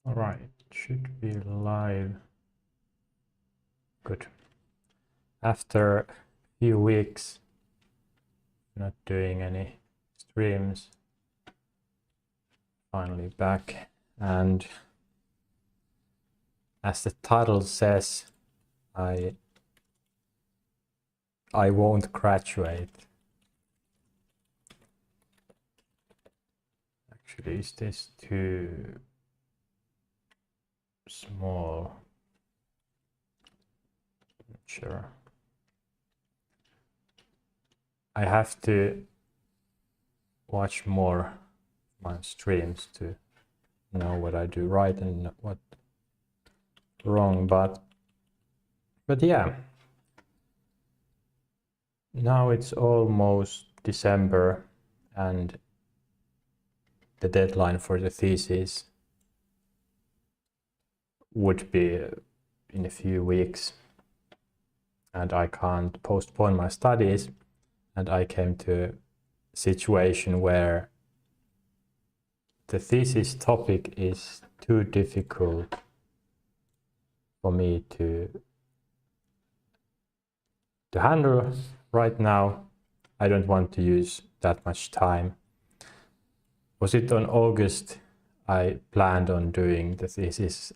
All right, should be live. Good. After a few weeks not doing any streams, finally back, and as the title says, I won't graduate. Actually, is this too small? Not sure. I have to watch more my streams to know what I do right and what wrong, but yeah, now it's almost December and the deadline for the thesis would be in a few weeks, and I can't postpone my studies, and I came to a situation where the thesis topic is too difficult for me to handle right now. I don't want to use that much time. Was it on August I planned on doing the thesis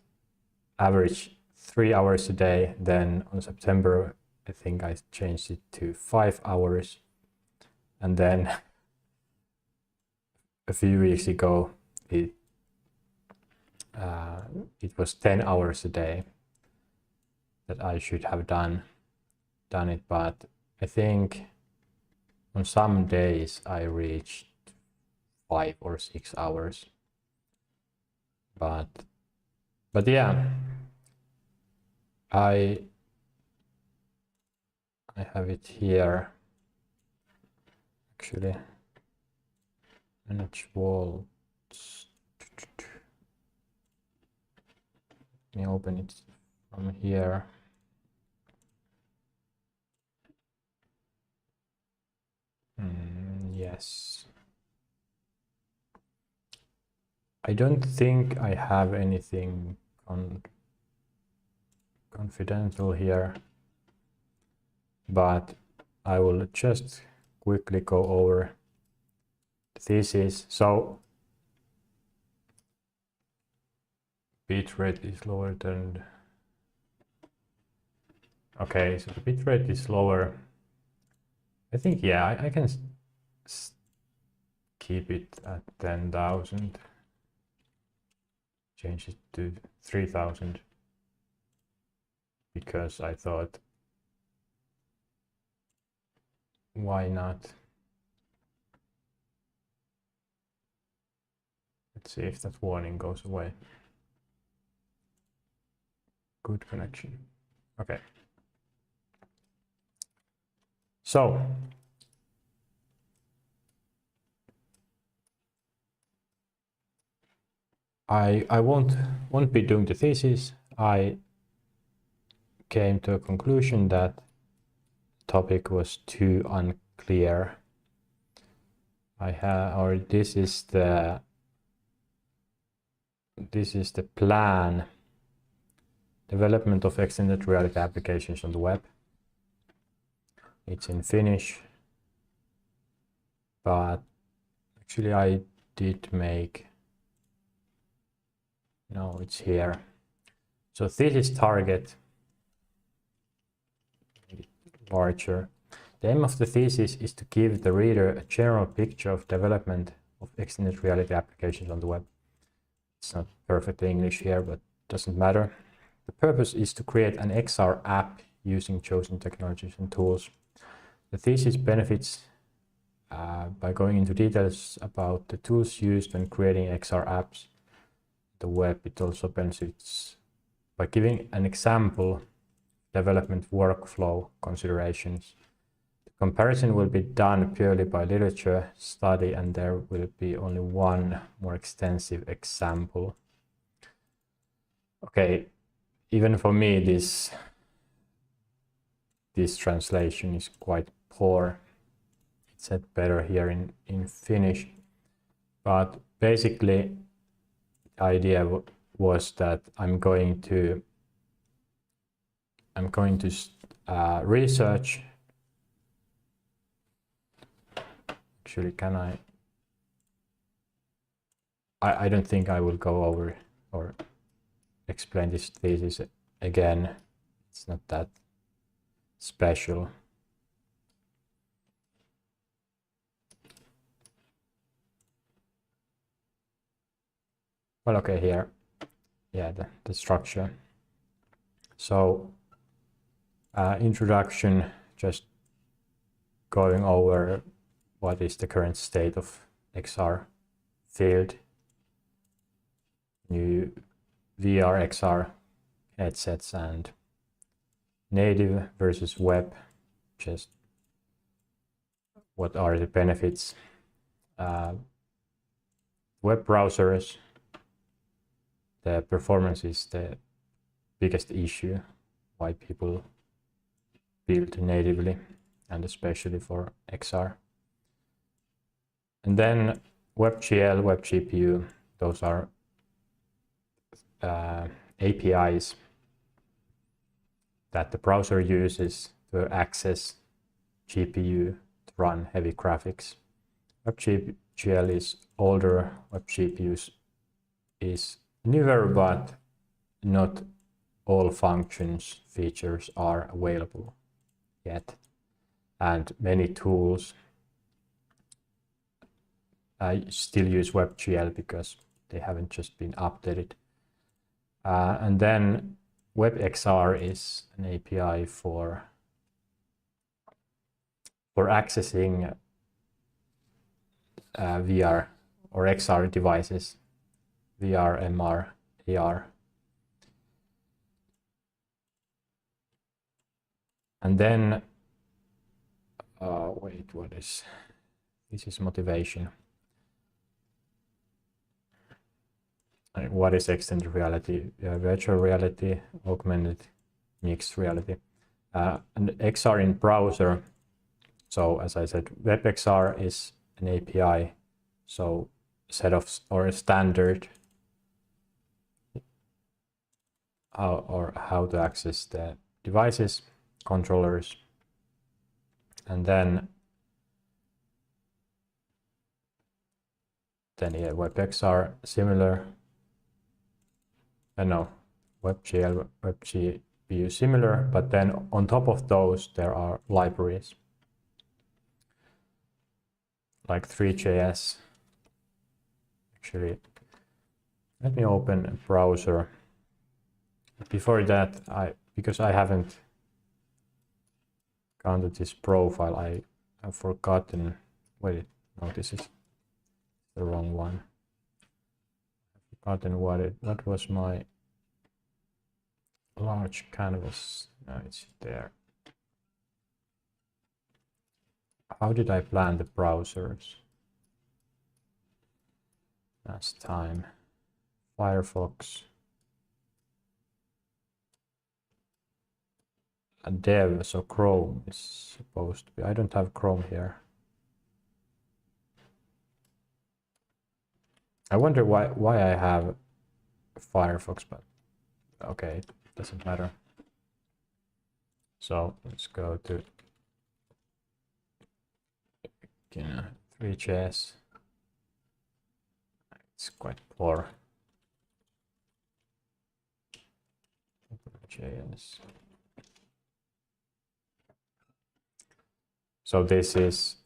average 3 hours a day, then on September I think I changed it to 5 hours, and then a few weeks ago it was 10 hours a day that I should have done it, but I think on some days I reached 5 or 6 hours, but yeah, I have it here actually. Manage vaults. Let me open it from here. Yes. I don't think I have anything confidential here, but I will just quickly go over the thesis. So bitrate is lower than, okay, so the bitrate is lower. I think, yeah, I can keep it at 10,000, change it to 3,000, because I thought, why not? Let's see if that warning goes away. Good connection. Okay. So I won't be doing the thesis. I came to a conclusion that the topic was too unclear. This is the plan: development of extended reality applications on the web. It's in Finnish, but actually I did make, no, it's here. So thesis target, larger. The aim of the thesis is to give the reader a general picture of development of extended reality applications on the web. It's not perfect English here, but doesn't matter. The purpose is to create an XR app using chosen technologies and tools. The thesis benefits by going into details about the tools used when creating XR apps. The web, it also benefits by giving an example development workflow considerations. The comparison will be done purely by literature study, and there will be only one more extensive example. Okay, even for me this translation is quite poor. It's said better here in Finnish, but basically the idea was that I'm going to research. Actually, can I don't think I will go over or explain this thesis again. It's not that special. Well, okay, here, yeah, the structure. So, introduction, just going over what is the current state of XR field, new VR XR headsets, and native versus web, just what are the benefits. Web browsers, the performance is the biggest issue why people build natively, and especially for XR. And then WebGL, WebGPU, those are APIs that the browser uses to access GPU to run heavy graphics. WebGL is older, WebGPU is newer, but not all functions, features are available yet. And many tools still use WebGL because they haven't just been updated. And then WebXR is an API for accessing VR or XR devices, VR, MR, AR. And then, wait, what is, this is motivation. What is extended reality? Virtual reality, augmented, mixed reality. And XR in browser. So as I said, WebXR is an API, so set of or a standard how to access the devices, controllers, and then yeah, WebXR similar. No, WebGL, WebGPU similar, but then on top of those there are libraries like Three.js. Actually, let me open a browser. Before that, because I haven't counted this profile, I have forgotten. Wait, no, this is the wrong one. I've forgotten what was my large canvas. No, it's there. How did I plan the browsers last time? Firefox. A dev, so Chrome is supposed to be. I don't have Chrome here. I wonder why I have Firefox, but okay, it doesn't matter. So let's go to Three.js. It's quite poor. JS. So this is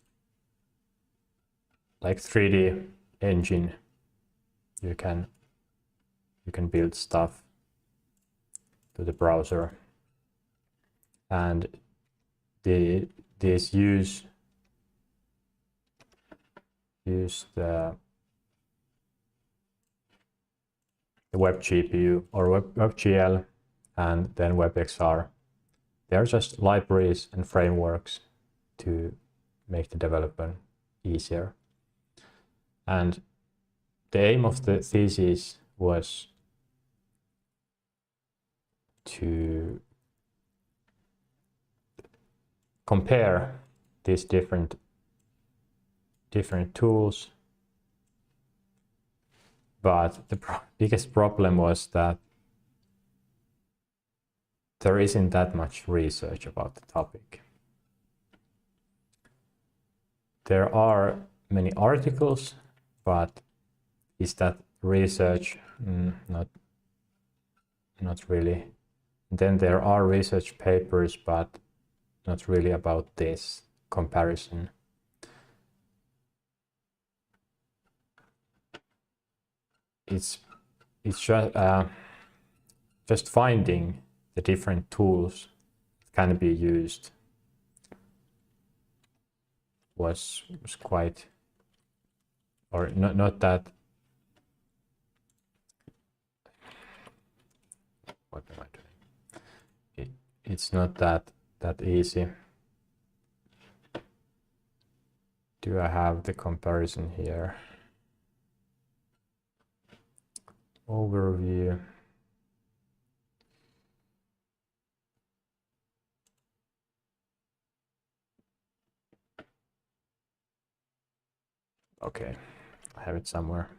like 3D engine. You can build stuff to the browser, and this use the web GPU or WebGL and then WebXR. They are just libraries and frameworks to make the development easier. And the aim of the thesis was to compare these different tools But the biggest problem was that there isn't that much research about the topic. There are many articles, but is that research? Not really. Then there are research papers, but not really about this comparison. It's just finding the different tools that can be used was quite, or not that. What am I doing? It's not that easy. Do I have the comparison here? Overview. Okay, I have it somewhere.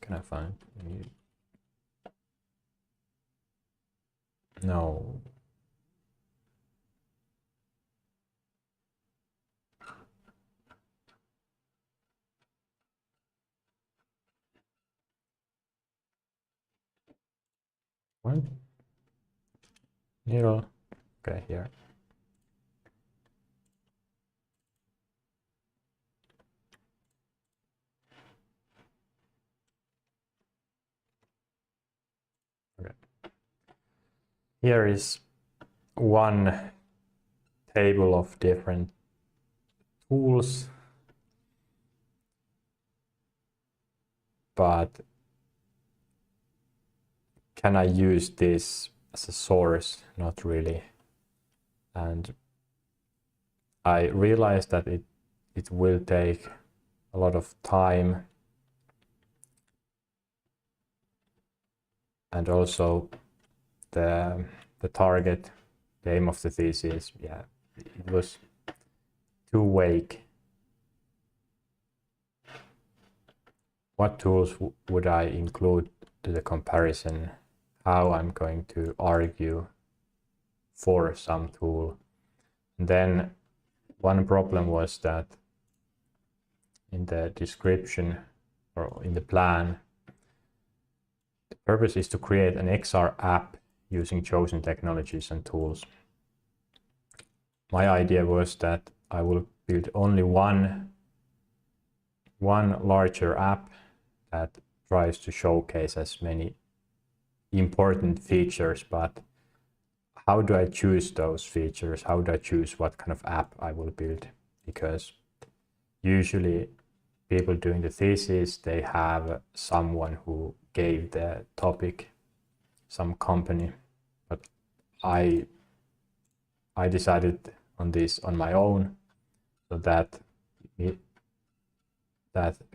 Can I find it? No. What? Needle. Okay, here. Okay. Here is one table of different tools, but can I use this as a source? Not really. And I realized that it will take a lot of time, and also the target, the aim of the thesis, yeah, it was too vague. What tools would I include to the comparison? How I'm going to argue for some tool? And then one problem was that in the description or in the plan, the purpose is to create an XR app using chosen technologies and tools. My idea was that I will build only one larger app that tries to showcase as many important features, but how do I choose those features? How do I choose what kind of app I will build? Because usually people doing the thesis, they have someone who gave the topic, some company, but I decided on this on my own, so that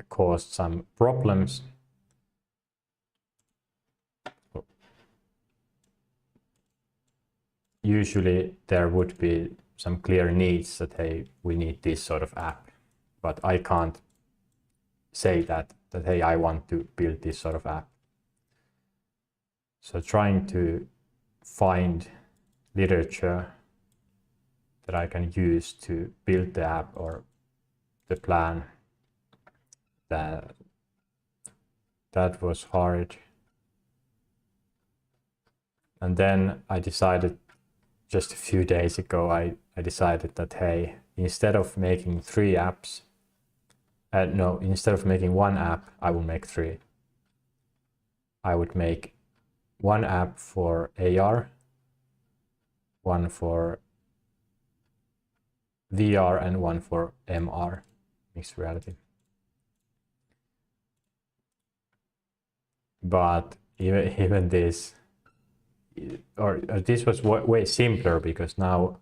caused some problems. Usually there would be some clear needs that, hey, we need this sort of app, but I can't say that hey, I want to build this sort of app. So trying to find literature that I can use to build the app or the plan, that was hard. And then I decided just a few days ago, I decided that, hey, instead of making 3 apps, instead of making 1 app, I will make 3. I would make 1 app for AR, 1 for VR, and 1 for MR, mixed reality. But even this, or this was way simpler, because now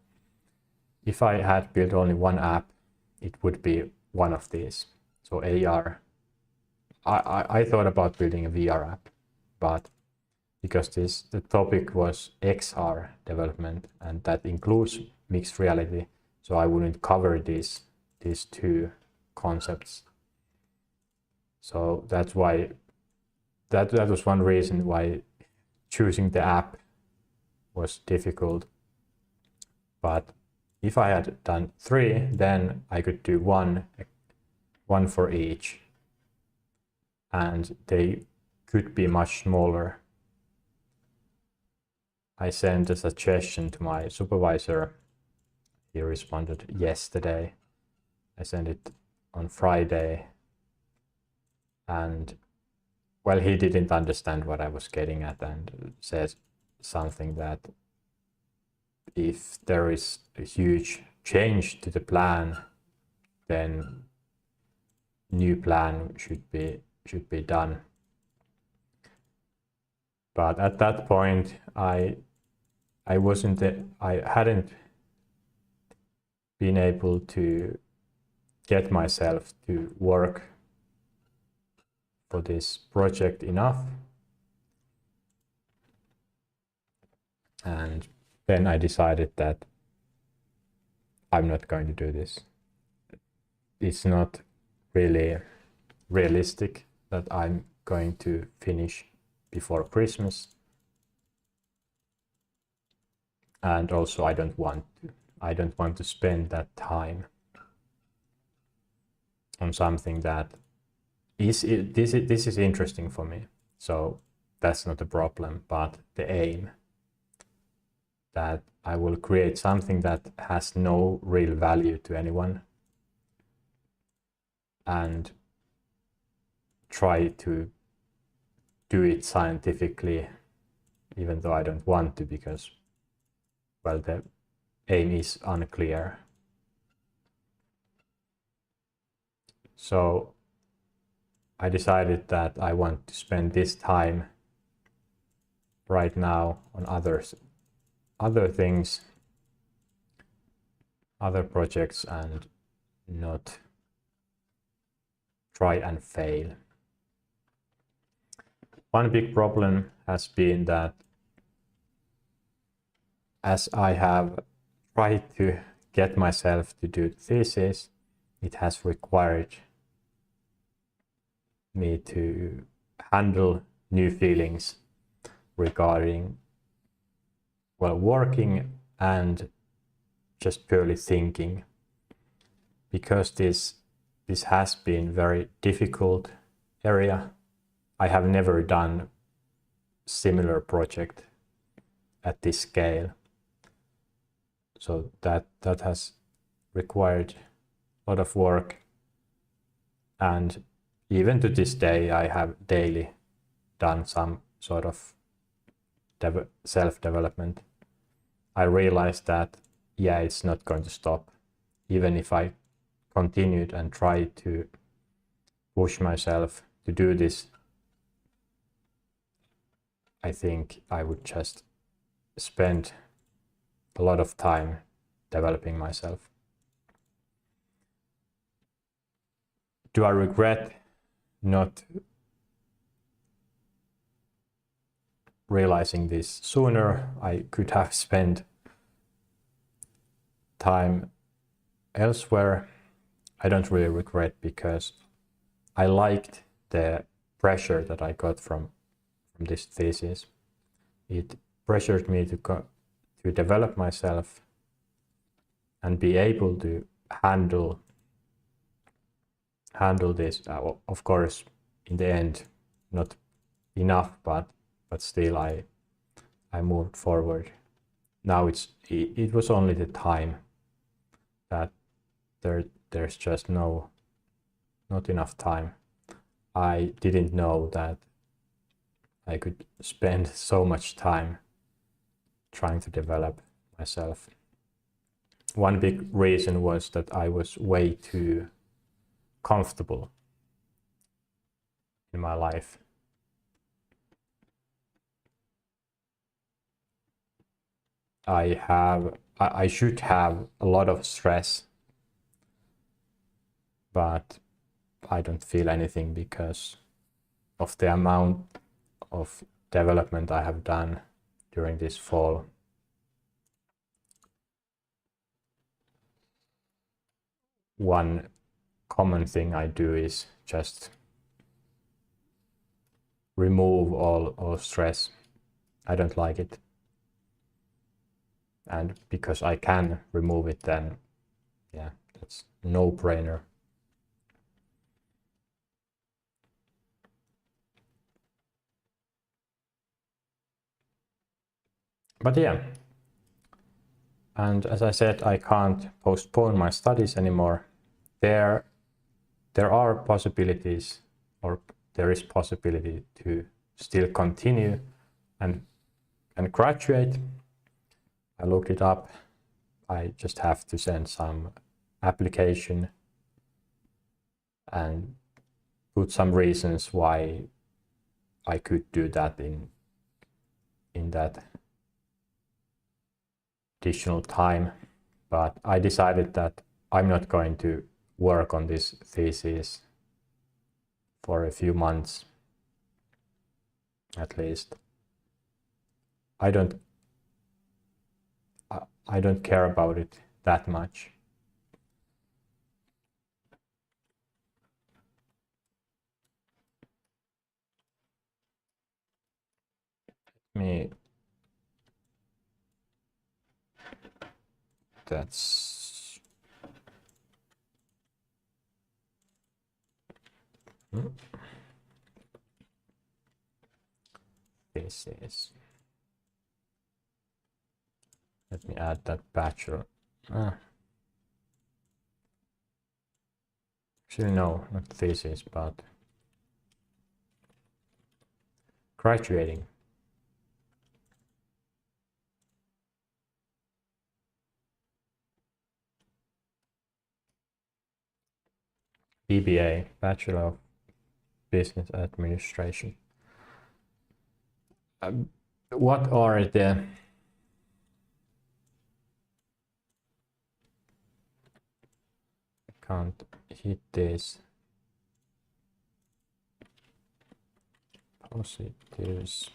if I had built only 1 app, it would be one of these. So AR, I thought about building a VR app, but because the topic was XR development, and that includes mixed reality, so I wouldn't cover these 2 concepts. So that's why that was one reason why choosing the app was difficult. But if I had done 3, then I could do one for each, and they could be much smaller. I sent a suggestion to my supervisor. He responded yesterday. I sent it on Friday, and well, he didn't understand what I was getting at and said something that if there is a huge change to the plan, then new plan should be done. But at that point, I hadn't been able to get myself to work for this project enough. And then I decided that I'm not going to do this. It's not really realistic that I'm going to finish before Christmas. And also I don't want to spend that time on something that this is interesting for me. So that's not a problem, but the aim that I will create something that has no real value to anyone and try to do it scientifically, even though I don't want to, because, well, the aim is unclear. So I decided that I want to spend this time right now on other things, other projects, and not try and fail. One big problem has been that as I have tried to get myself to do the thesis, it has required me to handle new feelings regarding, well, working and just purely thinking, because this has been very difficult area. I have never done similar project at this scale, so that has required a lot of work, and even to this day I have daily done some sort of self-development. I realized that, yeah, it's not going to stop. Even if I continued and tried to push myself to do this, I think I would just spend a lot of time developing myself. Do I regret not realizing this sooner? I could have spent time elsewhere. I don't really regret, because I liked the pressure that I got from this thesis. It pressured me to develop myself and be able to handle this. Of course, in the end, not enough, but still I moved forward. Now it was only the time that there's just not enough time. I didn't know that I could spend so much time trying to develop myself. One big reason was that I was way too comfortable in my life. I should have a lot of stress, but I don't feel anything because of the amount of development I have done during this fall. One common thing I do is just remove all stress. I don't like it. And because I can remove it, then yeah, that's no-brainer. But yeah, and as I said, I can't postpone my studies anymore. There are possibilities, or there is possibility to still continue and graduate. I looked it up. I just have to send some application and put some reasons why I could do that in that additional time. But I decided that I'm not going to work on this thesis for a few months at least. I don't care about it that much. That's this is. Let me add that bachelor. Actually, no, not thesis, but graduating. BBA, Bachelor of Business Administration. What are the can't hit this positives?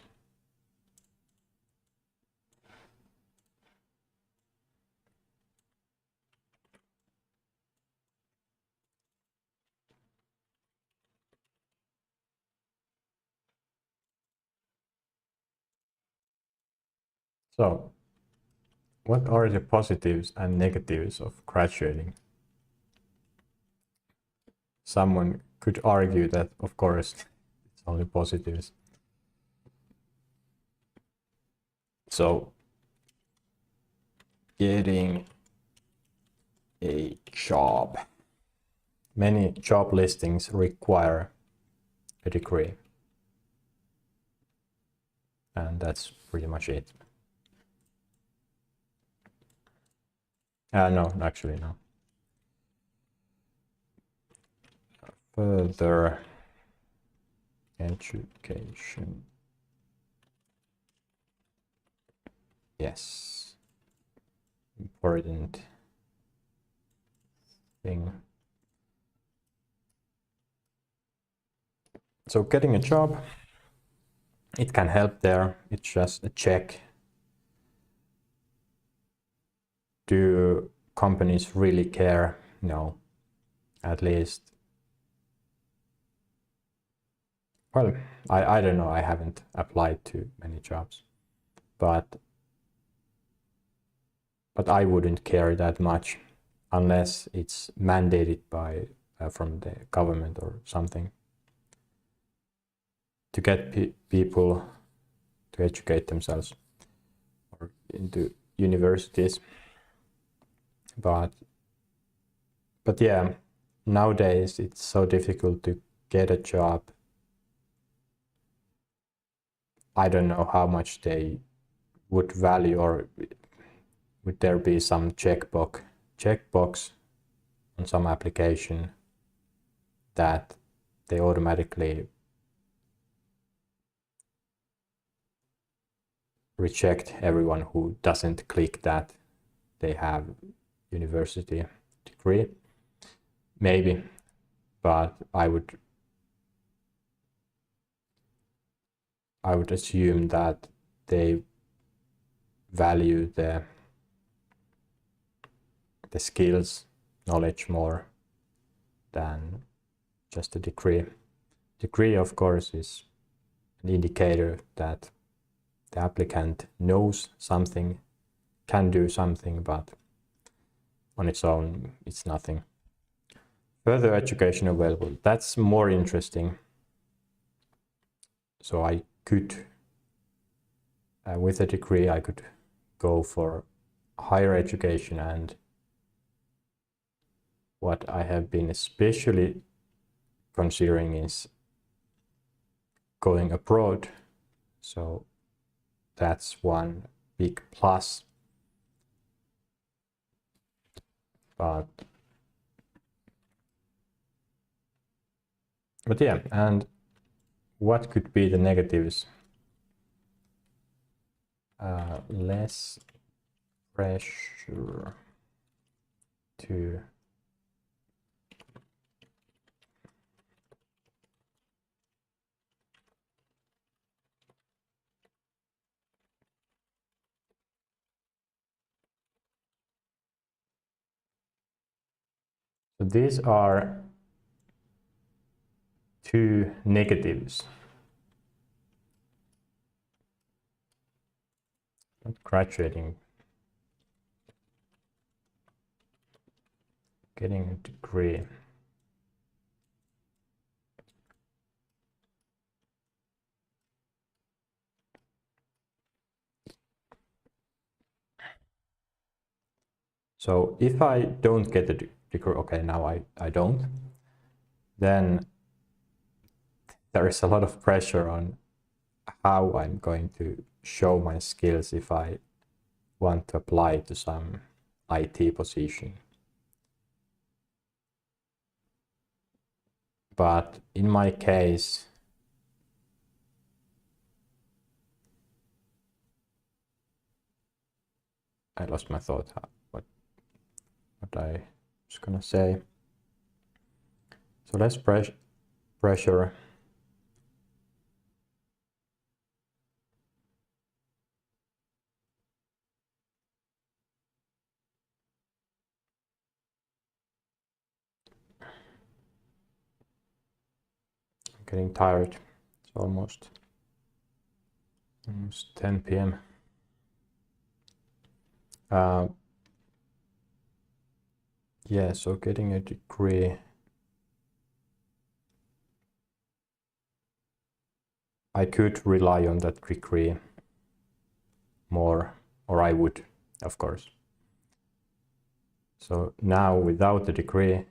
So, what are the positives and negatives of graduating? Someone could argue that, of course, it's only positives. So, getting a job. Many job listings require a degree. And that's pretty much it. No, actually, no. Further education. Yes. Important thing. So getting a job, it can help there. It's just a check. Do companies really care? No, at least. Well, I don't know. I haven't applied to many jobs, but I wouldn't care that much unless it's mandated by from the government or something to get people to educate themselves or into universities. But yeah, nowadays it's so difficult to get a job. I don't know how much they would value, or would there be some checkbox on some application that they automatically reject everyone who doesn't click that they have university degree? Maybe, but I would assume that they value the skills, knowledge more than just a degree. Degree, of course, is an indicator that the applicant knows something, can do something, but on its own, it's nothing. Further education available. That's more interesting. So I could, with a degree, I could go for higher education, and what I have been especially considering is going abroad. So that's one big plus. But yeah, and what could be the negatives? Less pressure to so these are two negatives. Not graduating, getting a degree. So if I don't get the degree, okay, now I don't, then there is a lot of pressure on how I'm going to show my skills if I want to apply to some IT position. But in my case, I lost my thought, what I was gonna say. So less pressure. I'm getting tired. It's almost 10 p.m. Yeah, so getting a degree, I could rely on that degree more, or I would, of course. So now without the degree,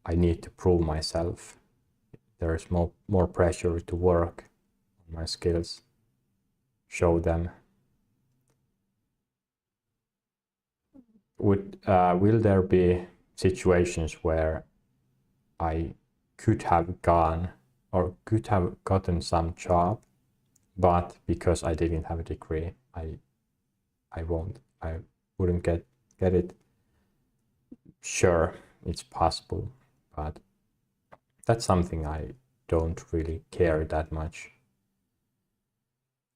I need to prove myself. There's more pressure to work on my skills, show them. Will there be situations where I could have gone or could have gotten some job, but because I didn't have a degree, I wouldn't get it? Sure, it's possible, but that's something I don't really care that much.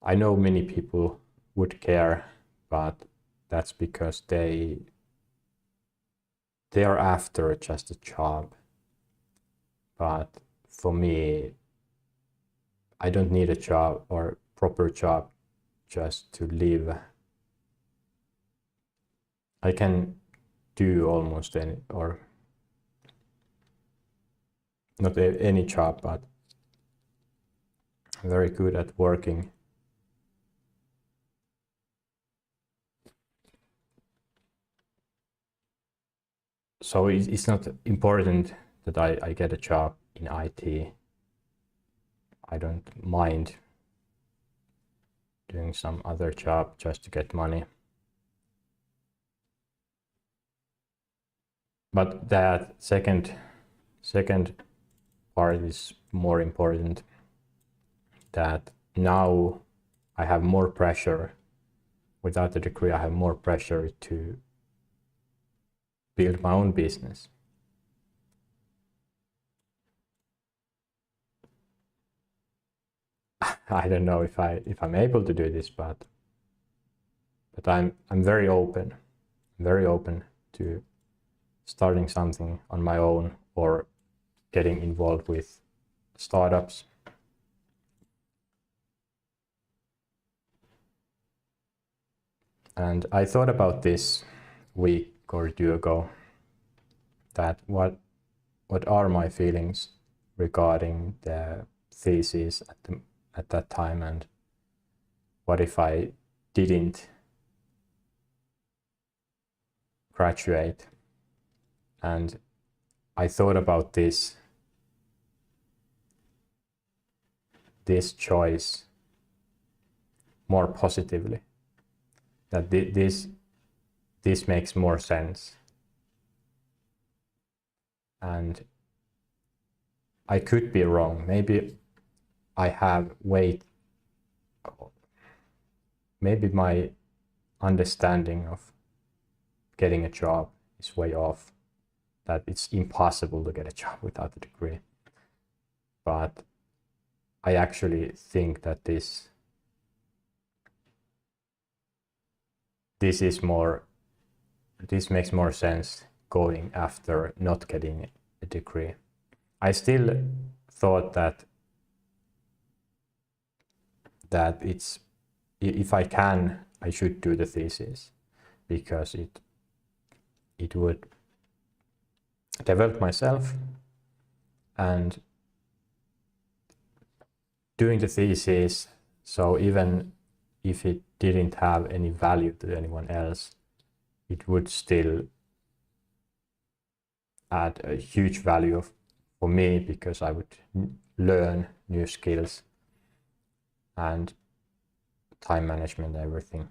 I know many people would care, but that's because they are after just a job. But for me, I don't need a job or proper job just to live. I can do almost any, or not any job, but I'm very good at working. So it's not important that I get a job in IT. I don't mind doing some other job just to get money. But that second part is more important, that now I have more pressure. Without the degree, I have more pressure to build my own business. I don't know if I'm able to do this, but I'm very open to starting something on my own or getting involved with startups. And I thought about this week or two ago, that what are my feelings regarding the thesis at that time, and what if I didn't graduate. And I thought about this choice more positively, that this makes more sense. And I could be wrong. Maybe I have maybe my understanding of getting a job is way off, that it's impossible to get a job without a degree. But I actually think that this makes more sense going after not getting a degree. I still thought that it's, if I can, I should do the thesis, because it would develop myself. And doing the thesis, so even if it didn't have any value to anyone else, it would still add a huge value for me, because I would learn new skills and time management, everything.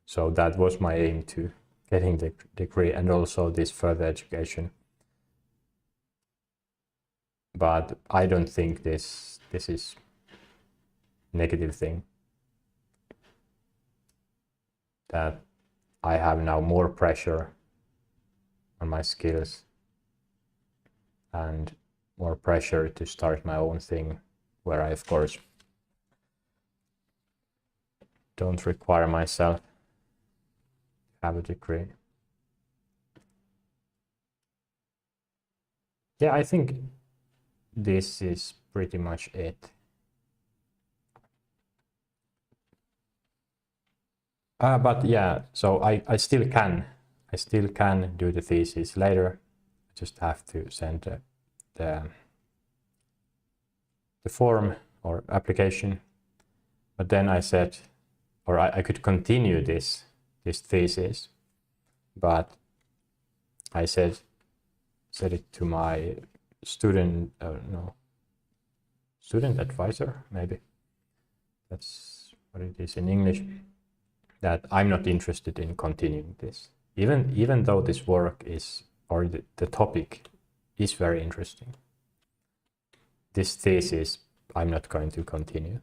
So that was my aim to getting the degree, and also this further education. But I don't think this is negative thing, that I have now more pressure on my skills and more pressure to start my own thing, where I of course don't require myself to have a degree. Yeah, I think this is pretty much it. But yeah, so I still can do the thesis later. I just have to send the form or application. But then I said, or I could continue this thesis, but I said it to my student advisor, maybe that's what it is in English, that I'm not interested in continuing this, even though this work is, or the topic is very interesting. This thesis I'm not going to continue,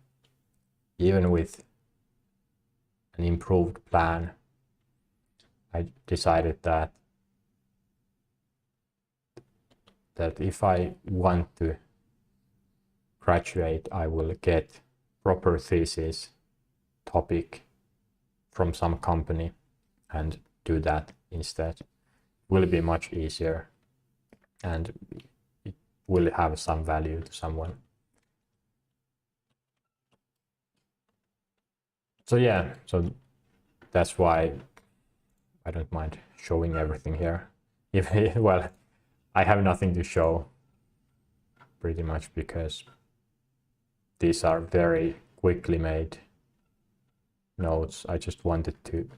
even with an improved plan. I decided that if I want to graduate, I will get proper thesis topic from some company and do that instead. Will be much easier, and it will have some value to someone. So yeah, so that's why I don't mind showing everything here. Well, I have nothing to show, pretty much, because these are very quickly made notes. I just wanted to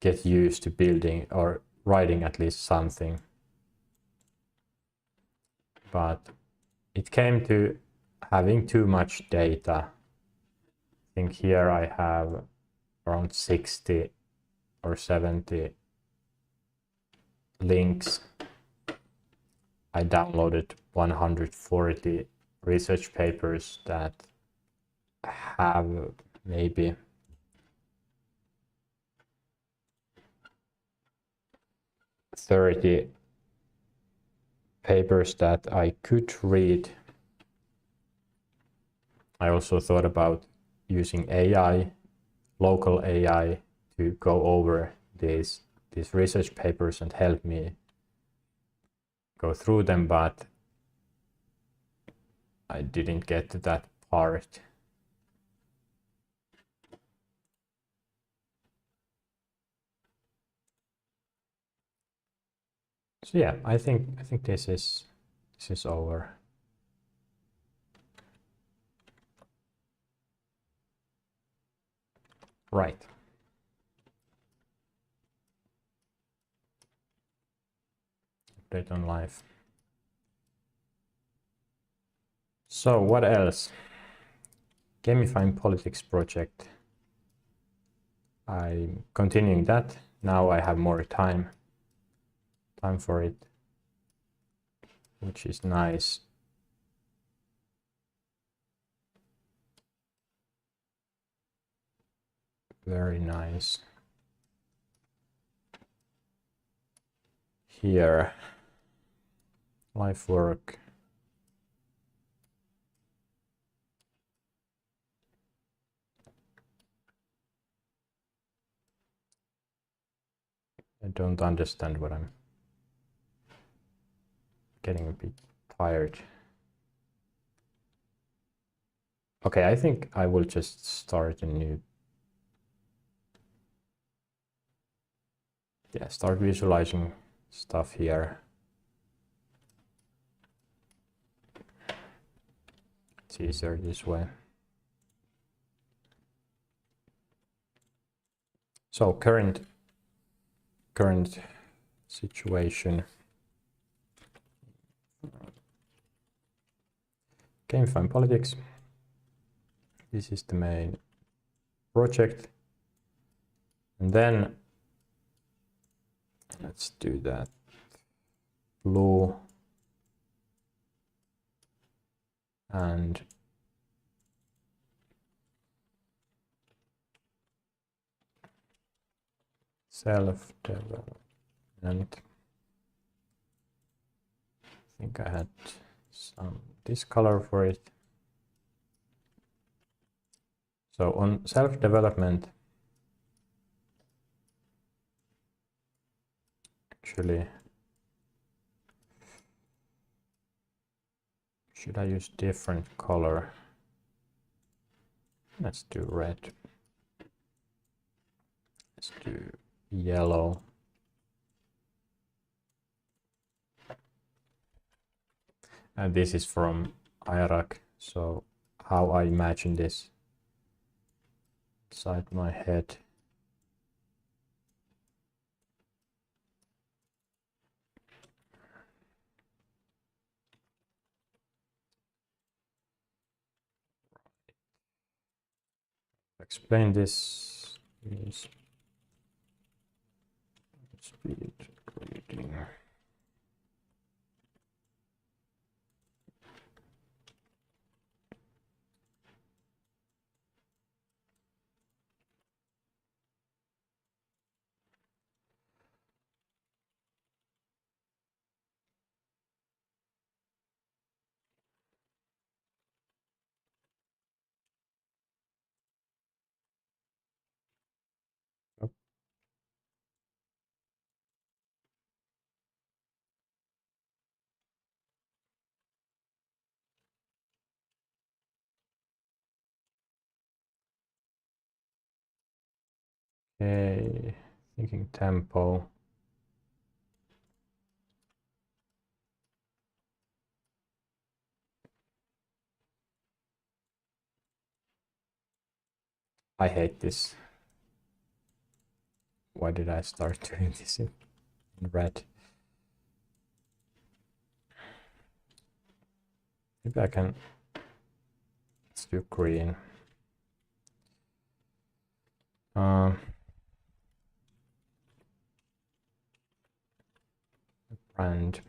get used to building or writing at least something. But it came to having too much data. I think here I have around 60 or 70 links. I downloaded 140 research papers that have maybe 30 papers that I could read. I also thought about using AI, local AI, to go over these research papers and help me go through them, but I didn't get to that part. So yeah, I think this is over. Right. Update on live. So what else? Gamifying politics project. I'm continuing that. Now I have more time for it, which is nice. Very nice. Here, life work. I don't understand what I'm getting a bit tired. Okay, I think I will just start a new. Yeah, start visualizing stuff here. It's easier this way. So current situation. Gamifying politics. This is the main project. And then let's do that. Blue and self-development. I think I had some this color for it. So on self-development, actually, should I use different color? Let's do red. Let's do yellow. And this is from Iraq. So how I imagine this inside my head. Explain this is speed reading. Okay, thinking tempo. I hate this. Why did I start doing this in red? Maybe I can. Let's do green. Brand.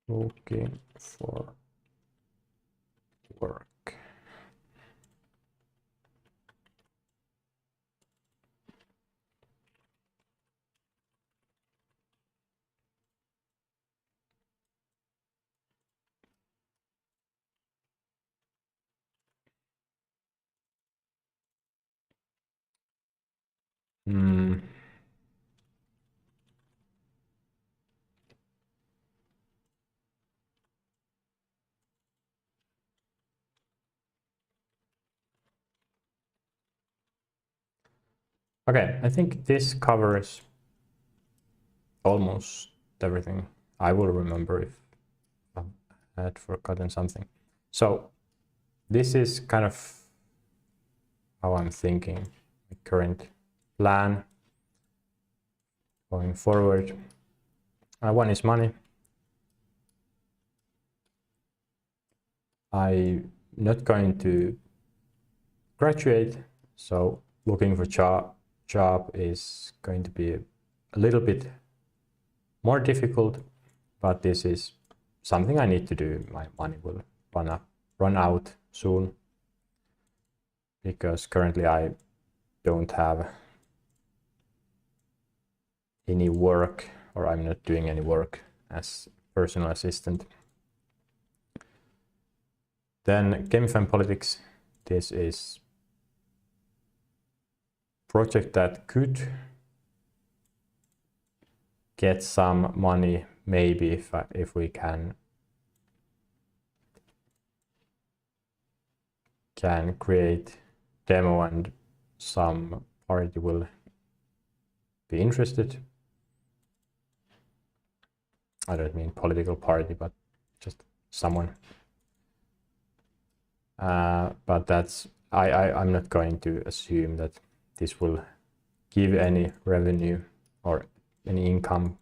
Looking for work. Hmm. Okay, I think this covers almost everything. I will remember if I had forgotten something. So this is kind of how I'm thinking, the current plan going forward. One is money. I'm not going to graduate, so looking for job is going to be a little bit more difficult, but this is something I need to do. My money will run out soon, because currently I don't have any work, or I'm not doing any work as personal assistant. Then Gamify Politics. This is project that could get some money, maybe if we can create demo and some party will be interested. I don't mean political party, but just someone. But that's I'm not going to assume that this will give any revenue or any income.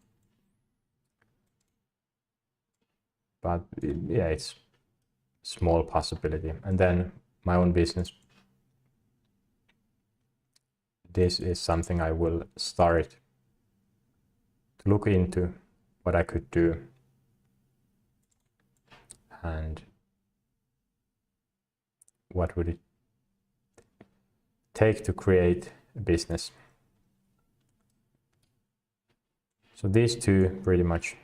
But yeah, it's small possibility. And then my own business. This is something I will start to look into what I could do and what would it take to create a business. So these two pretty much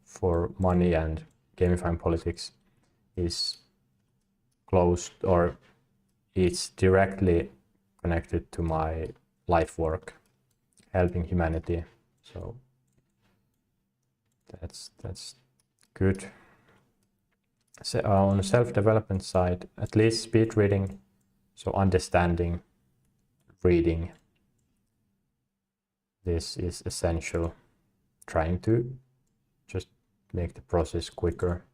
for money and Gamify Politics is closed, or it's directly connected to my life work, helping humanity. So that's good. So on the self-development side, at least speed reading, so understanding, reading, this is essential. Trying to just make the process quicker.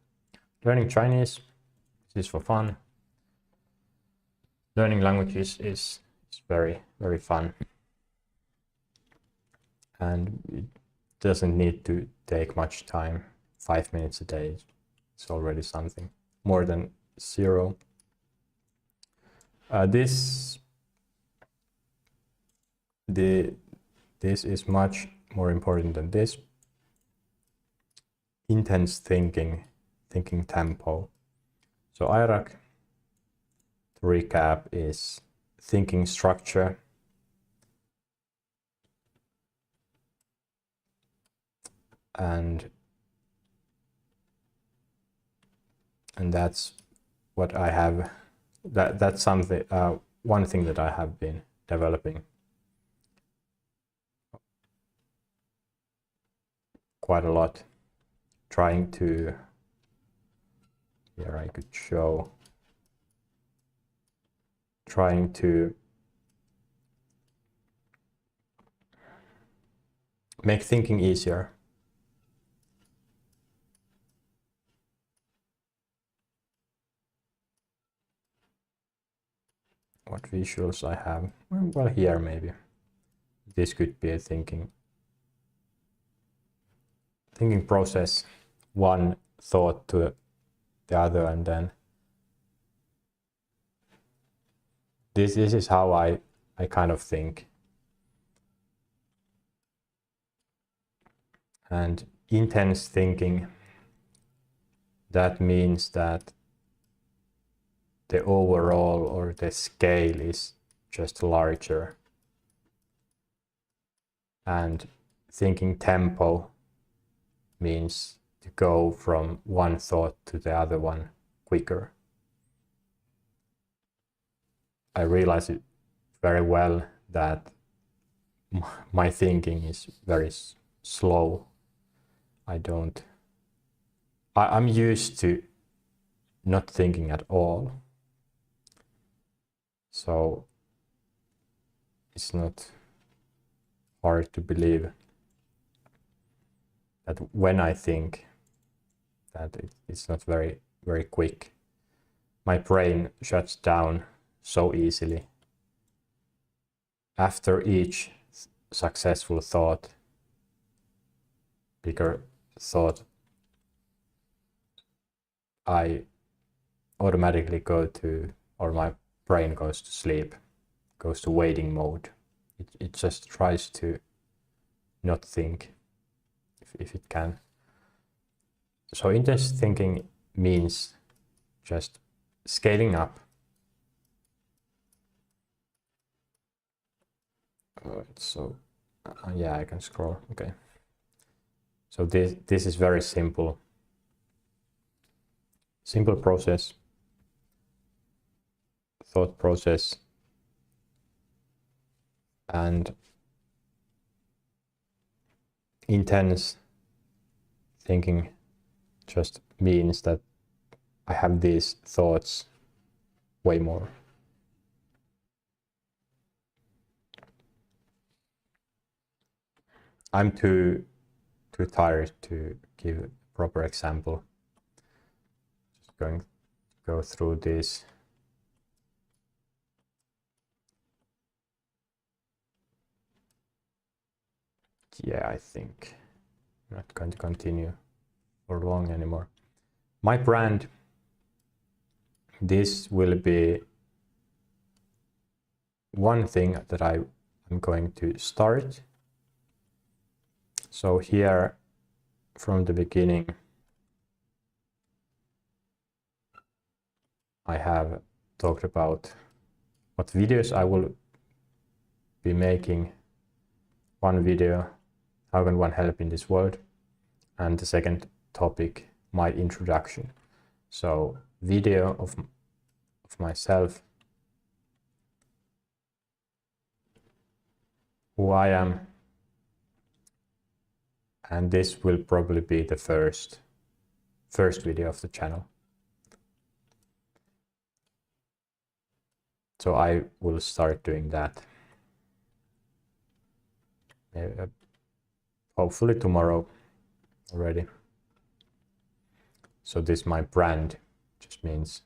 Learning Chinese, this is for fun. Learning languages is very, very fun. And it doesn't need to take much time. 5 minutes a day, it's already something. More than 0. This is much more important than this. Intense thinking tempo. So IRAC, to recap, is thinking structure, and that's what I have. That's something. One thing that I have been developing quite a lot. Trying to, here I could show, trying to make thinking easier. What visuals I have? Well, here maybe. This could be a thinking process, one thought to the other, and then this is how I kind of think. And intense thinking, that means that the overall or the scale is just larger. And thinking tempo means to go from one thought to the other one quicker. I realize it very well that my thinking is very slow. I'm used to not thinking at all. So it's not hard to believe that when I think that it's not very, very quick. My brain shuts down so easily. After each successful thought, bigger thought, I automatically go to, or my brain goes to sleep, goes to waiting mode. It just tries to not think if it can. So intense thinking means just scaling up. So yeah, I can scroll. Okay. So this is very simple process, thought process, and intense thinking just means that I have these thoughts way more. I'm too tired to give a proper example. Just going to go through this. Yeah, I think I'm not going to continue for long anymore. My brand, this will be one thing that I'm going to start. So here from the beginning, I have talked about what videos I will be making. One video, how can one help in this world? And the second topic, my introduction. So video of myself, who I am, and this will probably be the first video of the channel. So I will start doing that. Hopefully tomorrow already. So this my brand just means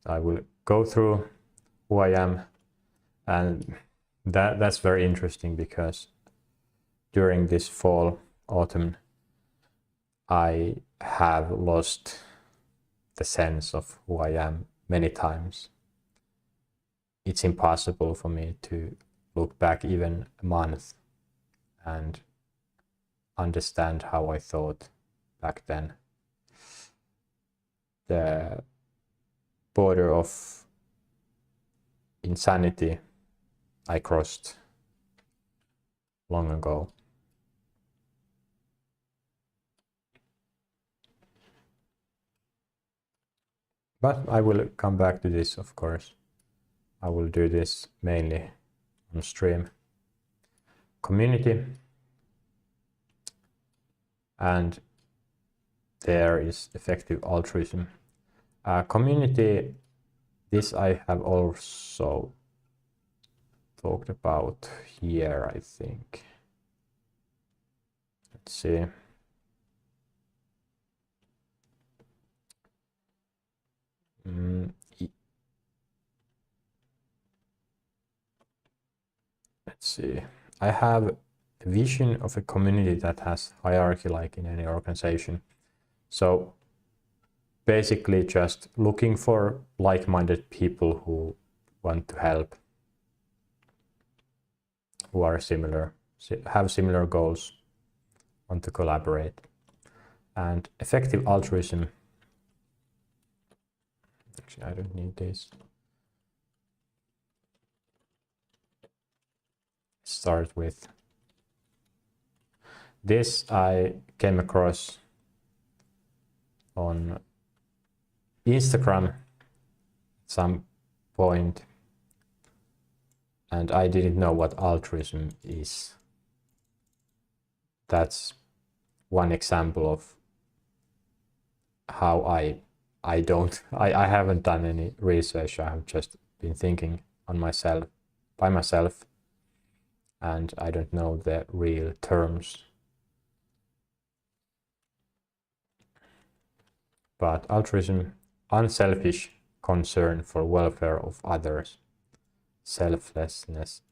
I will go through who I am, and that's very interesting because during this fall, autumn, I have lost the sense of who I am many times. It's impossible for me to look back even a month and understand how I thought back then. The border of insanity I crossed long ago. But I will come back to this, of course. I will do this mainly on stream. Community. And there is effective altruism. Community, this I have also talked about here, I think. Let's see. Let's see. I have a vision of a community that has hierarchy like in any organization. So basically just looking for like-minded people who want to help, who are similar, have similar goals, want to collaborate. And effective altruism. Actually, I don't need this. Start with this. I came across on Instagram at some point, and I didn't know what altruism is. That's one example of how I haven't done any research. I have just been thinking on myself by myself, and I don't know the real terms. But altruism, unselfish concern for welfare of others. Selflessness,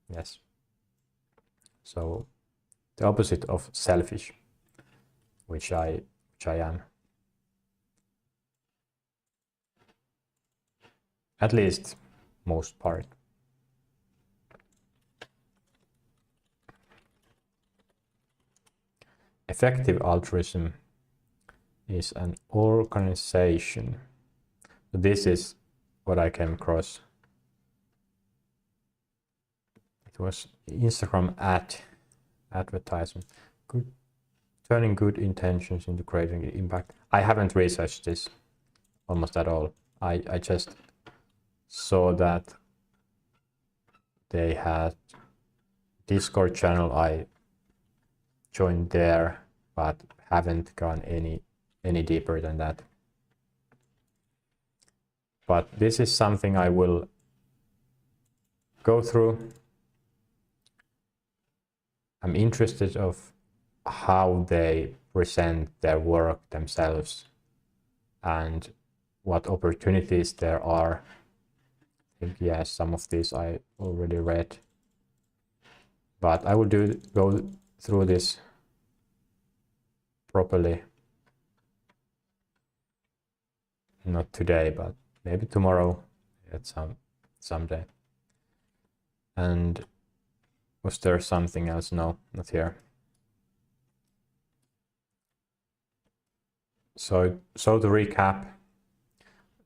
yes. So the opposite of selfish, which I am. At least most part. Effective altruism is an organization. This is what I came across. It was Instagram advertisement. Turning good intentions into creating impact. I haven't researched this almost at all. I just saw that they had Discord channel. I joined there, but haven't gone any deeper than that. But this is something I will go through. I'm interested of how they present their work themselves and what opportunities there are. I think, yes, some of these I already read, but I will go through this properly. Not today, but maybe tomorrow at someday. And was there something else? No, not here. So to recap,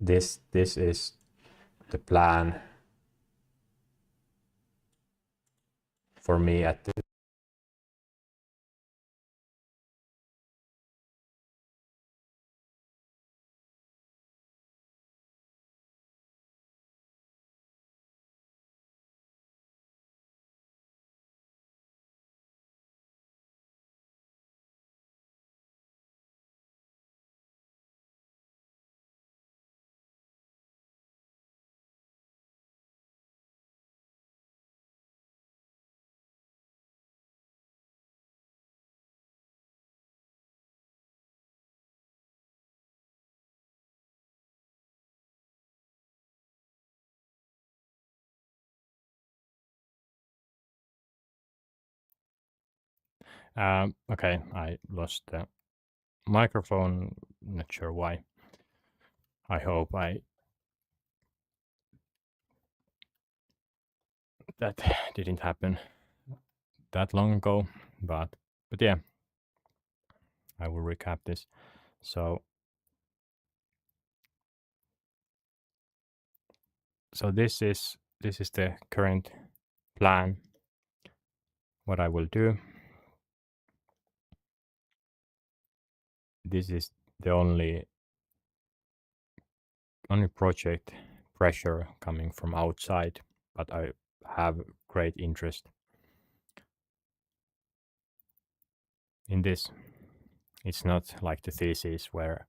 this is the plan for me at the okay, I lost the microphone, not sure why. I hope that didn't happen that long ago, but yeah, I will recap this. So this is the current plan, what I will do. This is the only project pressure coming from outside, but I have great interest in this. It's not like the thesis where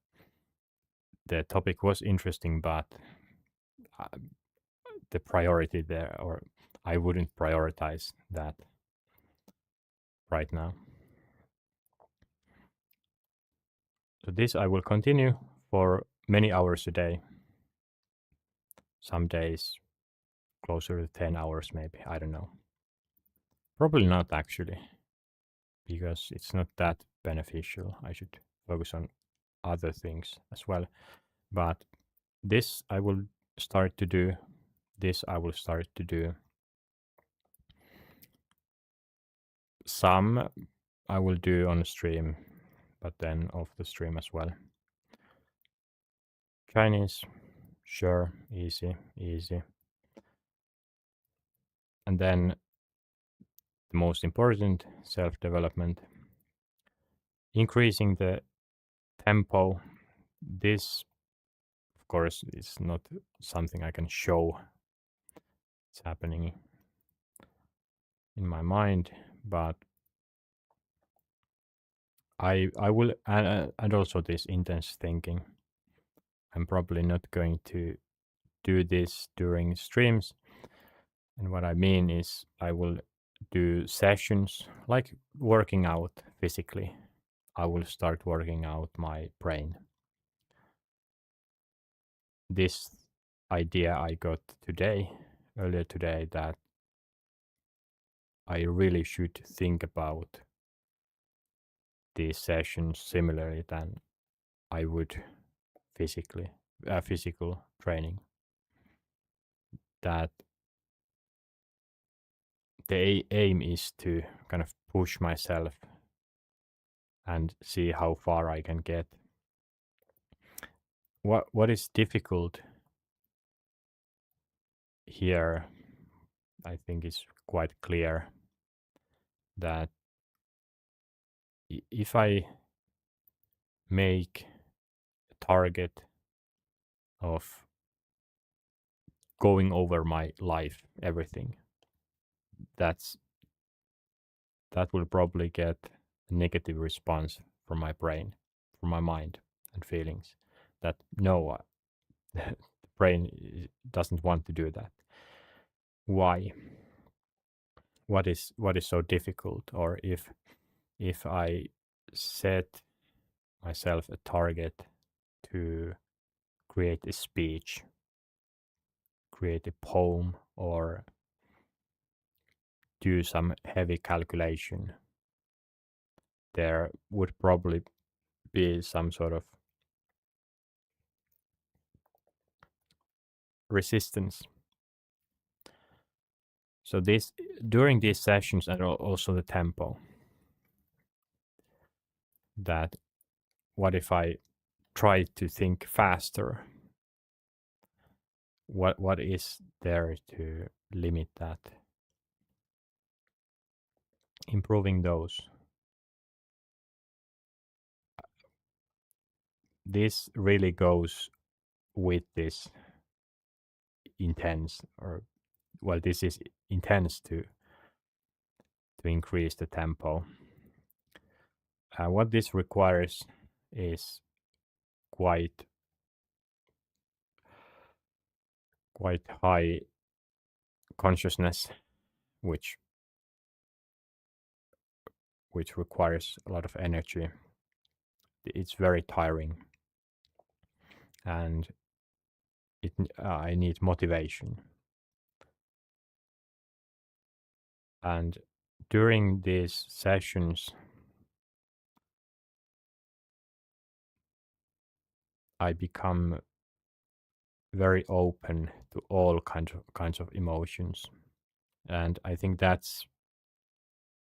the topic was interesting, but the priority there, or I wouldn't prioritize that right now. So this I will continue for many hours a day. Some days closer to 10 hours maybe, I don't know. Probably not actually, because it's not that beneficial. I should focus on other things as well. But this I will start to do. This I will start to do. Some I will do on stream, but then off the stream as well. Chinese, sure, easy. And then the most important, self-development. Increasing the tempo. This, of course, is not something I can show. It's happening in my mind, but I will, and also this intense thinking. I'm probably not going to do this during streams. And what I mean is I will do sessions like working out physically. I will start working out my brain. This idea I got earlier today, that I really should think about these sessions similarly than I would physical training. That the aim is to kind of push myself and see how far I can get. What is difficult here, I think is quite clear, that if I make a target of going over my life, everything, that will probably get a negative response from my brain, from my mind and feelings, that no, the brain doesn't want to do that. Why? What is so difficult? Or if I set myself a target to create a speech, create a poem, or do some heavy calculation, there would probably be some sort of resistance. So this, during these sessions, and also the tempo, that what if I try to think faster? What is there to limit that? Improving those. This really goes with this intense, or well, this is intense to increase the tempo. What this requires is quite high consciousness, which requires a lot of energy. It's very tiring, and I need motivation. And during these sessions, I become very open to all kinds of emotions, and I think that's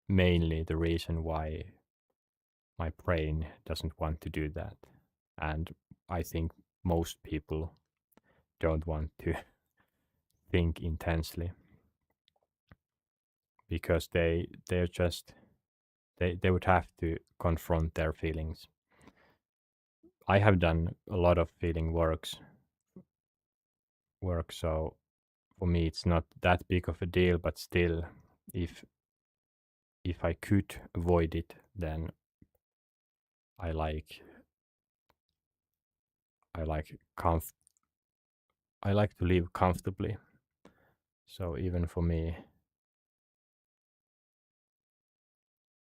mainly the reason why my brain doesn't want to do that. And I think most people don't want to think intensely, because they're just they would have to confront their feelings. I have done a lot of feeling work, so for me it's not that big of a deal, but still, if I could avoid it, then I like I like comf I like to live comfortably. So even for me,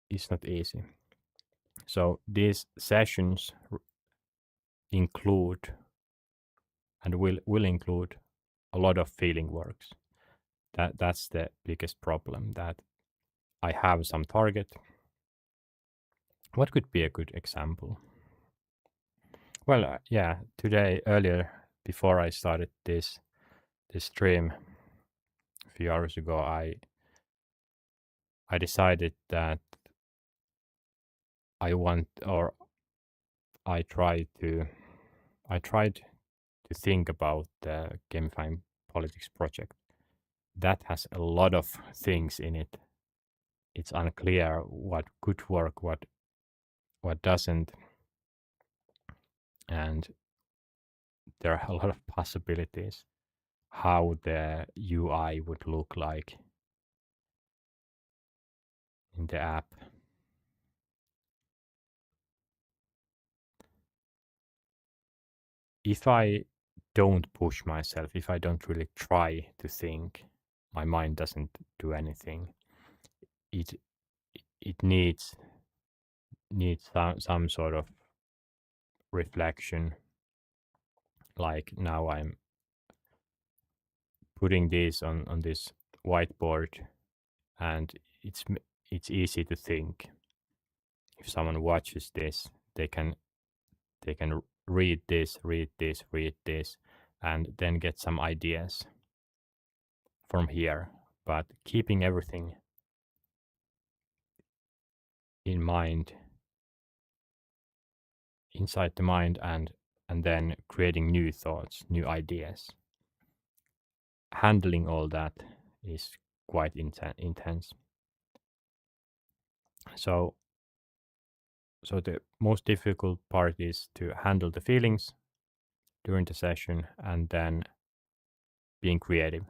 it's not easy. So these sessions include, and will include, a lot of feeling works. That's the biggest problem, that I have some target. What could be a good example? Well, yeah, today, earlier, before I started this stream a few hours ago, I decided that I want, or I tried to think about the gamifying politics project. That has a lot of things in it. It's unclear what could work, what doesn't, and there are a lot of possibilities how the UI would look like in the app. If I don't push myself, if I don't really try to think, my mind doesn't do anything. It needs some sort of reflection. Like now I'm putting this on this whiteboard, and it's easy to think. If someone watches this, they can read this, and then get some ideas from here. But keeping everything in mind, inside the mind, and then creating new thoughts, new ideas. Handling all that is quite intense. So the most difficult part is to handle the feelings during the session, and then being creative.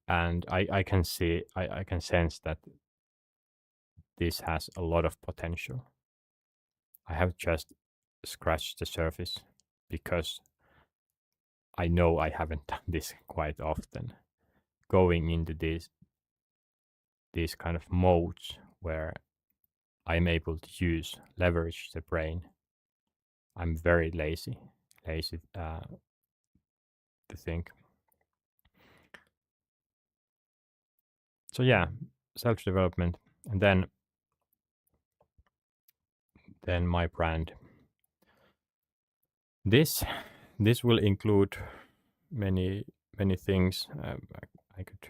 And I can see, I can sense that this has a lot of potential. I have just scratched the surface, because I know I haven't done this quite often. Going into these kind of modes where I'm able to leverage the brain. I'm very lazy to think. So yeah, self-development, and then my brand. This will include many things. I could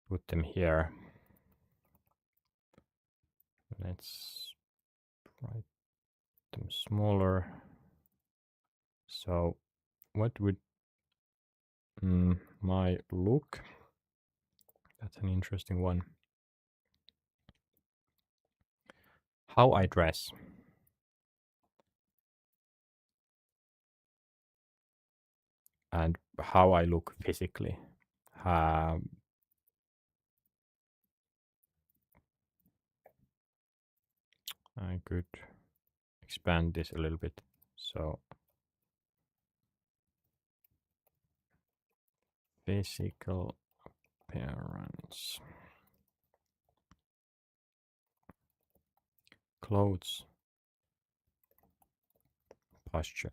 put them here. Let's write them smaller. So what would my look? That's an interesting one. How I dress. And how I look physically. I could expand this a little bit. So physical appearance, clothes, posture.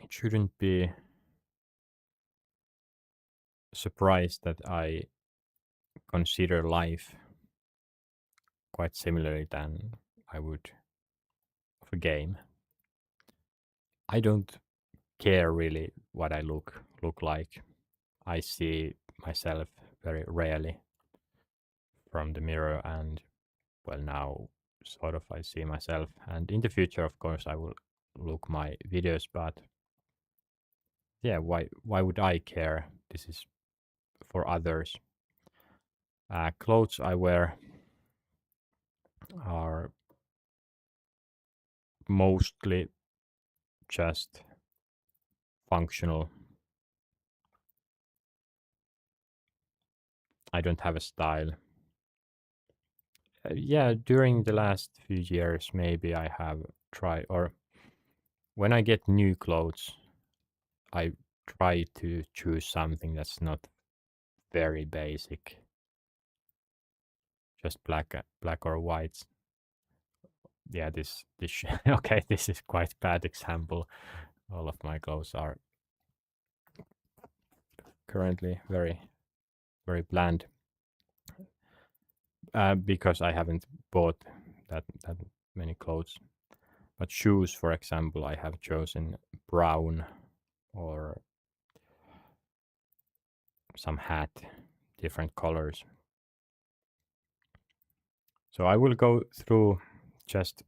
It shouldn't be surprised that I consider life quite similarly than I would of a game. I don't care really what I look like. I see myself very rarely from the mirror, and well, now sort of I see myself, and in the future of course I will look my videos, but yeah, why would I care? This is for others. Clothes I wear are mostly just functional. I don't have a style. Yeah, during the last few years maybe I have tried, or when I get new clothes, I try to choose something that's not very basic, just black or white. Yeah, this okay, this is quite bad example. All of my clothes are currently very bland, because I haven't bought that many clothes. But shoes, for example, I have chosen brown, or some hat, different colors. So I will go through just,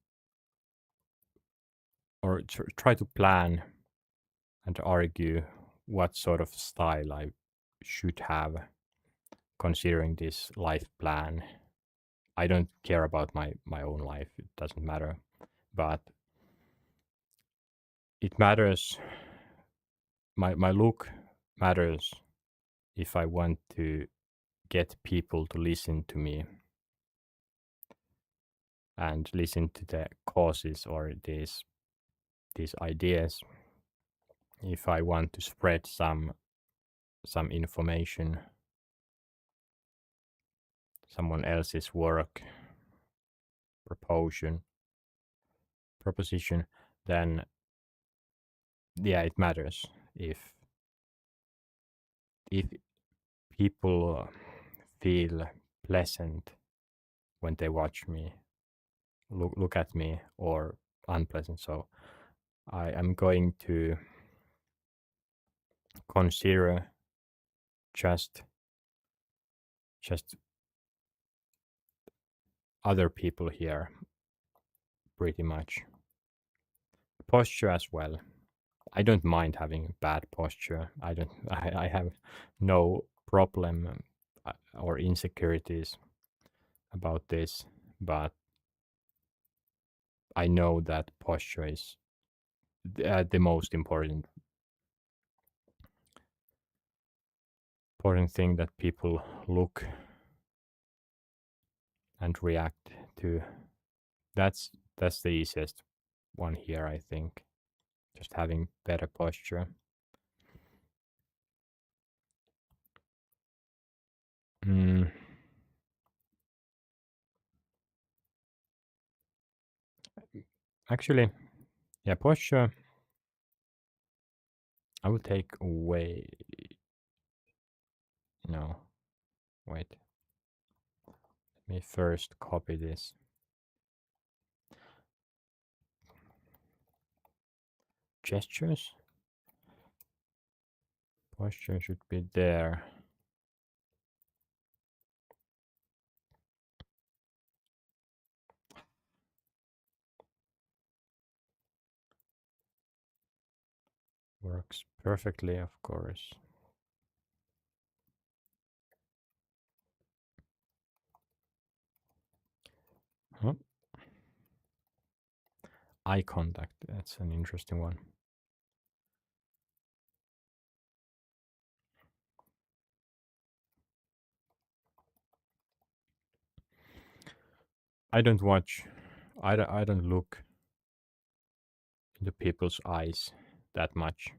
or try to plan and argue what sort of style I should have, considering this life plan. I don't care about my own life, it doesn't matter, but it matters. My look matters if I want to get people to listen to me and listen to the causes or these ideas. If I want to spread some information, someone else's work, proposition, then yeah, it matters if people feel pleasant when they watch me, look at me, or unpleasant. So I am going to consider just other people here pretty much. Posture as well. I don't mind having bad posture. I don't. I have no problem or insecurities about this, but I know that posture is the most important thing that people look and react to. That's the easiest one here, I think. Just having better posture. Actually, yeah, posture. I will take away. No, wait. Let me first copy this. Gestures. Posture should be there. Works perfectly, of course. Huh? Eye contact. That's an interesting one. I don't watch. I don't look into people's eyes that much.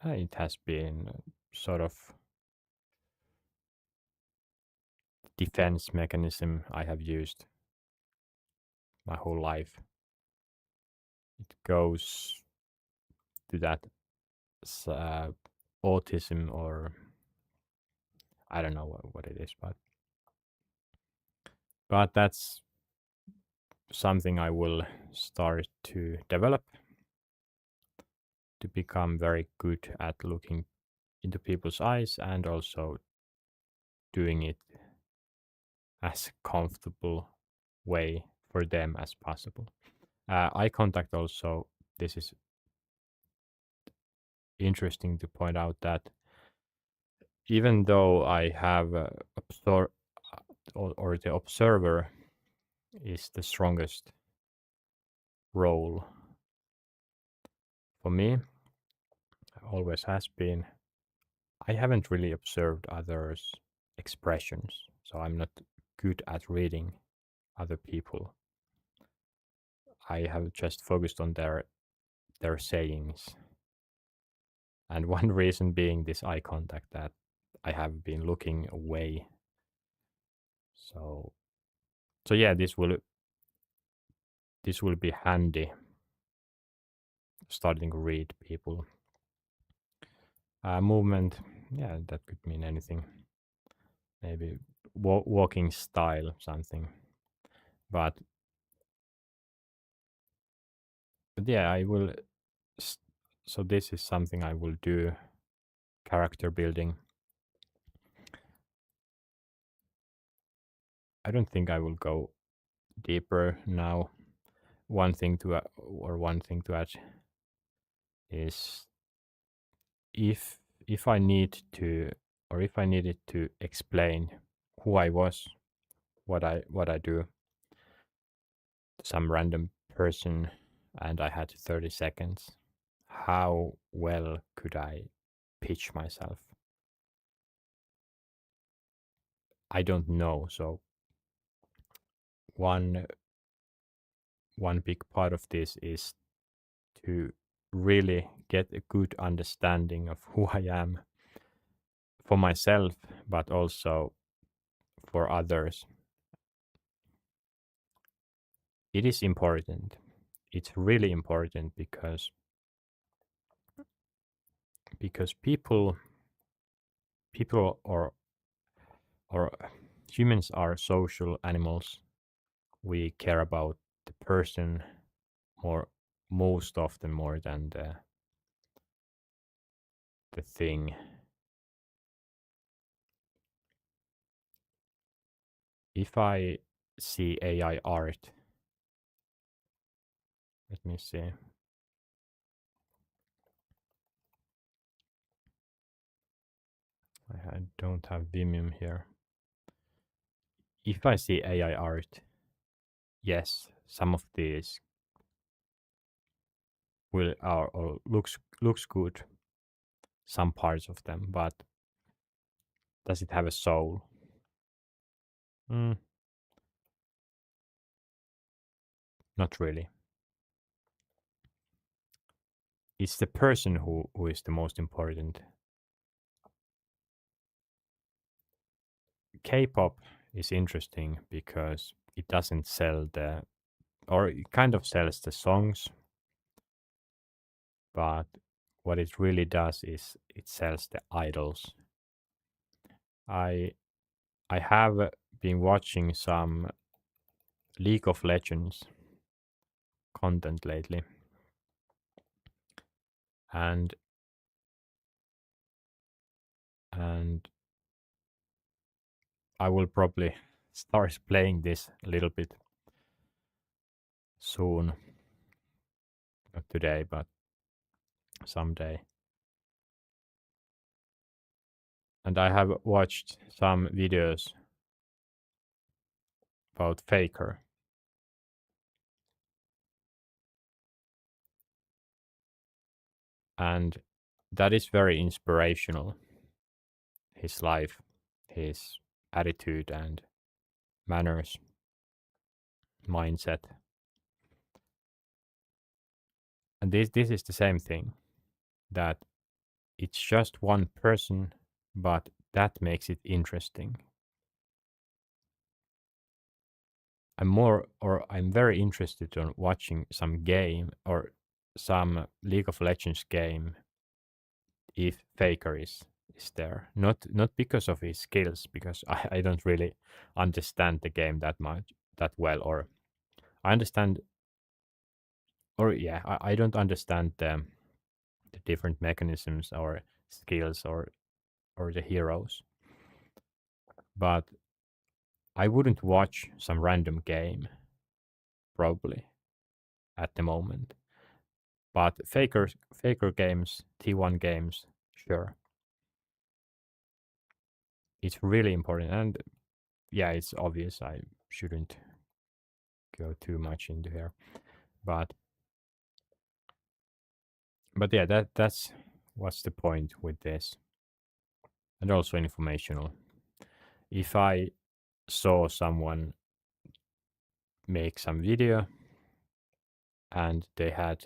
It has been sort of defense mechanism I have used my whole life. It goes to that autism, or I don't know what it is, but that's something I will start to develop, to become very good at looking into people's eyes and also doing it as comfortable way for them as possible. Eye contact also, this is interesting to point out that even though I have or the observer is the strongest role for me, always has been, I haven't really observed others' expressions, so I'm not good at reading other people. I have just focused on their sayings. And one reason being this eye contact, that I have been looking away. So yeah, this will be handy starting to read people. Movement, yeah, that could mean anything. Maybe walking style, something. But yeah, I will. So this is something I will do. Character building. I don't think I will go deeper now. One thing to add is if I need to, or if I needed to explain who I was, what I do to some random person, and I had 30 seconds, how well could I pitch myself? I don't know. So one one big part of this is to really get a good understanding of who I am for myself, but also for others. It is important. It's really important because people or humans are social animals. We care about the person more most often more than the thing. If I see AI art, let me see. I don't have Vimium here. If I see AI art, yes, some of these will are or looks good, some parts of them, but does it have a soul? Mm, not really. It's the person who is the most important. K-pop is interesting because it doesn't sell the, or it kind of sells the songs, but what it really does is it sells the idols. I I have been watching some League of Legends content lately, and and I will probably start playing this a little bit soon. Not today, but someday. And I have watched some videos about Faker, and that is very inspirational. His life, his attitude and manners, mindset. And this is the same thing, that it's just one person, but that makes it interesting. I'm very interested in watching some game or some League of Legends game if Faker is there. Not because of his skills, because I don't really understand the game that much that well, or I understand, or yeah, I don't understand the different mechanisms or skills or the heroes. But I wouldn't watch some random game probably at the moment. But Faker games, T1 games, sure. It's really important, and yeah, it's obvious I shouldn't go too much into here. But yeah, that's what's the point with this. And also informational. If I saw someone make some video and they had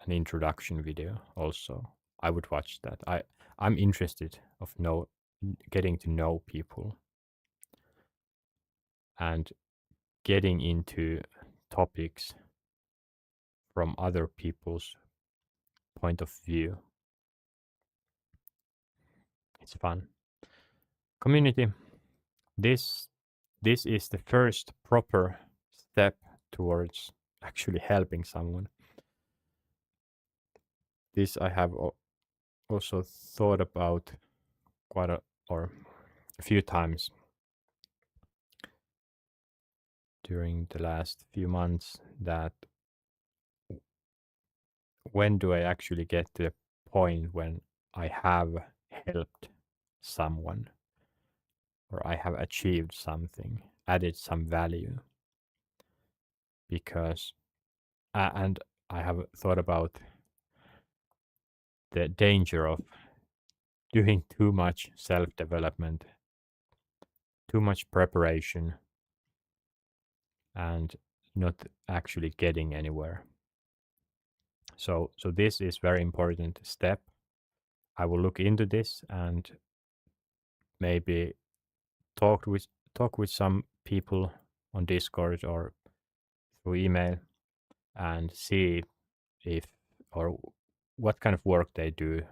an introduction video also, I would watch that. I'm interested of getting to know people and getting into topics from other people's point of view. It's fun. Community. This this is the first proper step towards actually helping someone. This I have also thought about quite a few times during the last few months, that when do I actually get to the point when I have helped someone or I have achieved something, added some value? Because and I have thought about the danger of doing too much self development too much preparation and not actually getting anywhere. So this is very important step. I will look into this and maybe talk with talk with some people on Discord or through email and see if or what kind of work they do.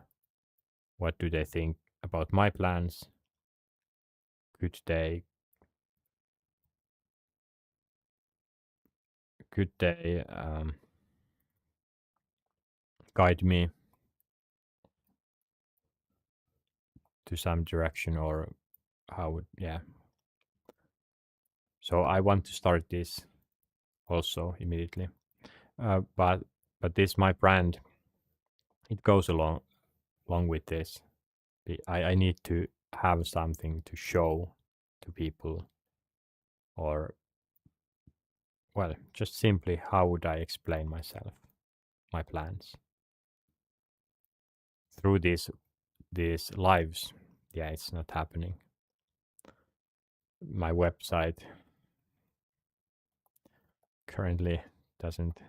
What do they think about my plans? Could they guide me to some direction, or how would, yeah. So I want to start this also immediately. But this my brand, it goes along with this. I need to have something to show to people, or well, just simply how would I explain myself, my plans through these lives. Yeah, it's not happening. My website currently doesn't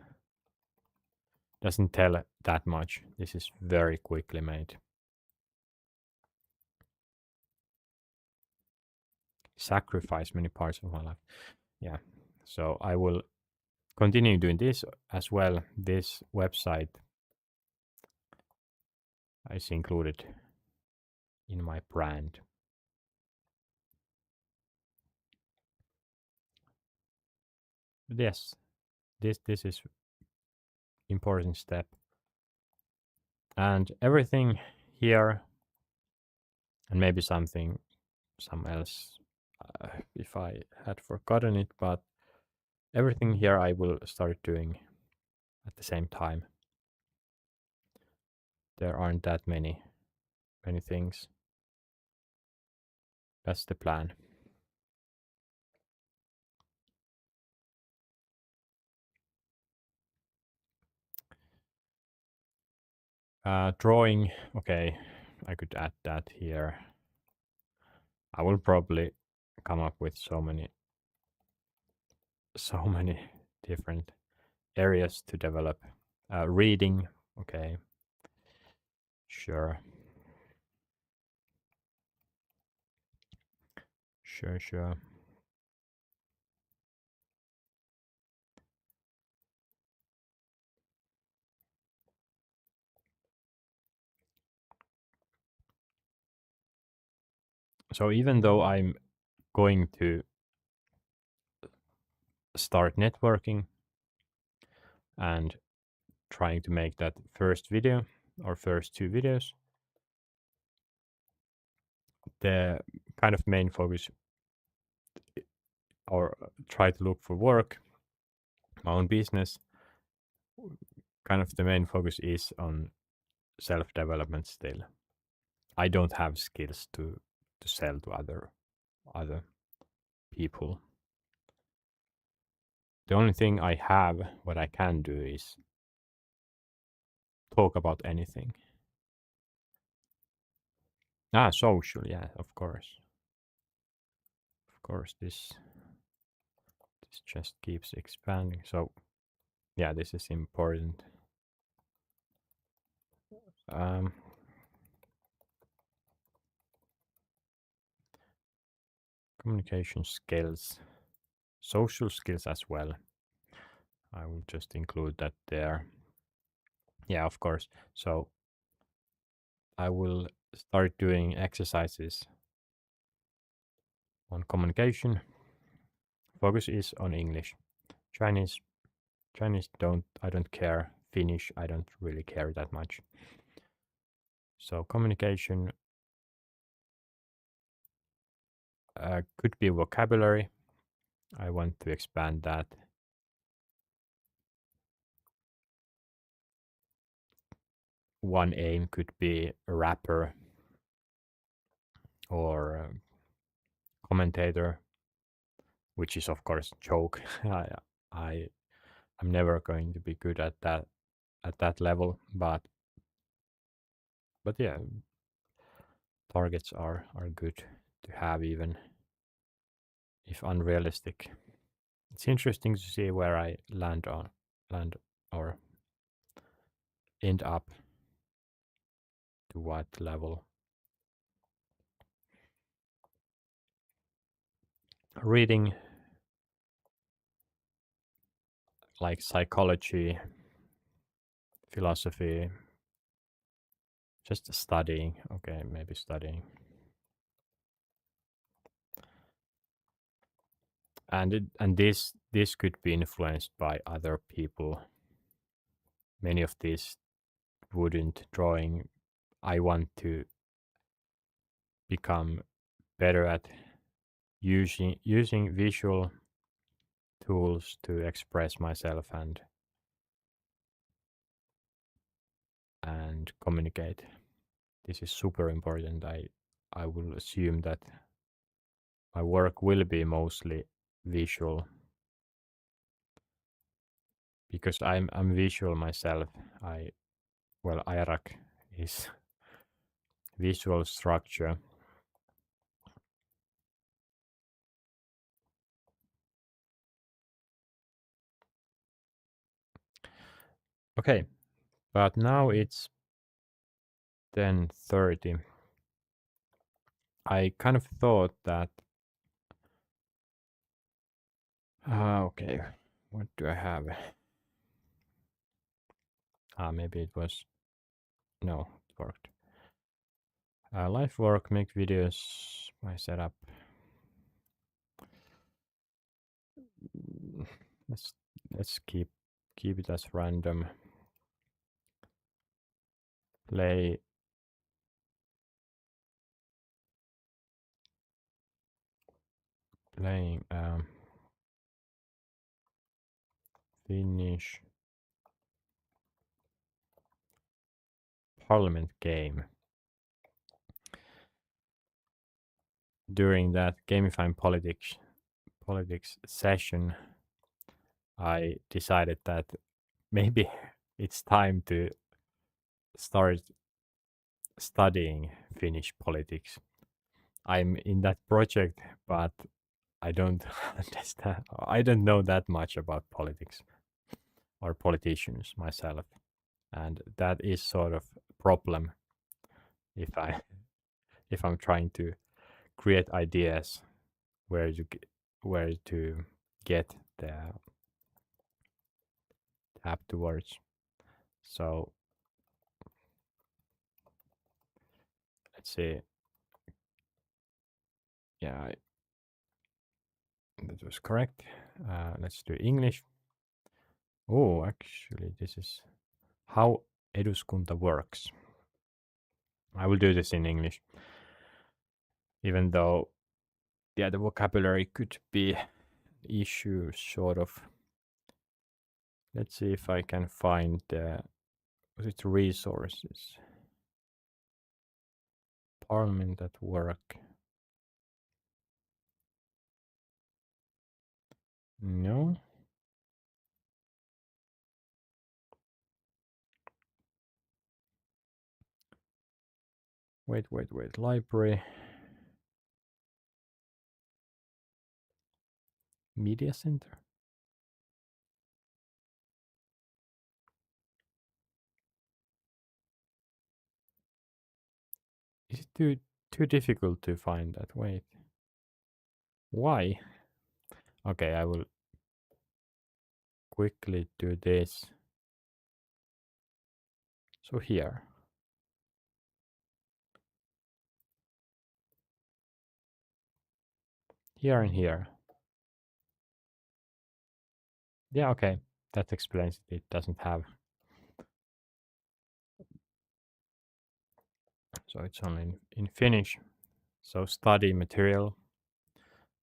tell that much. This is very quickly made. Sacrifice many parts of my life. Yeah. So I will continue doing this as well. This website is included in my brand. But yes, this is important step. And everything here, and maybe some else, if I had forgotten it, but everything here I will start doing at the same time. There aren't that many things. That's the plan. Drawing, okay, I could add that here. I will probably come up with so many different areas to develop. Reading, okay, sure. So even though I'm going to start networking and trying to make that first video or first 2 videos, the kind of main focus, or try to look for work, my own business, kind of the main focus is on self-development still. I don't have skills to sell to other people. The only thing I have, what I can do, is talk about anything. Social, yeah, of course. Of course, this just keeps expanding. So yeah, this is important. Communication skills, social skills as well. I will just include that there. Yeah, of course. So I will start doing exercises on communication. Focus is on English. Chinese I don't care. Finnish, I don't really care that much. So communication could be vocabulary. I want to expand that. One aim could be a rapper or a commentator, which is of course a joke. I'm never going to be good at that level, but yeah, targets are good to have even. if unrealistic. It's interesting to see where I land or end up to what level. Reading like psychology, philosophy, just studying. Okay, maybe studying. And this could be influenced by other people. Many of these wouldn't drawing. I want to become better at using visual tools to express myself and communicate. This is super important. I will assume that my work will be mostly visual because I'm visual myself. IRAC is visual structure. Okay, but now it's 10:30. I kind of thought that okay, what do I have? Maybe it was no, it worked. Life work, make videos, my setup. Let's let's keep it as random. Play playing Finnish Parliament game. During that gamifying politics session, I decided that maybe it's time to start studying Finnish politics. I'm in that project, but I don't understand. I don't know that much about politics or politicians myself, and that is sort of a problem if if I'm trying to create ideas where where to get the tab towards. So let's see. Yeah, that was correct. Let's do English. Oh, actually, this is how eduskunta works. I will do this in English, even though, yeah, the vocabulary could be an issue, sort of. Let's see if I can find the resources. Parliament at work. No. Wait. Library. Media center. Is it too difficult to find that? Wait. Why? Okay, I will quickly do this. So here. Here and here. Yeah, okay. That explains it. It doesn't have. So it's only in Finnish. So study material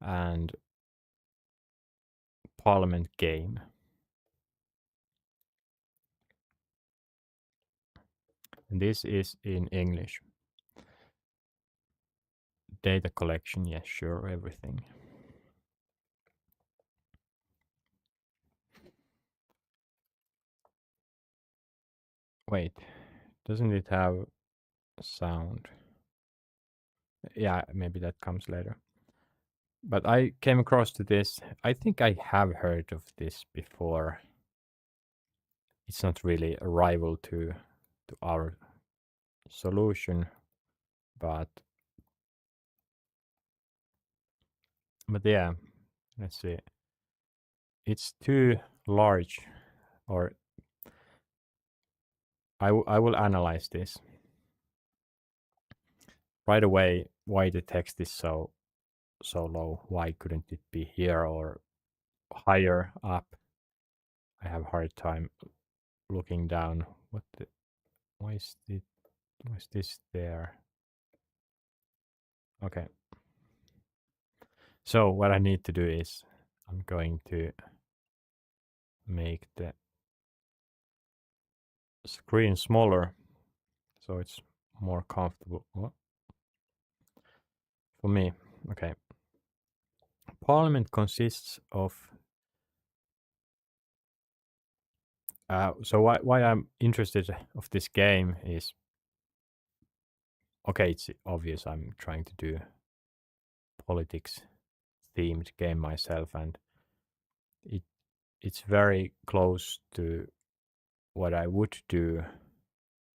and parliament game. And this is in English. Data collection, yes, sure, everything. Wait, doesn't it have sound? Yeah, maybe that comes later. But I came across to this. I think I have heard of this before. It's not really a rival to our solution, but yeah, let's see. It's too large, or I will analyze this right away. Why the text is so low? Why couldn't it be here or higher up? I have a hard time looking down. Why is this there? Okay. So what I need to do is I'm going to make the screen smaller so it's more comfortable for me. Okay. Parliament consists of so why I'm interested of this game is, okay, it's obvious I'm trying to do politics themed game myself, and it's very close to what I would do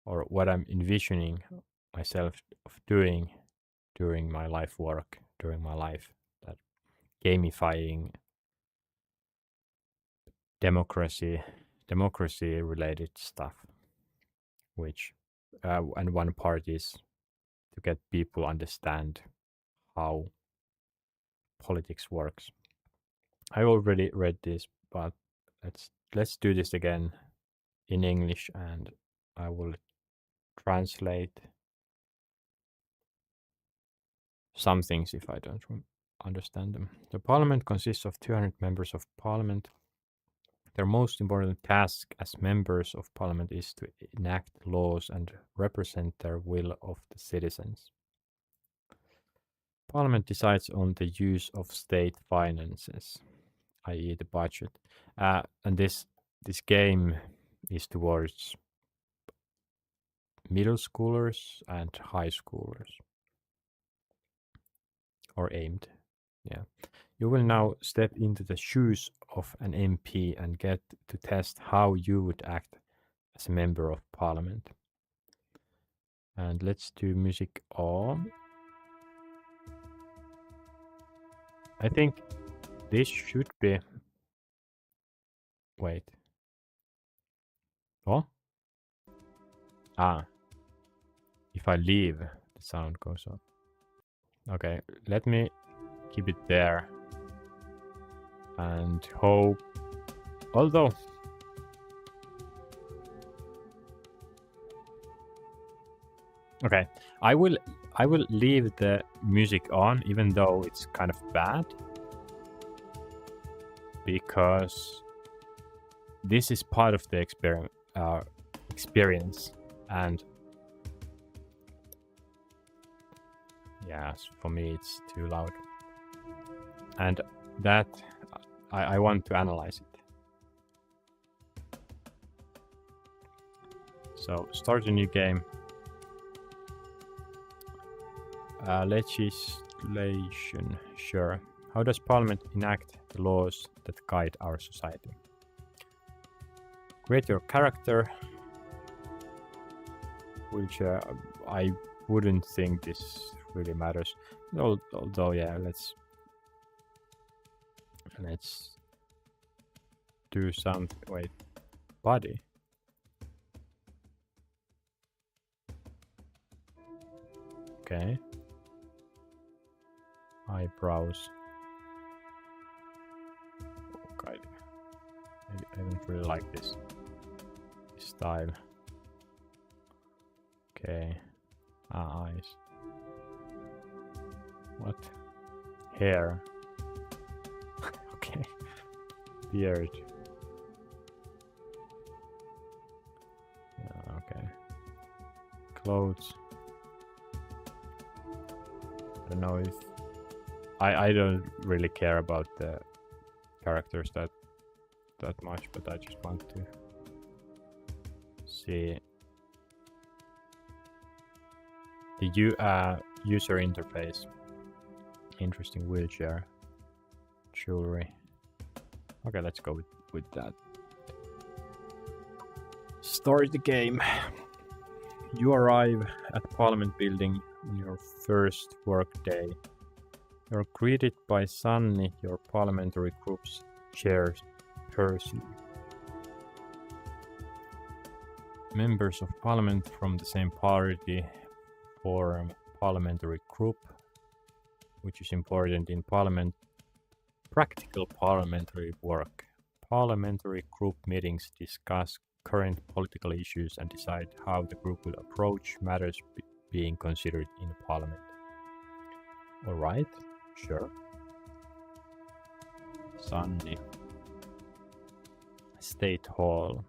or what I'm envisioning myself of doing during my life work, during my life, that gamifying democracy related stuff, which and one part is to get people understand how politics works. I already read this, but let's do this again in English, and I will translate some things if I don't understand them. The parliament consists of 200 members of parliament. Their most important task as members of parliament is to enact laws and represent their will of the citizens. Parliament decides on the use of state finances, i.e. the budget. And this game is towards middle schoolers and high schoolers, or aimed. Yeah. You will now step into the shoes of an MP and get to test how you would act as a member of parliament. And let's do music on. I think this should be... Wait. Oh? Ah. If I leave, the sound goes up. Okay, let me keep it there. And hope... Although... Okay, I will leave the music on, even though it's kind of bad, because this is part of the experience, and yes, for me it's too loud, and that I want to analyze it. So start a new game. Legislation, sure. How does Parliament enact the laws that guide our society? Create your character, which I wouldn't think this really matters. Although, yeah, let's do something. Wait, body. Okay. Eyebrows. Okay. I don't really like this style. Okay. Eyes. What? Hair. Okay. Beard. Yeah, okay. Clothes. I don't know if I don't really care about the characters that much, but I just want to see the user interface. Interesting wheelchair. Jewelry. Okay, let's go with that. Start the game. You arrive at Parliament building on your first work day. You're greeted by Sunny, your parliamentary group's chairperson. Members of parliament from the same party form parliamentary group, which is important in parliament. Practical parliamentary work. Parliamentary group meetings discuss current political issues and decide how the group will approach matters being considered in parliament. Alright, sure. Sunny. State Hall.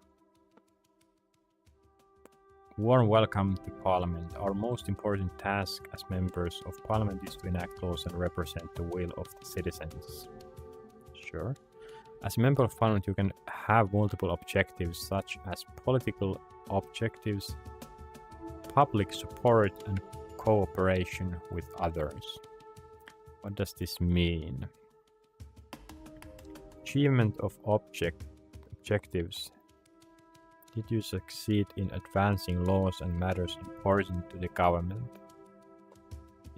Warm welcome to Parliament. Our most important task as members of Parliament is to enact laws and represent the will of the citizens. Sure. As a member of Parliament, you can have multiple objectives, such as political objectives, public support, and cooperation with others. What does this mean? Achievement of objectives. Did you succeed in advancing laws and matters important to the government?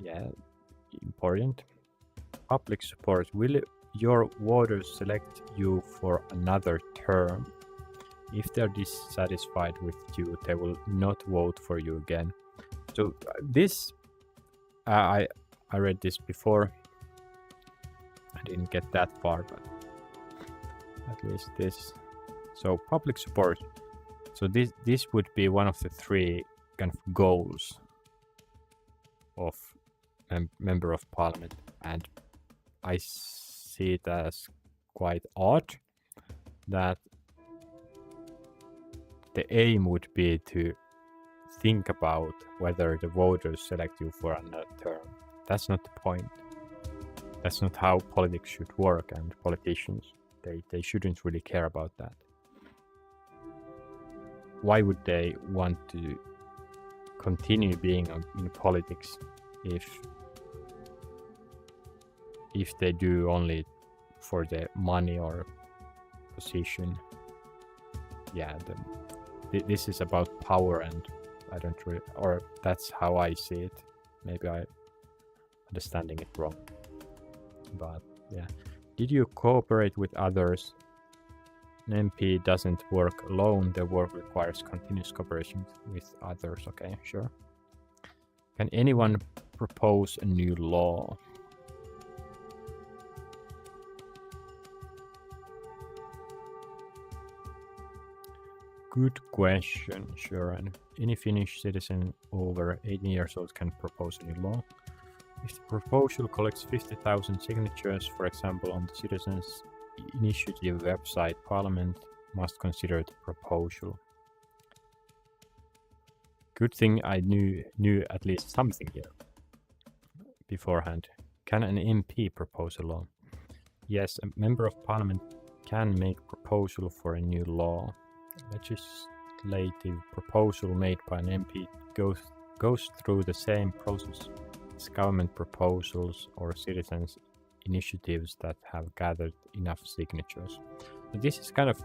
Yeah, important. Public support. Will your voters select you for another term? If they're dissatisfied with you, they will not vote for you again. So this, I read this before. I didn't get that far, but at least this. So public support. So this would be one of the three kind of goals of member of parliament, and I see it as quite odd that the aim would be to think about whether the voters select you for another term. That's not the point. That's not how politics should work, and politicians, they shouldn't really care about that. Why would they want to continue being in politics if they do only for the money or position? Yeah, this is about power, and I don't really, or that's how I see it. Maybe I'm understanding it wrong. But yeah, did you cooperate with others? An MP doesn't work alone. Their work requires continuous cooperation with others. Okay, sure. Can anyone propose a new law? Good question, sure. And any Finnish citizen over 18 years old can propose a new law. If the proposal collects 50,000 signatures, for example, on the Citizens Initiative website, Parliament must consider the proposal. Good thing I knew at least something here beforehand. Can an MP propose a law? Yes, a member of Parliament can make proposal for a new law. Legislative proposal made by an MP goes through the same process as government proposals or citizens' initiatives that have gathered enough signatures. But this is kind of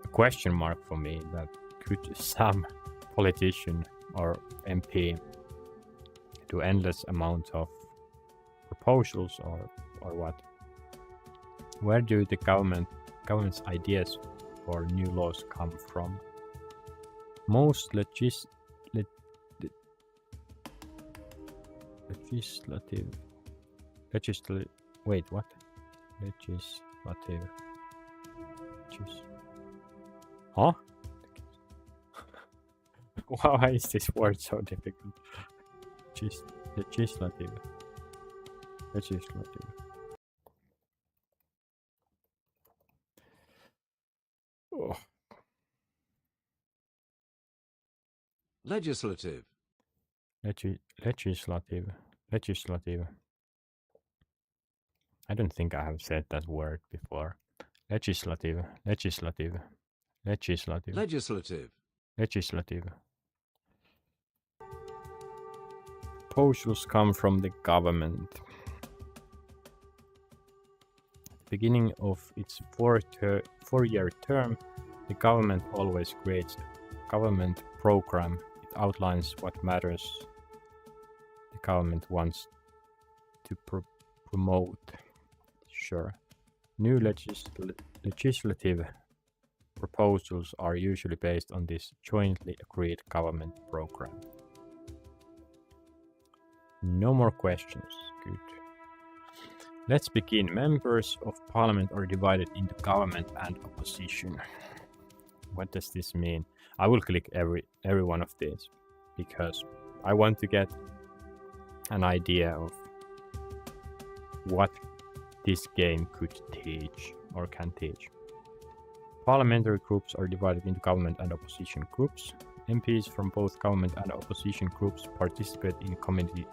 a question mark for me, that could some politician or MP do endless amount of proposals or what? Where do the government's ideas for new laws come from? Most legislative wait, what? Legislative. Huh? Why is this word so difficult? Legislative. Oh. Legislative. Legislative. I don't think I have said that word before. Legislative. Proposals come from the government. beginning of its four-year term, the government always creates a government program. It outlines what matters the government wants to promote. Sure. New legislative proposals are usually based on this jointly agreed government program. No more questions. Good. Let's begin. Members of parliament are divided into government and opposition. What does this mean? I will click every one of these because I want to get an idea of what this game could teach or can teach. Parliamentary groups are divided into government and opposition groups. MPs from both government and opposition groups participate in committee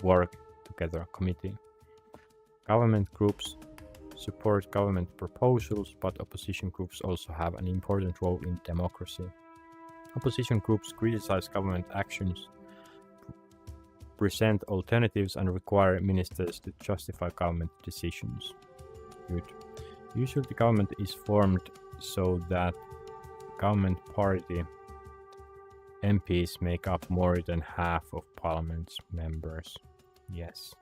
work together. Government groups support government proposals, but opposition groups also have an important role in democracy. Opposition groups criticize government actions, present alternatives, and require ministers to justify government decisions. Good. Usually the government is formed so that government party MPs make up more than half of parliament's members. Yes.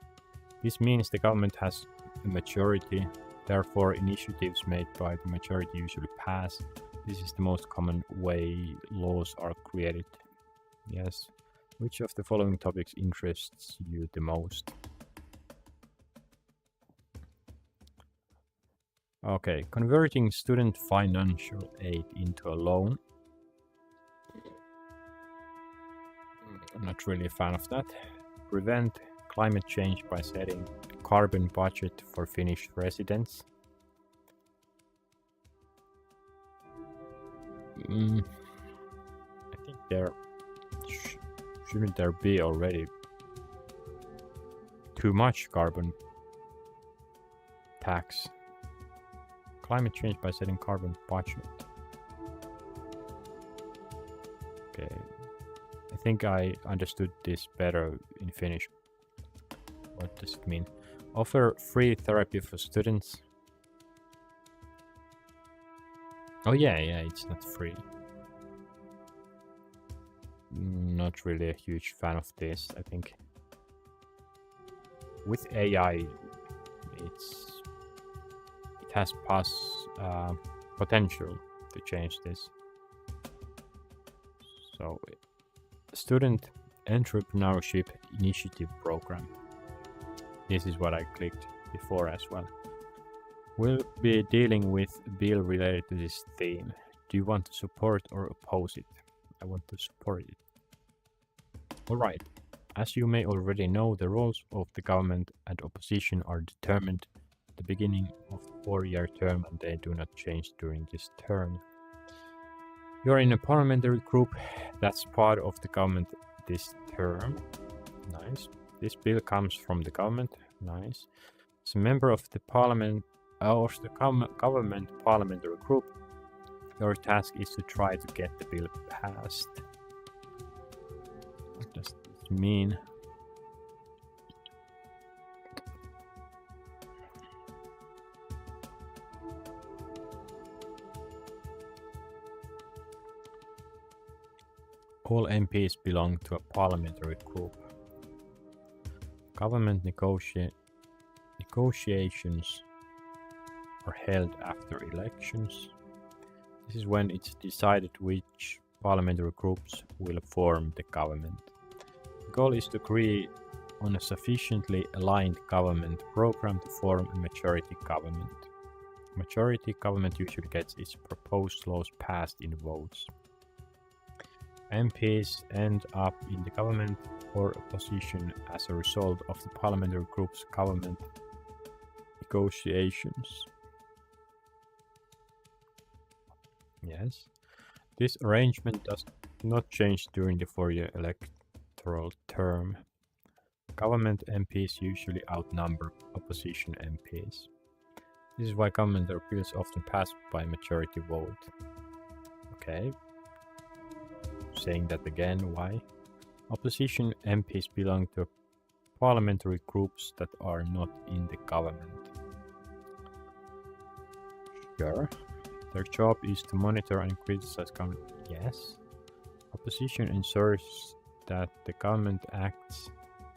This means the government has a majority, therefore initiatives made by the majority usually pass. This is the most common way laws are created. Yes. Which of the following topics interests you the most? Okay, converting student financial aid into a loan. I'm not really a fan of that. Prevent climate change by setting a carbon budget for Finnish residents. I think shouldn't there be already too much carbon tax? Climate change by setting carbon budget. Okay, I think I understood this better in Finnish. What does it mean? Offer free therapy for students. Oh yeah, it's not free. Not really a huge fan of this. I think with AI, it has potential to change this. So, student entrepreneurship initiative program. This is what I clicked before as well. We'll be dealing with a bill related to this theme. Do you want to support or oppose it? I want to support it. Alright, as you may already know, the roles of the government and opposition are determined at the beginning of the four-year term, and they do not change during this term. You're in a parliamentary group that's part of the government this term. Nice. This bill comes from the government. Nice. As a member of the parliament of the government parliamentary group, your task is to try to get the bill passed. What does this mean? All MPs belong to a parliamentary group. Government negotiations are held after elections. This is when it's decided which parliamentary groups will form the government. The goal is to agree on a sufficiently aligned government program to form a majority government. Majority government usually gets its proposed laws passed in votes. MPs end up in the government or opposition as a result of the parliamentary group's government negotiations. Yes, this arrangement does not change during the four-year electoral term. Government MPs usually outnumber opposition MPs. This is why government bills often pass by majority vote. Okay. Saying that again, why? Opposition MPs belong to a parliamentary groups that are not in the government. Sure. Their job is to monitor and criticize government. Yes. Opposition ensures that the government acts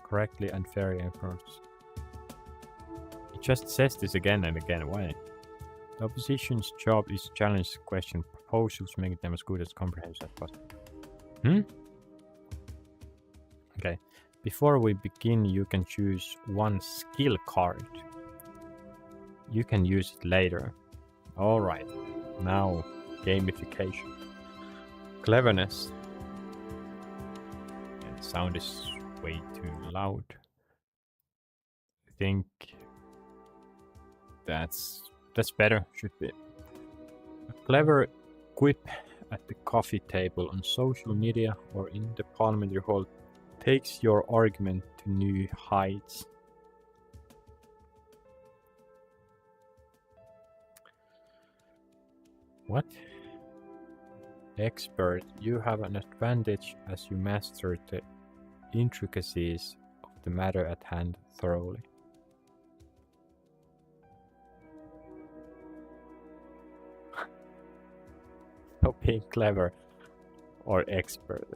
correctly and fairly and fairly. It just says this again and again. Why? The opposition's job is to challenge, question proposals, make them as good as comprehensive as possible. Okay. Before we begin, you can choose one skill card. You can use it later. Alright. Now, gamification. Cleverness. The sound is way too loud. I think that's better, should be. A clever quip at the coffee table, on social media, or in the parliamentary hall takes your argument to new heights. What? Expert, you have an advantage as you master the intricacies of the matter at hand thoroughly. So being clever or expert,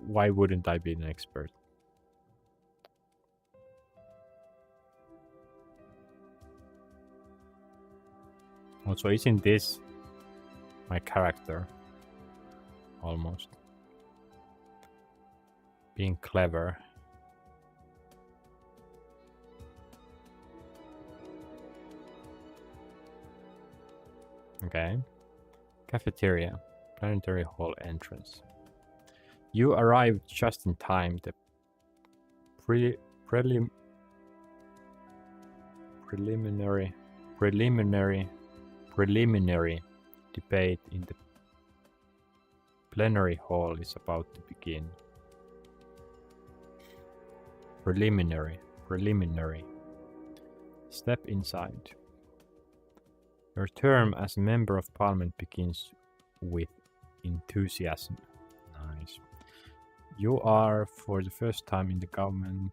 why wouldn't I be an expert? Also, isn't this my character? Almost. Being clever. Okay. Cafeteria. Planetary hall entrance. You arrived just in time. The preliminary debate in the plenary hall is about to begin. Preliminary. Step inside. Your term as a member of parliament begins with enthusiasm. Nice. You are for the first time in the government.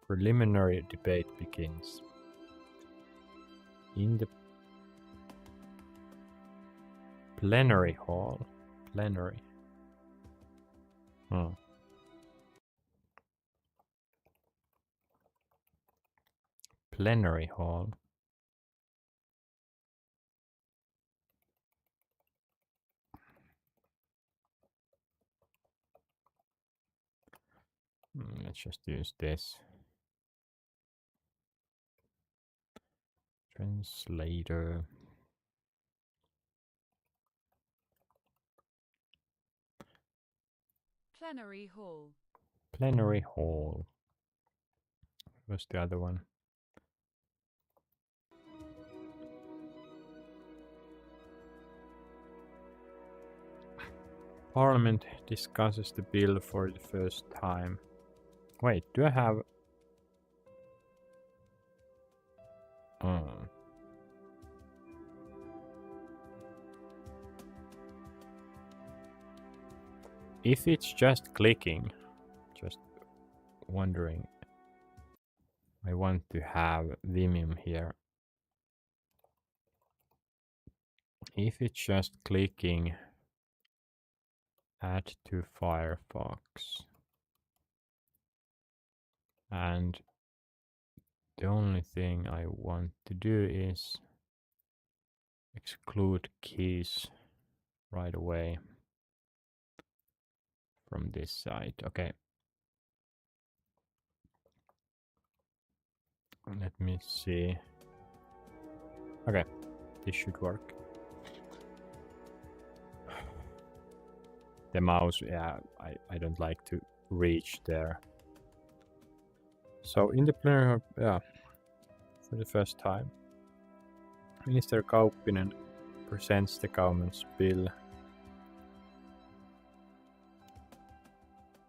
Preliminary debate begins. In the plenary hall. Plenary. Plenary hall. Let's just use this. Translator. Plenary hall. Plenary hall. What's the other one? Parliament discusses the bill for the first time. Wait, do I have... If it's just clicking, just wondering. I want to have Vimium here. If it's just clicking, add to Firefox. And the only thing I want to do is exclude keys right away from this side. Okay. Let me see. Okay, this should work. The mouse, yeah, I don't like to reach there. So in the plenary, yeah, for the first time, Minister Kauppinen presents the government's bill.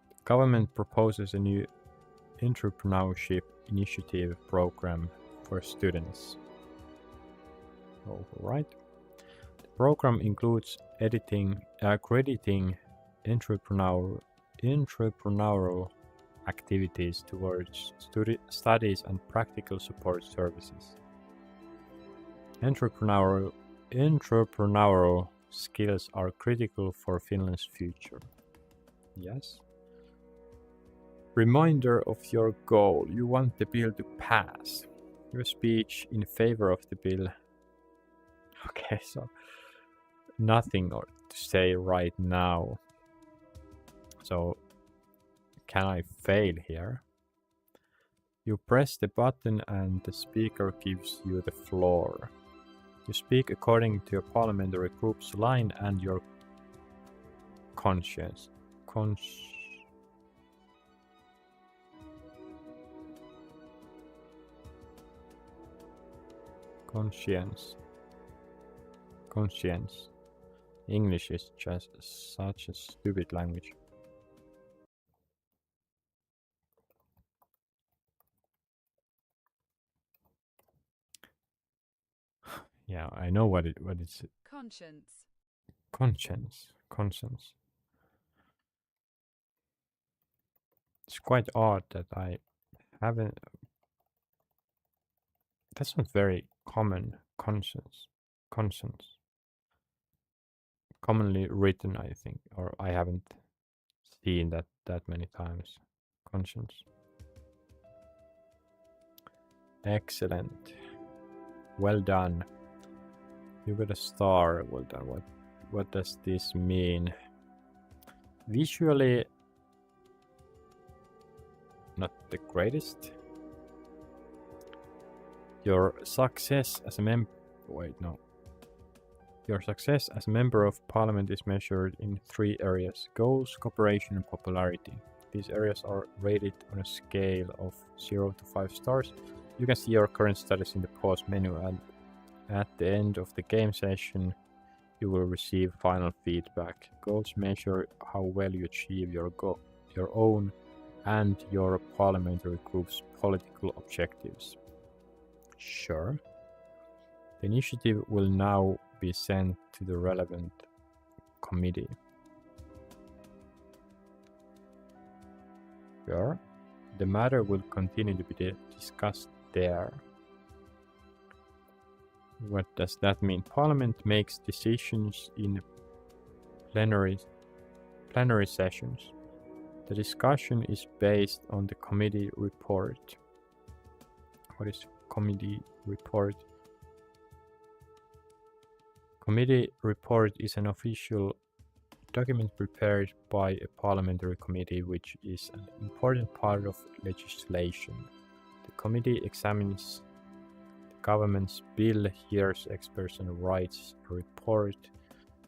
The government proposes a new entrepreneurship initiative program for students. All right. The program includes accrediting entrepreneurial activities towards studies and practical support services. Entrepreneurial skills are critical for Finland's future. Yes. Reminder of your goal. You want the bill to pass. Your speech in favor of the bill. Okay, so nothing to say right now. So can I fail here? You press the button and the speaker gives you the floor. You speak according to a parliamentary group's line and your conscience. Conscience. English is just such a stupid language. Yeah, I know what it's. Conscience. It's quite odd that I haven't. That's not very common. Conscience. Commonly written, I think, or I haven't seen that many times. Conscience. Excellent. Well done. You got a star. Well done. What does this mean? Visually, not the greatest. Your success as a Your success as a member of parliament is measured in 3 areas: goals, cooperation, and popularity. These areas are rated on a scale of 0 to 5 stars. You can see your current status in the pause menu, and at the end of the game session, you will receive final feedback. Goals measure how well you achieve your own and your parliamentary group's political objectives. Sure. The initiative will now be sent to the relevant committee. Sure. The matter will continue to be discussed there. What does that mean? Parliament makes decisions in plenary sessions. The discussion is based on the committee report. What is committee report? Committee report is an official document prepared by a parliamentary committee, which is an important part of legislation. The committee examines the government's bill, hears experts, and writes a report.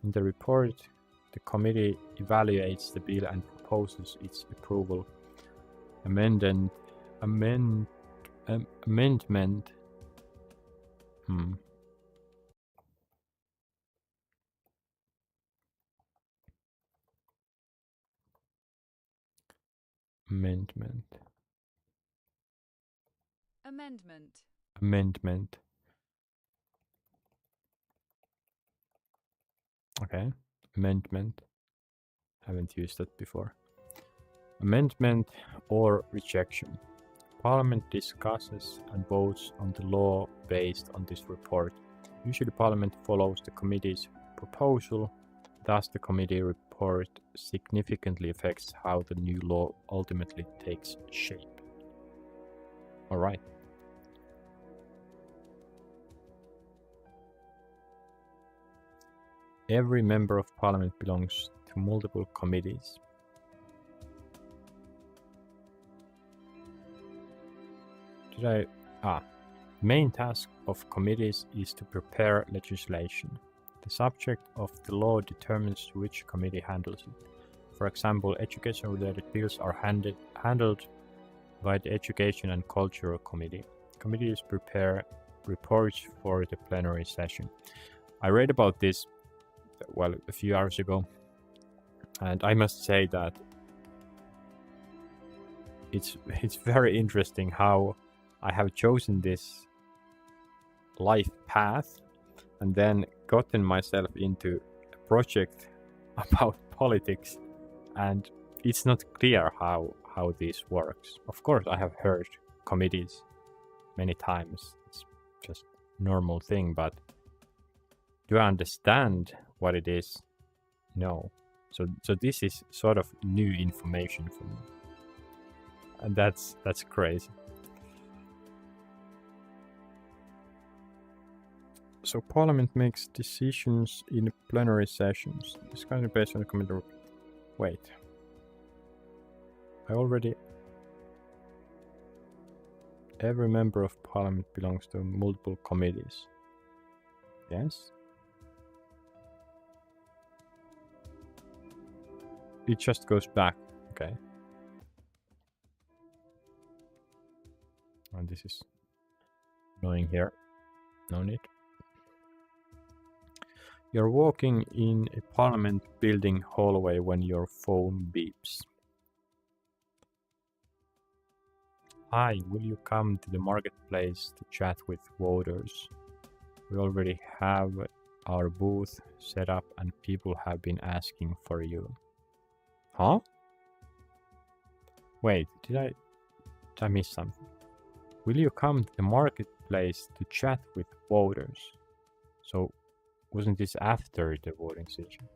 In the report, the committee evaluates the bill and proposes its approval. Amendment. Amendment Okay. Amendment. Haven't used that before. Amendment or rejection. Parliament discusses and votes on the law based on this report. Usually Parliament follows the committee's proposal, thus the committee report significantly affects how the new law ultimately takes shape. Alright. Every member of Parliament belongs to multiple committees. Main task of committees is to prepare legislation. The subject of the law determines which committee handles it. For example, education-related bills are handled by the Education and Cultural Committee. Committees prepare reports for the plenary session. I read about this, a few hours ago, and I must say that it's very interesting how I have chosen this life path and then gotten myself into a project about politics, and it's not clear how how this works. Of course, I have heard committees many times. It's just normal thing, but do I understand what it is? No. So this is sort of new information for me, and that's crazy. So Parliament makes decisions in plenary sessions. Discussion based on the committee. Wait. Every member of Parliament belongs to multiple committees. Yes. It just goes back. Okay. And this is annoying here. No need. You're walking in a Parliament building hallway when your phone beeps. Hi, will you come to the marketplace to chat with voters? We already have our booth set up and people have been asking for you. Huh? Wait, did I miss something? Will you come to the marketplace to chat with voters? So, wasn't this after the voting session?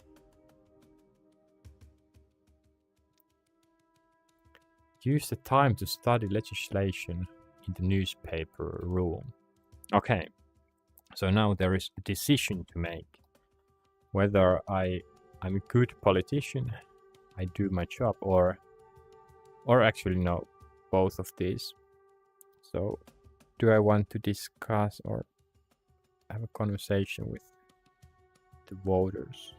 Use the time to study legislation in the newspaper room. Okay, so now there is a decision to make. Whether I'm a good politician, I do my job, or actually no, both of these. So, do I want to discuss or have a conversation with the voters?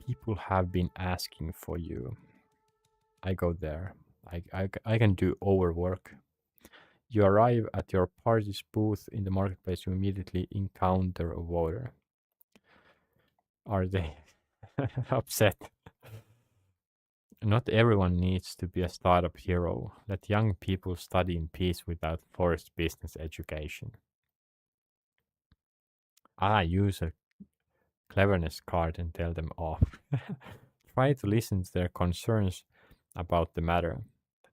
People have been asking for you. I go there. I can do overwork. You arrive at your party's booth in the marketplace, you immediately encounter a voter. Are they upset? Not everyone needs to be a startup hero. Let young people study in peace without forced business education. Use a cleverness card and tell them off. Try to listen to their concerns about the matter,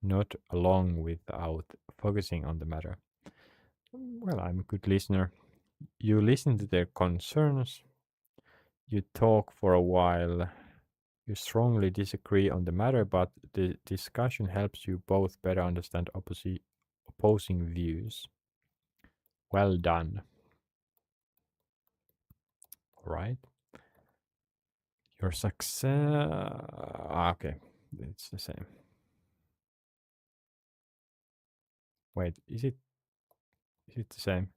not along without focusing on the matter. Well, I'm a good listener. You listen to their concerns, you talk for a while, you strongly disagree on the matter, but the discussion helps you both better understand opposing views. Well done. All right. Your success. Okay, it's the same. Wait, is it the same?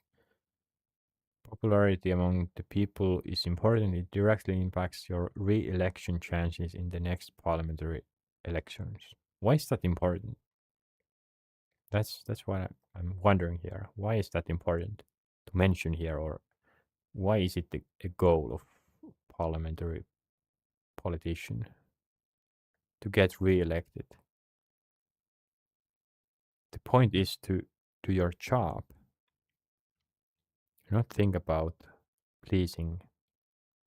Popularity among the people is important. It directly impacts your re-election chances in the next parliamentary elections. Why is that important? That's what I'm wondering here. Why is that important to mention here, or why is it a goal of parliamentary politician to get re-elected? The point is to do your job. Not think about pleasing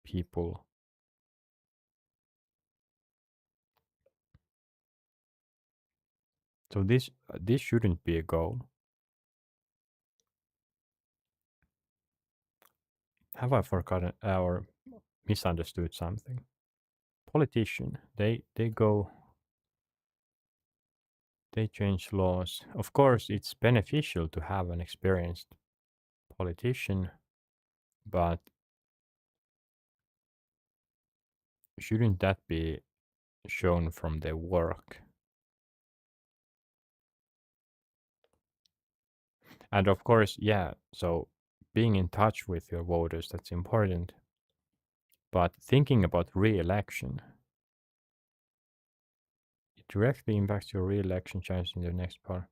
people. So this shouldn't be a goal. Have I forgotten or misunderstood something? Politician, they change laws. Of course, it's beneficial to have an experienced politician, but shouldn't that be shown from their work? And of course, yeah, so being in touch with your voters, that's important. But thinking about re-election, it directly impacts your re-election chance in the next part.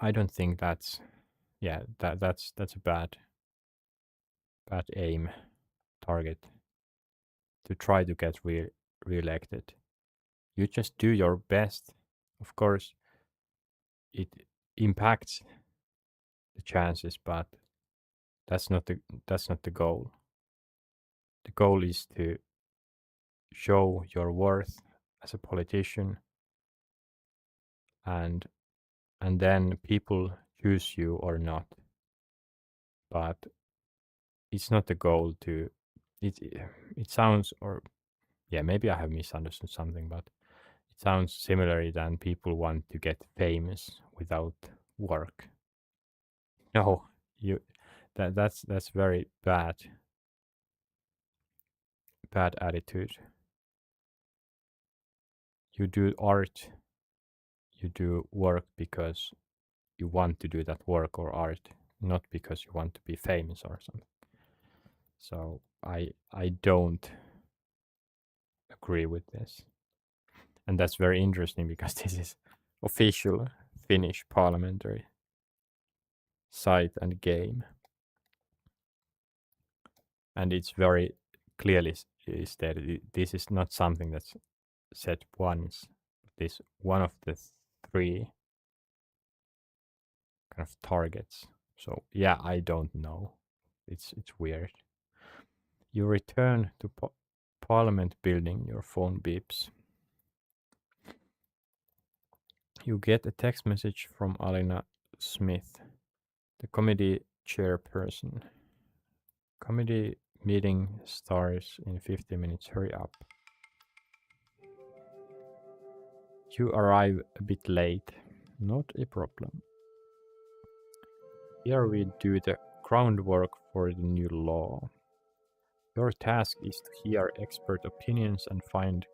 I don't think that's a bad aim target to try to get re-elected. You just do your best. Of course, it impacts the chances, but That's not the goal. The goal is to show your worth as a politician, and then people choose you or not. But it's not the goal to it sounds, or yeah, maybe I have misunderstood something, but it sounds similar than people want to get famous without work. No, you that's very bad attitude. You do art, you do work because you want to do that work or art, not because you want to be famous or something. So I don't agree with this. And that's very interesting because this is official Finnish parliamentary site and game. And it's very clearly stated this is not something that's said once. This one of the three kind of targets. So yeah, I don't know. It's weird. You return to Parliament building, your phone beeps. You get a text message from Alina Smith, the committee chairperson. Committee meeting starts in 50 minutes, hurry up. You arrive a bit late, not a problem. Here we do the groundwork for the new law. Your task is to hear expert opinions and find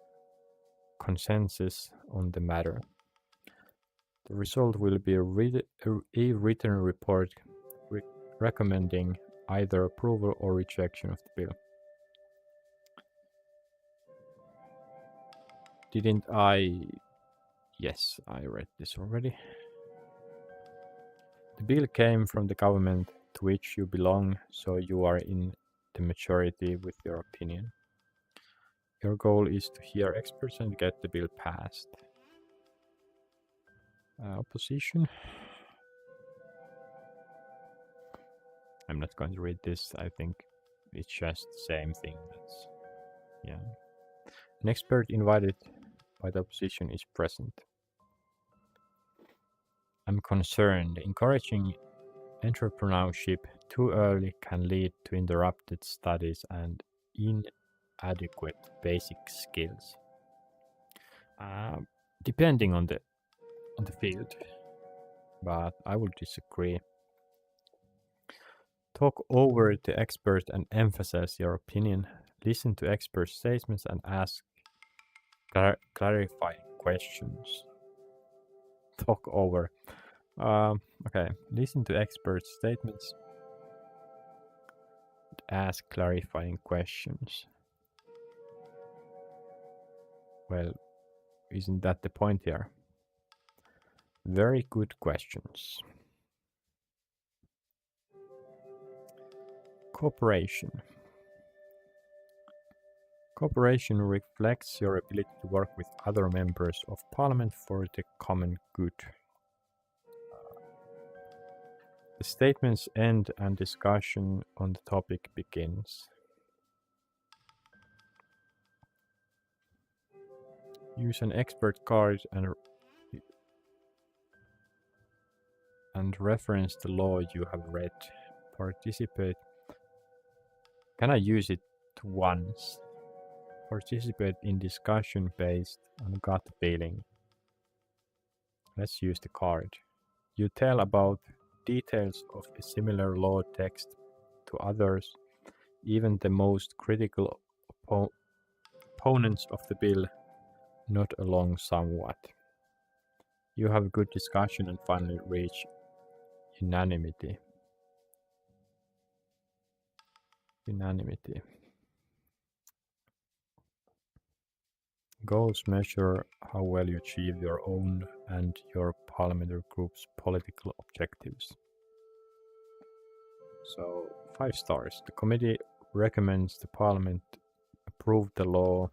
consensus on the matter. The result will be a written report recommending either approval or rejection of the bill. Didn't I? Yes, I read this already. The bill came from the government to which you belong, so you are in the majority with your opinion. Your goal is to hear experts and get the bill passed. Opposition. I'm not going to read this. I think it's just the same thing. Yeah. An expert invited by the opposition is present. I'm concerned. Encouraging entrepreneurship too early can lead to interrupted studies and inadequate basic skills. Depending on the field, but I would disagree. Talk over the expert and emphasize your opinion. Listen to expert statements and ask clarifying questions. Talk over. Okay, listen to expert statements. Ask clarifying questions. Well, isn't that the point here? Very good questions. Cooperation. Cooperation reflects your ability to work with other members of parliament for the common good. The statements end and discussion on the topic begins. Use an expert card and reference the law you have read. Participate. Can I use it once? Participate in discussion based on gut feeling. Let's use the card. You tell about details of a similar law text to others, even the most critical opponents of the bill nod along somewhat. You have a good discussion and finally reach unanimity. Goals measure how well you achieve your own and your parliamentary group's political objectives. So, 5 stars. The committee recommends the parliament approve the law.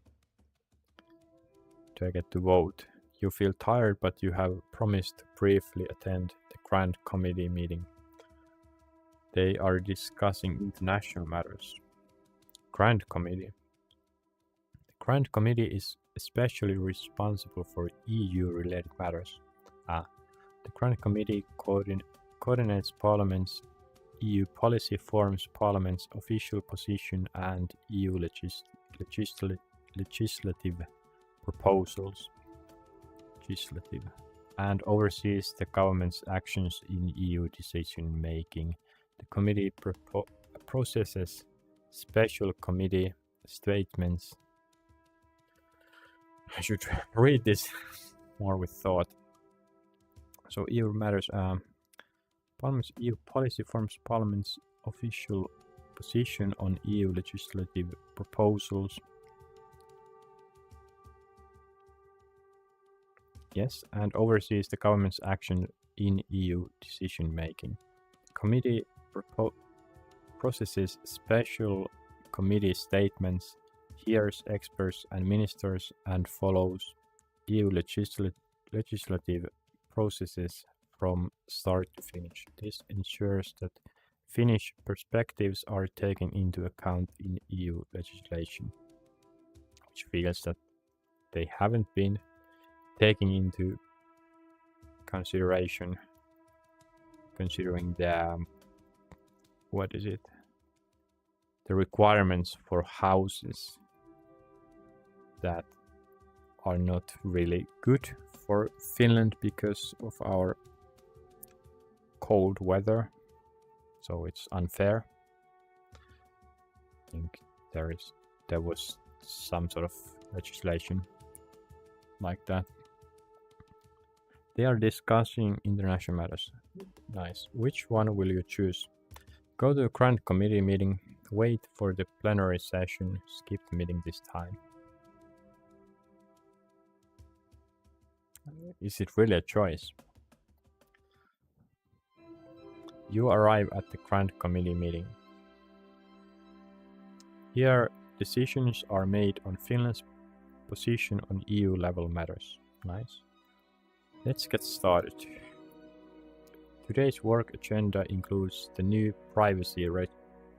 Do I get to vote? You feel tired, but you have promised to briefly attend the Grand Committee meeting. They are discussing international matters. Grand Committee. The Grand Committee is especially responsible for EU-related matters. The Grand Committee coordinates Parliament's EU policy, forms Parliament's official position and EU legislative proposals, and oversees the government's actions in EU decision making. The committee processes special committee statements. I should read this more with thought. So EU matters. Parliament's EU policy forms Parliament's official position on EU legislative proposals. Yes, and oversees the government's action in EU decision making. The committee processes special committee statements, hears experts and ministers, and follows EU legislative processes from start to finish. This ensures that Finnish perspectives are taken into account in EU legislation, which feels that they haven't been taking into consideration, considering the the requirements for houses that are not really good for Finland because of our cold weather, so it's unfair. I think there was some sort of legislation like that. They are discussing international matters. Nice. Which one will you choose? Go to the Grand Committee meeting, wait for the plenary session, skip the meeting this time. Is it really a choice? You arrive at the Grand Committee meeting. Here, decisions are made on Finland's position on EU level matters. Nice. Let's get started. Today's work agenda includes the new privacy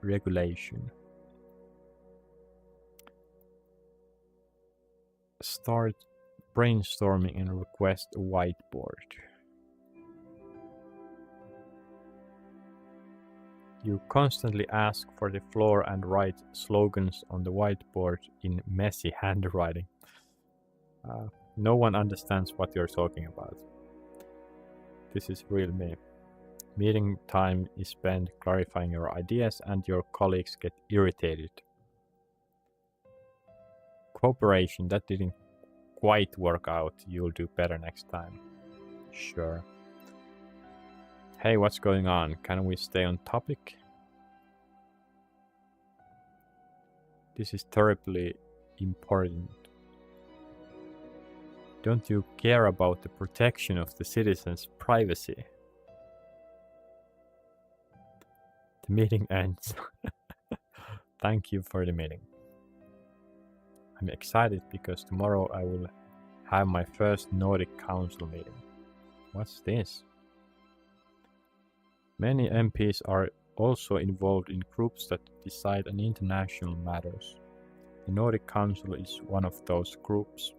regulation. Start brainstorming and request a whiteboard. You constantly ask for the floor and write slogans on the whiteboard in messy handwriting. No one understands what you're talking about. This is real me. Meeting time is spent clarifying your ideas and your colleagues get irritated. Cooperation, that didn't quite work out. You'll do better next time. Sure. Hey, what's going on? Can we stay on topic? This is terribly important. Don't you care about the protection of the citizens' privacy? The meeting ends. Thank you for the meeting. I'm excited because tomorrow I will have my first Nordic Council meeting. What's this? Many MPs are also involved in groups that decide on international matters. The Nordic Council is one of those groups.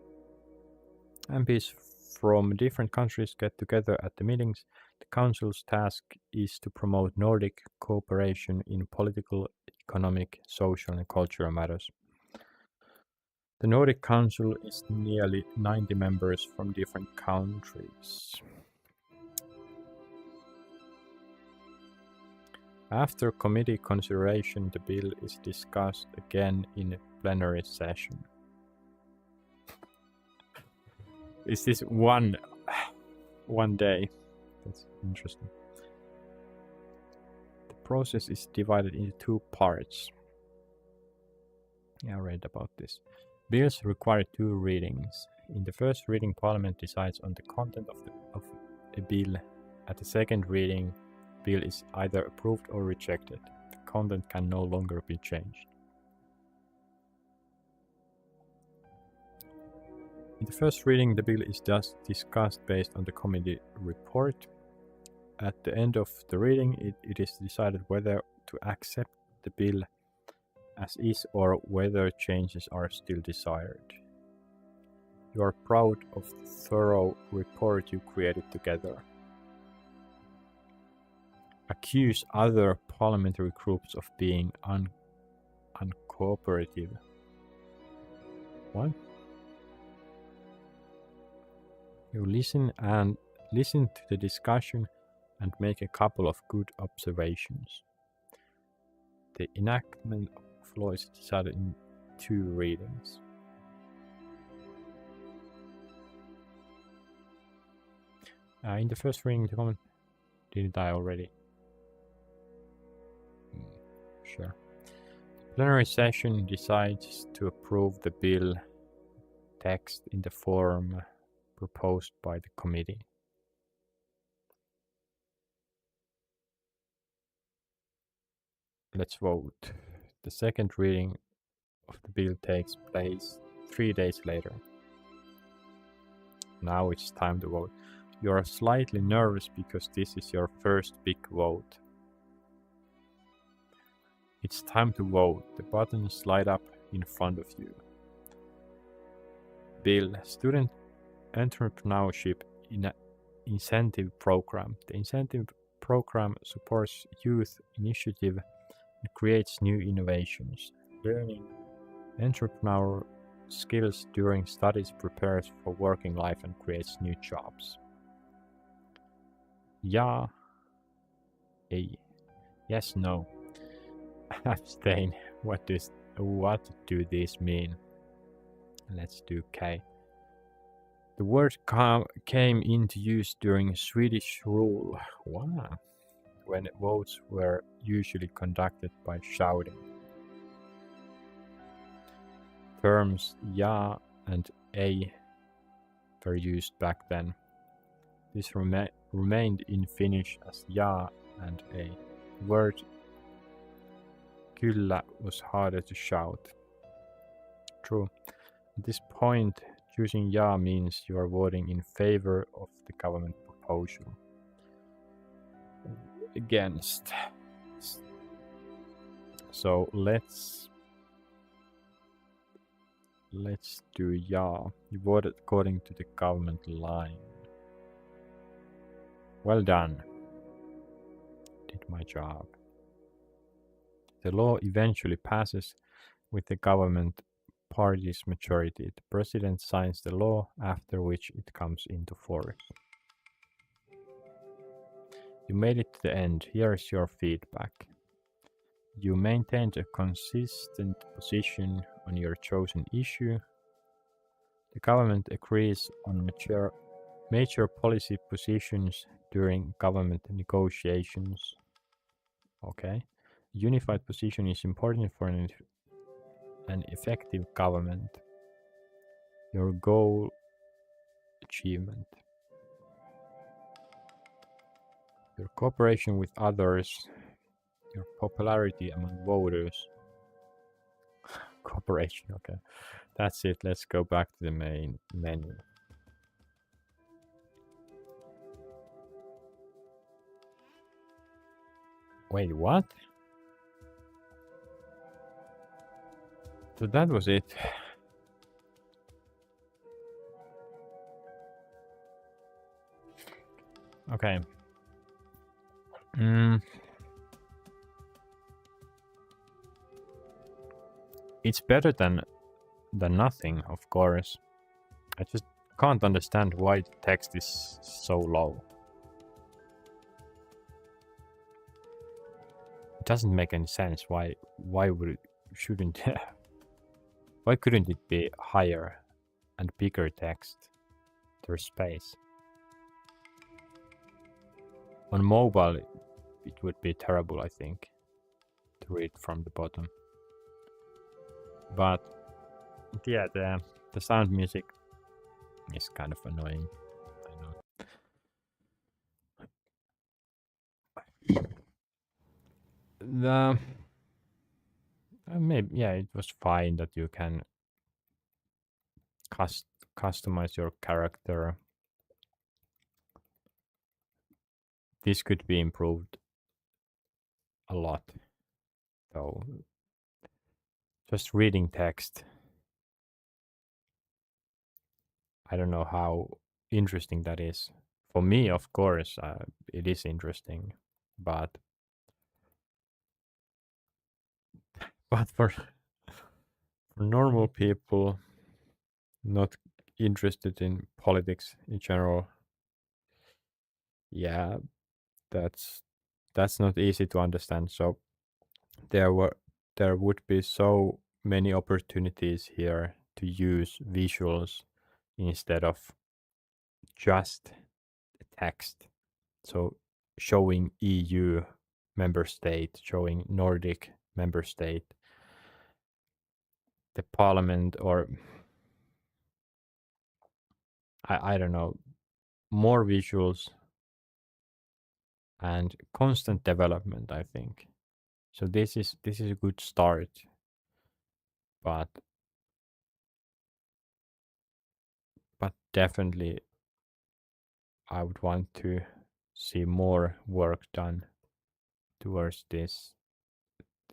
MPs from different countries get together at the meetings. The Council's task is to promote Nordic cooperation in political, economic, social and cultural matters. The Nordic Council is nearly 90 members from different countries. After committee consideration, the bill is discussed again in a plenary session. Is this one day? That's interesting. The process is divided into two parts. I read about this. Bills require two readings. In the first reading, Parliament decides on the content of a bill. At the second reading, the bill is either approved or rejected. The content can no longer be changed. In the first reading, the bill is thus discussed based on the committee report. at the end of the reading, it is decided whether to accept the bill as is or whether changes are still desired. You are proud of the thorough report you created together. Accuse other parliamentary groups of being uncooperative. What? You listen to the discussion and make a couple of good observations. The enactment of law is decided in 2 readings. In the first reading, the comment didn't I already? Sure. The plenary session decides to approve the bill text in the form proposed by the committee. Let's vote. The second reading of the bill takes place 3 days later. Now it's time to vote. You are slightly nervous because this is your first big vote. It's time to vote. The buttons light up in front of you. Bill, Student Entrepreneurship Incentive Program. The incentive program supports youth initiative and creates new innovations. Learning entrepreneurial skills during studies prepares for working life and creates new jobs. Ja. A. Yes, no. Abstain. What do these mean? Let's do K. The word came into use during Swedish rule. Wow. When votes were usually conducted by shouting. Terms ja and a were used back then. This remained in Finnish as ja and a. The word kyllä was harder to shout. True. At this point, choosing ja means you are voting in favor of the government proposal. Against. So let's do ja. You voted according to the government line. Well done. Did my job. The law eventually passes with the government party's majority. The president signs the law, after which it comes into force. You made it to the end. Here is your feedback. You maintained a consistent position on your chosen issue. The government agrees on major policy positions during government negotiations. Okay. Unified position is important for an effective government. Your goal achievement. Your cooperation with others. Your popularity among voters. Cooperation, okay. That's it. Let's go back to the main menu. Wait, what? So that was it. Okay. It's better than nothing, of course. I just can't understand why the text is so low. It doesn't make any sense. Why shouldn't why couldn't it be higher and bigger text? There's space. On mobile, it would be terrible, I think, to read from the bottom. But yeah, the sound music is kind of annoying. I know. Maybe yeah, it was fine that you can customize your character. this could be improved a lot. So just reading text, I don't know how interesting that is. For me, of course, it is interesting, but for normal people not interested in politics in general, yeah, that's not easy to understand. So there were there would be so many opportunities here to use visuals instead of just text. So showing EU member state, showing Nordic member state, the parliament, or I don't know, more visuals and constant development, I think. So this is a good start, but definitely I would want to see more work done towards this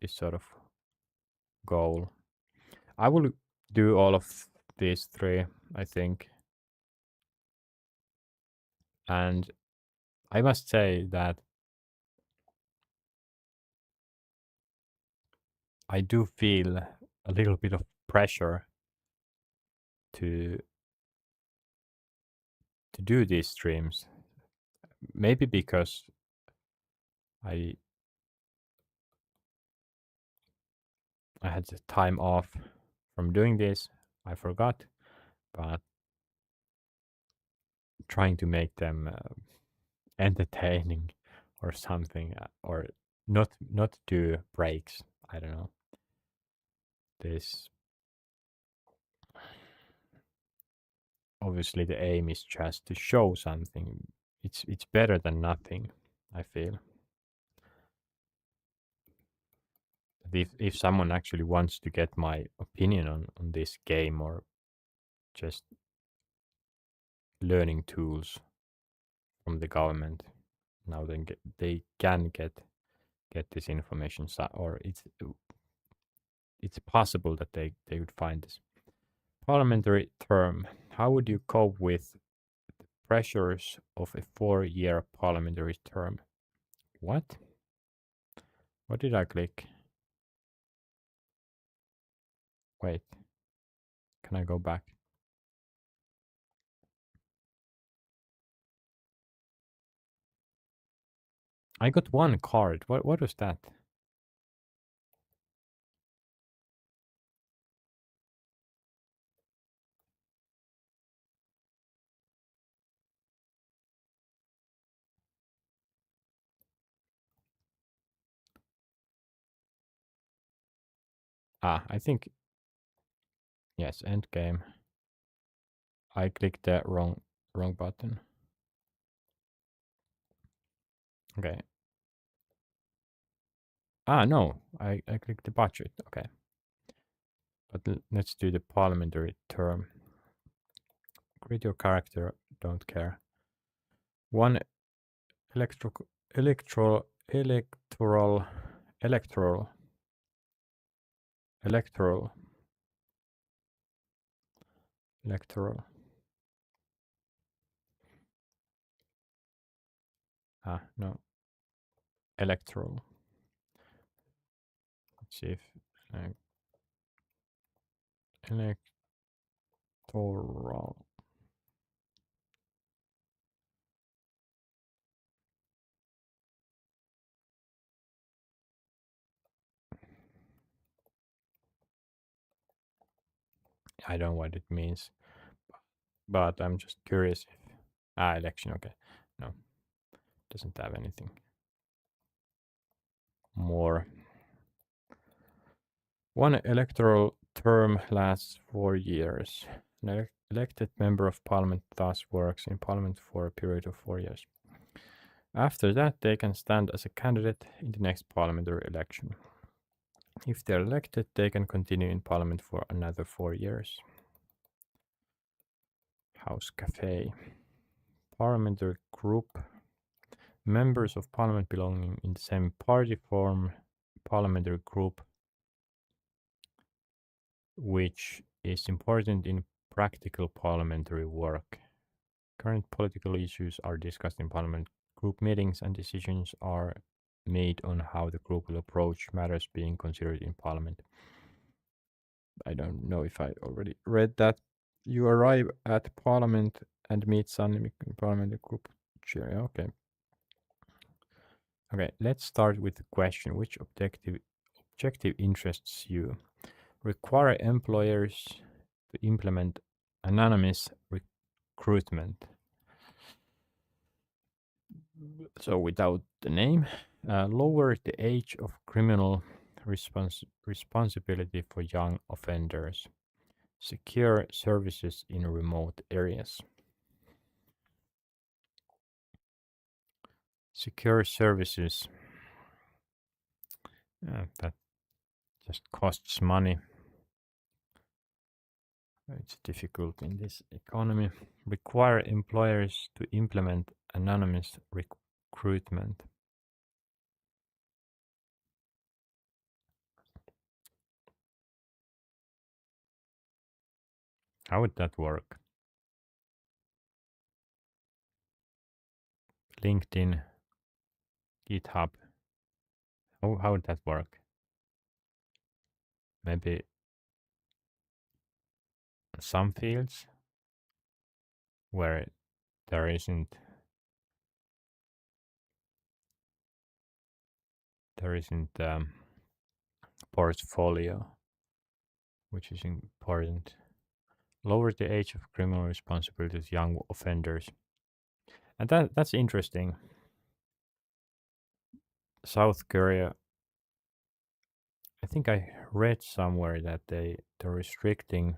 sort of goal. I will do all of these three, I think. And I must say that I do feel a little bit of pressure to do these streams. Maybe because I had the time off from doing this, I forgot, but trying to make them entertaining or something, or not do breaks. I don't know. This obviously the aim is just to show something. It's better than nothing, I feel. If someone actually wants to get my opinion on this game or just learning tools from the government, now then they can get this information, or it's possible that they would find this. Parliamentary term. How would you cope with the pressures of a 4-year parliamentary term? What? What did I click? Wait. Can I go back? I got one card. What was that? I think yes, end game. I clicked the wrong button. Okay. No, I clicked the budget. Okay. But let's do the parliamentary term. Create your character, don't care. One electoral electoral electoral electoral electoral electoral no, electoral. Let's see if electoral. I don't know what it means, but I'm just curious if election. Okay, no, doesn't have anything more. One electoral term lasts 4 years. An elected member of parliament thus works in parliament for a period of 4 years. After that, they can stand as a candidate in the next parliamentary election. If they're elected, they can continue in parliament for another 4 years. House Cafe. Parliamentary group members of parliament belonging in the same party form parliamentary group, which is important in practical parliamentary work. Current political issues are discussed in parliament group meetings, and decisions are made on how the group will approach matters being considered in parliament. I don't know if I already read that. You arrive at parliament and meet some parliamentary group chair. Okay. Okay, let's start with the question: which objective interests you? Require employers to implement anonymous recruitment. So without the name, lower the age of criminal responsibility for young offenders. Secure services in remote areas. Secure services. That just costs money. It's difficult in this economy. Require employers to implement anonymous recruitment. How would that work? LinkedIn, GitHub. How would that work? Maybe some fields where there isn't portfolio, which is important. Lower the age of criminal responsibility to young offenders. And that's interesting. South Korea, I think I read somewhere that they're restricting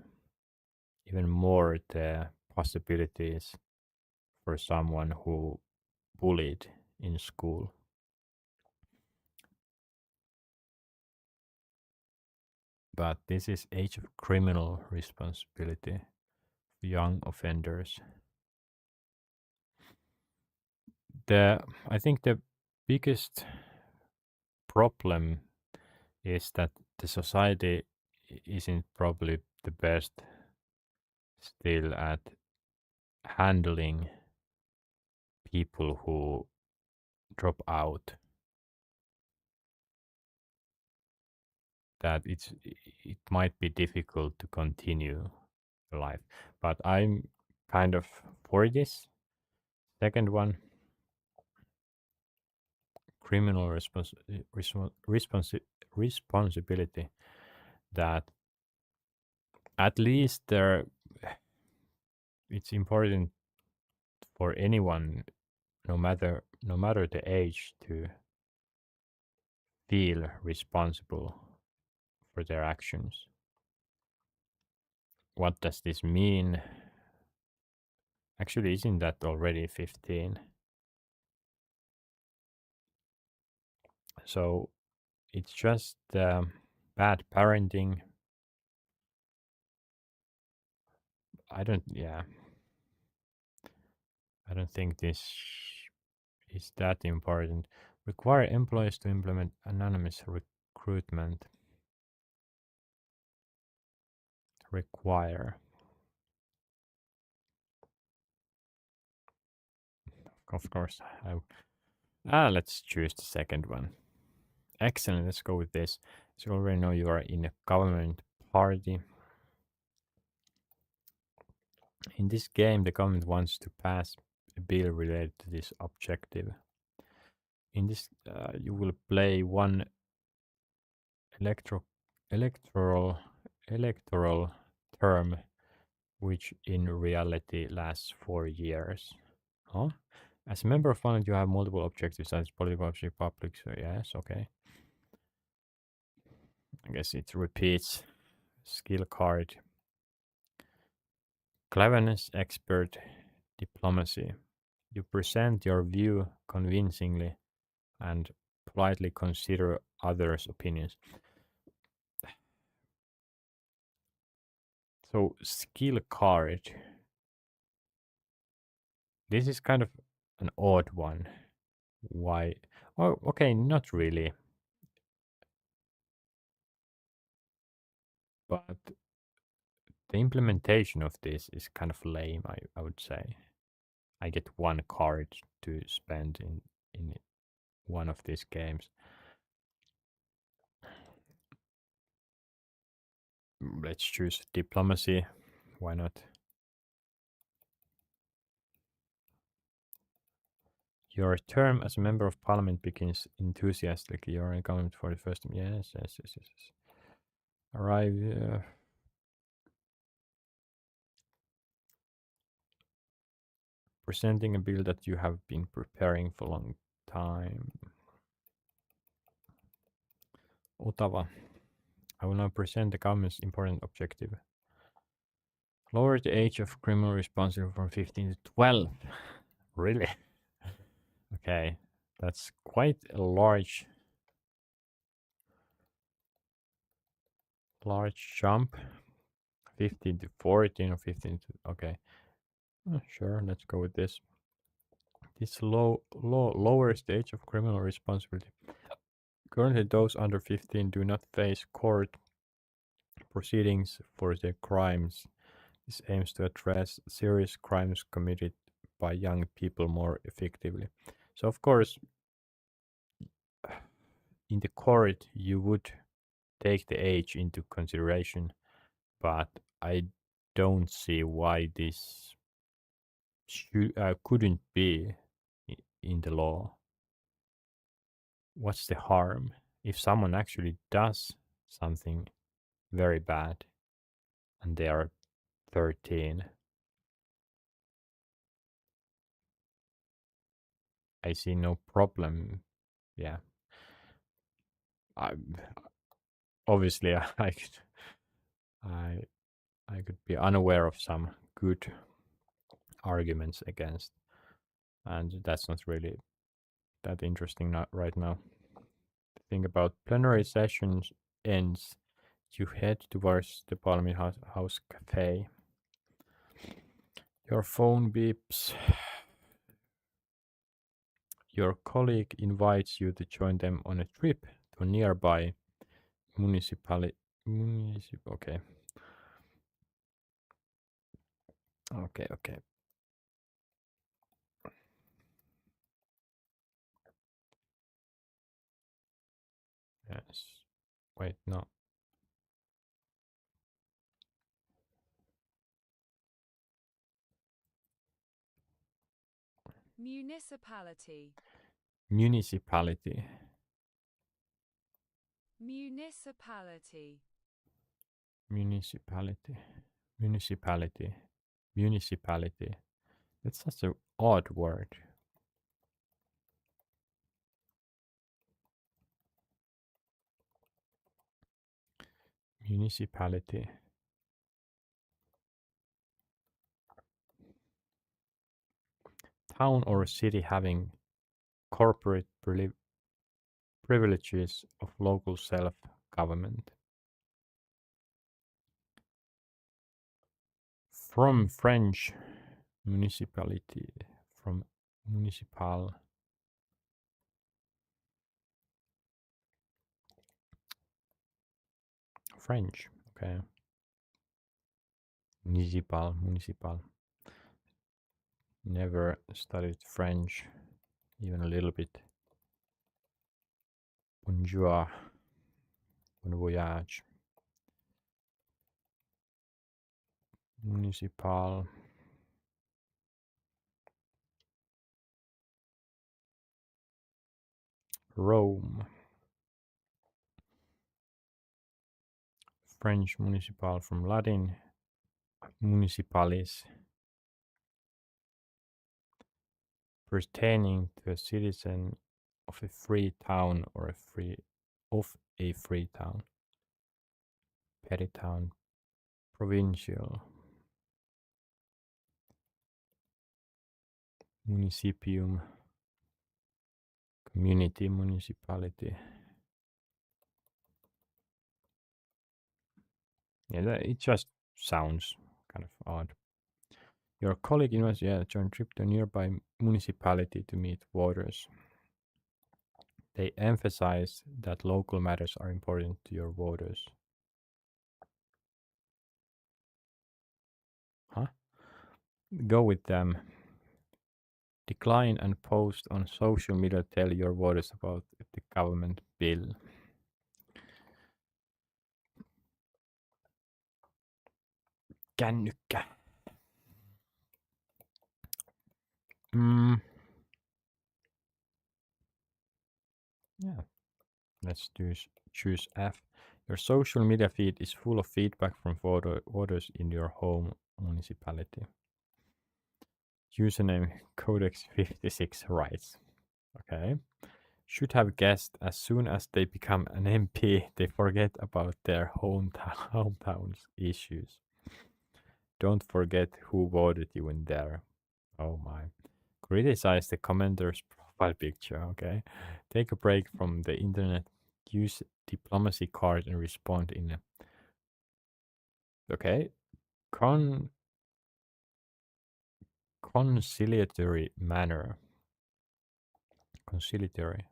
even more the possibilities for someone who bullied in school. But this is age of criminal responsibility for young offenders. I think the biggest problem is that the society isn't probably the best still at handling people who drop out. That it might be difficult to continue life, but I'm kind of for this second one. Criminal responsibility, that at least it's important for anyone, no matter the age, to feel responsible for their actions. What does this mean? Actually, isn't that already 15? So it's just bad parenting. Yeah, I don't think this is that important. Require employees to implement anonymous recruitment. Require. Of course. Let's choose the second one. Excellent. Let's go with this. So you already know you are in a government party. In this game, the government wants to pass a bill related to this objective. In this, you will play one electoral term, which in reality lasts 4 years. Huh? As a member of parliament, you have multiple objectives, such as political objective, public. So yes, okay. I guess it repeats. Skill card. Cleverness expert, diplomacy. You present your view convincingly and politely consider others' opinions. So, skill card. This is kind of an odd one. Why? Oh, okay, not really. But the implementation of this is kind of lame, I would say. I get one card to spend in one of these games. Let's choose diplomacy. Why not? Your term as a member of parliament begins enthusiastically. You're in government for the first time. Yes, yes, yes, yes. Yes. Arrive. Presenting a bill that you have been preparing for a long time. Ottawa. I will now present the government's important objective. Lower the age of criminal responsibility from 15 to 12. Really? Okay, that's quite a large jump. 15 to 14 or 15 to, okay. Sure, let's go with this. This lowers the age of criminal responsibility. Currently, those under 15 do not face court proceedings for their crimes. This aims to address serious crimes committed by young people more effectively. So, of course, in the court, you would take the age into consideration, but I don't see why this couldn't be in the law. What's the harm if someone actually does something very bad and they are 13? I see no problem. Yeah. I obviously I I could be unaware of some good arguments against, and that's not really that interesting not right now. The thing about plenary sessions ends, you head towards the Parliament House cafe. Your phone beeps. Your colleague invites you to join them on a trip to a nearby municipality. Okay. Okay, okay. Yes. Wait, no. Municipality. Municipality. Municipality. Municipality. Municipality. Municipality. That's such an odd word. Municipality. Town or city having corporate privileges of local self-government. From French municipality, from municipal. French, okay. Municipal. Never studied French, even a little bit. Bonjour, bon voyage. Municipal. Rome. French municipal from Latin. Municipalis. Pertaining to a citizen of a free town or of a free town. Petty town. Provincial. Municipium. Community municipality. Yeah, it just sounds kind of odd. Your colleague invites you to join trip to a nearby municipality to meet voters. They emphasize that local matters are important to your voters. Huh? Go with them. Decline and post on social media. Tell your voters about the government bill. Kännykkä. Yeah, let's choose F. Your social media feed is full of feedback from voters in your home municipality. Username Codex56 writes. Okay. Should have guessed as soon as they become an MP, they forget about their hometown's issues. Don't forget who voted you in there. Oh my. Criticize the commenter's profile picture, okay? Take a break from the internet. Use diplomacy card and respond in a okay. Conciliatory manner. Conciliatory.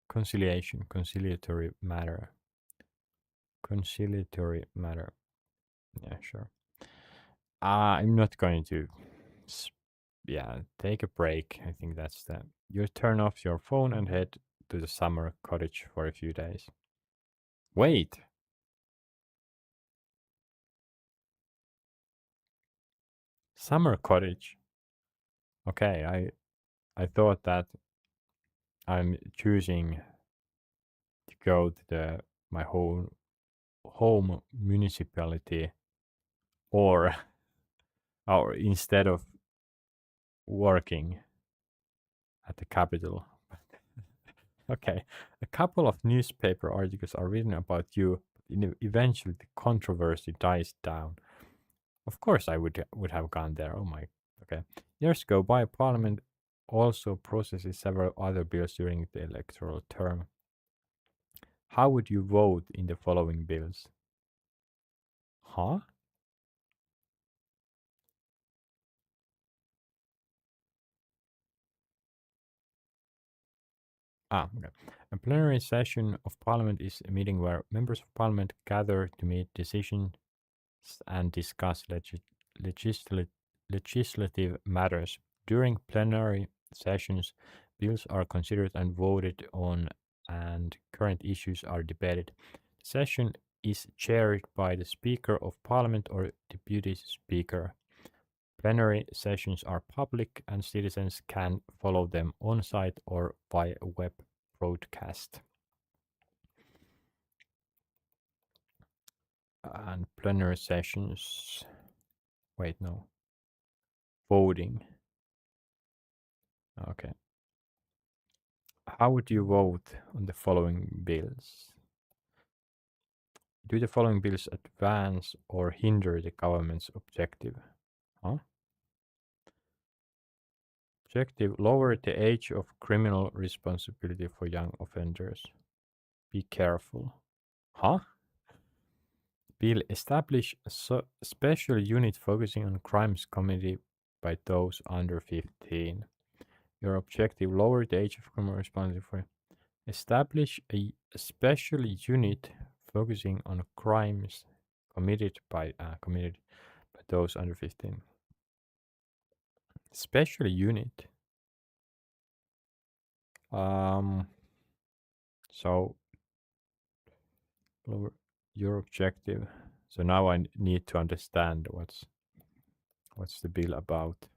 Conciliation. Conciliatory matter. Conciliatory matter. Yeah, sure. I'm not going to. Yeah, take a break. I think that's the. You turn off your phone and head to the summer cottage for a few days. Wait. Summer cottage. Okay, I thought that I'm choosing to go to my home municipality or or instead of working at the capital. Okay, a couple of newspaper articles are written about you, but eventually the controversy dies down. Of course, I would have gone there. Oh my. Okay. Years go by. Parliament also processes several other bills during the electoral term. How would you vote in the following bills? Huh? Okay. A plenary session of Parliament is a meeting where members of Parliament gather to make decisions and discuss legislative matters. During plenary sessions, bills are considered and voted on, and current issues are debated. The session is chaired by the Speaker of Parliament or Deputy Speaker. Plenary sessions are public, and citizens can follow them on site or by web broadcast. And plenary sessions. Wait, no. Voting. Okay. How would you vote on the following bills? Do the following bills advance or hinder the government's objective? Huh? Objective: lower the age of criminal responsibility for young offenders. Be careful. Huh? Bill: establish a special unit focusing on crimes committed by those under 15. Your objective: lower the age of criminal responsibility for. Establish a special unit focusing on crimes committed by those under 15. Special unit. So lower your objective. So now I need to understand what's the bill about.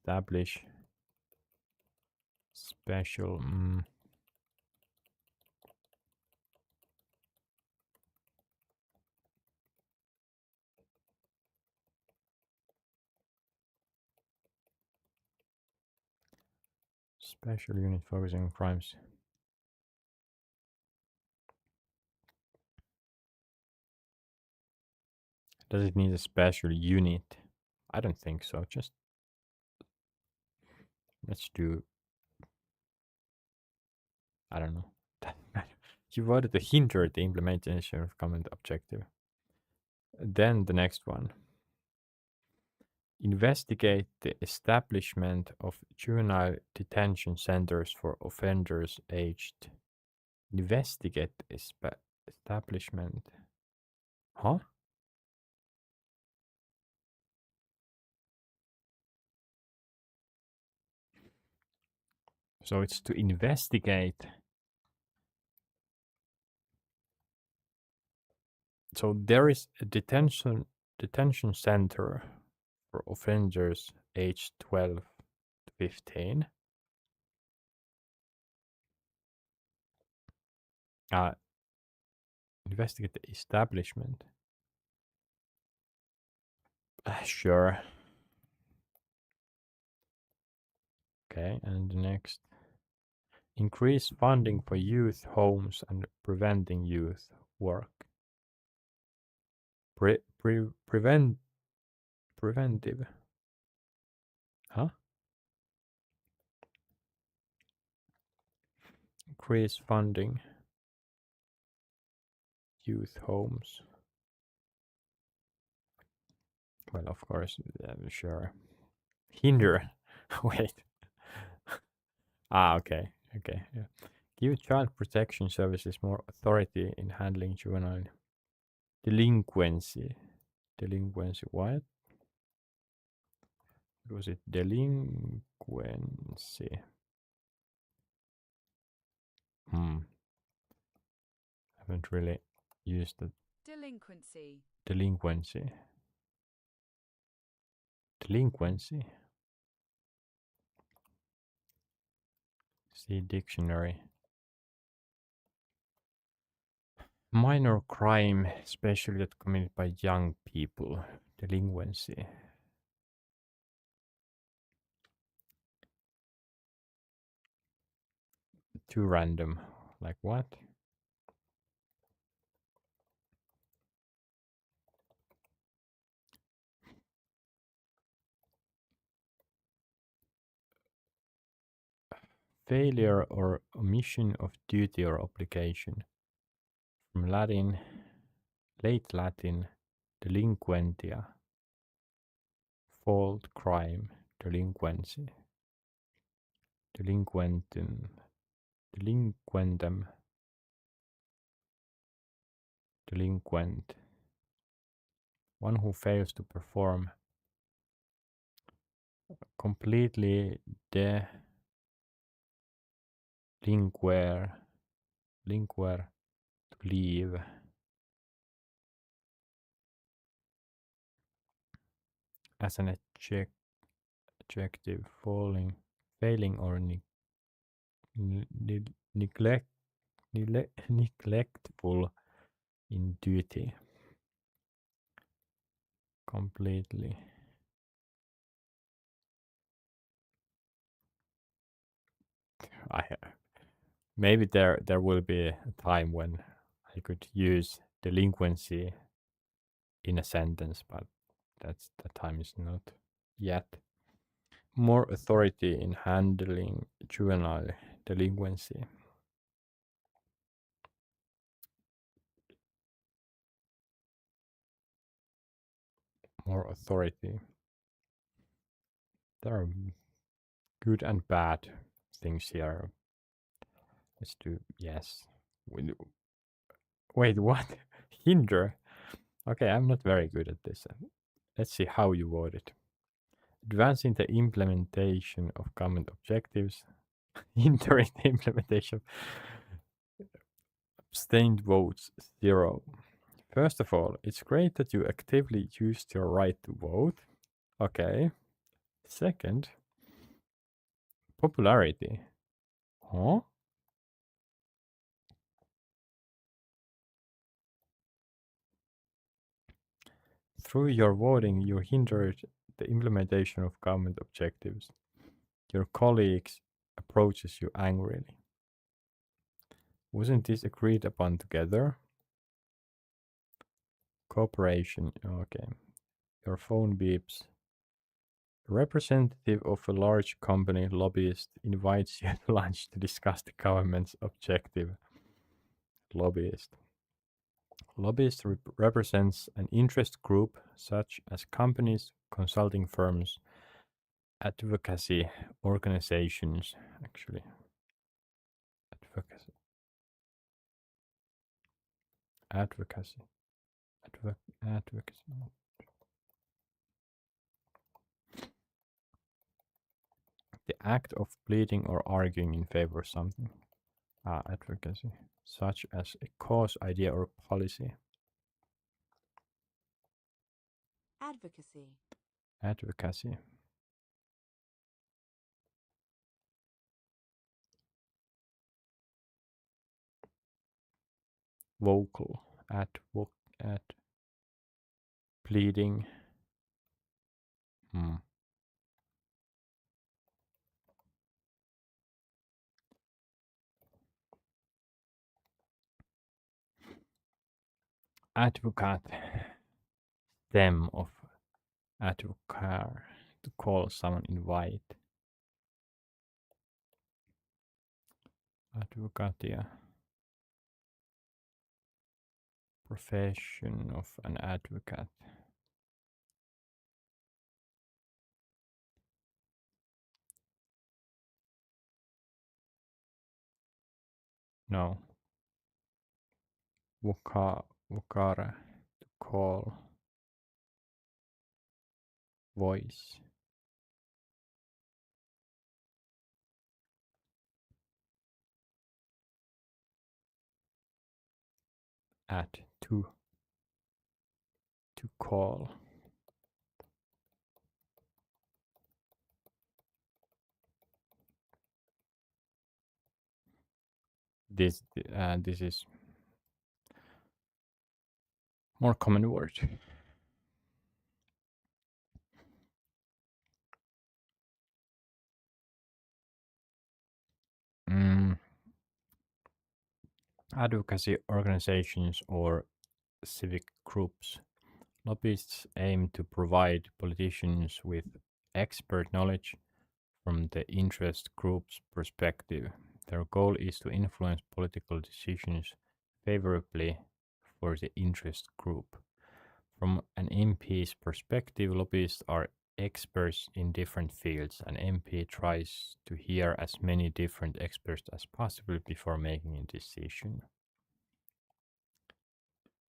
Establish special. Special unit focusing on crimes. Does it need a special unit? I don't think so. Just let's do. I don't know. You voted to hinder the implementation of common objective. Then the next one. investigate the establishment of juvenile detention centers for offenders aged. Investigate establishment. Huh? So it's to investigate. So there is a detention center for offenders aged 12 to 15. Investigate the establishment. Sure. Okay, and the next. Increase funding for youth homes and preventing youth work. Preventive. Huh? Increase funding. Youth homes. Well, of course, sure. Hinder. Wait. Okay. Okay. Yeah. Give child protection services more authority in handling juvenile delinquency. Delinquency. What? Was it delinquency? Haven't really used the Delinquency. delinquency. Delinquency. See dictionary. Minor crime, especially that committed by young people. Delinquency. Too random. Like what? Failure or omission of duty or obligation. From Latin, late Latin, delinquentia. Fault, crime, delinquency. Delinquentum. Delinquentum. Delinquent. One who fails to perform. Completely delinquere. Linquere. To leave. As an adjective, failing or neglectful in duty. Completely. Maybe there will be a time when I could use delinquency in a sentence, but the time is not yet. More authority in handling juvenile delinquency. More authority. There are good and bad things here. Let's do yes. Wait, what? Hinder? Okay, I'm not very good at this. Let's see how you word it. Advancing the implementation of common objectives. Hindering the implementation. Abstained votes 0. First of all, it's great that you actively used your right to vote. Okay. Second, popularity. Huh? Through your voting, you hindered the implementation of government objectives. Your colleagues approaches you angrily. Wasn't this agreed upon together? Cooperation. Okay. Your phone beeps. A representative of a large company lobbyist invites you to lunch to discuss the government's objective. Lobbyist. Lobbyist represents an interest group such as companies, consulting firms, advocacy organizations, actually. Advocacy. Advocacy. Advocacy. The act of pleading or arguing in favor of something. Advocacy. Such as a cause, idea, or policy. Advocacy. Advocacy. Vocal. Ad. Pleading. Advocate. Stem of advocare. To call someone, invite. Advocatia. Profession of an advocate. No. Vocare. To call. Voice. At. To call. This is more common word. Advocacy organizations or civic groups. Lobbyists aim to provide politicians with expert knowledge from the interest group's perspective. Their goal is to influence political decisions favorably for the interest group. From an MP's perspective, lobbyists are experts in different fields. An MP tries to hear as many different experts as possible before making a decision.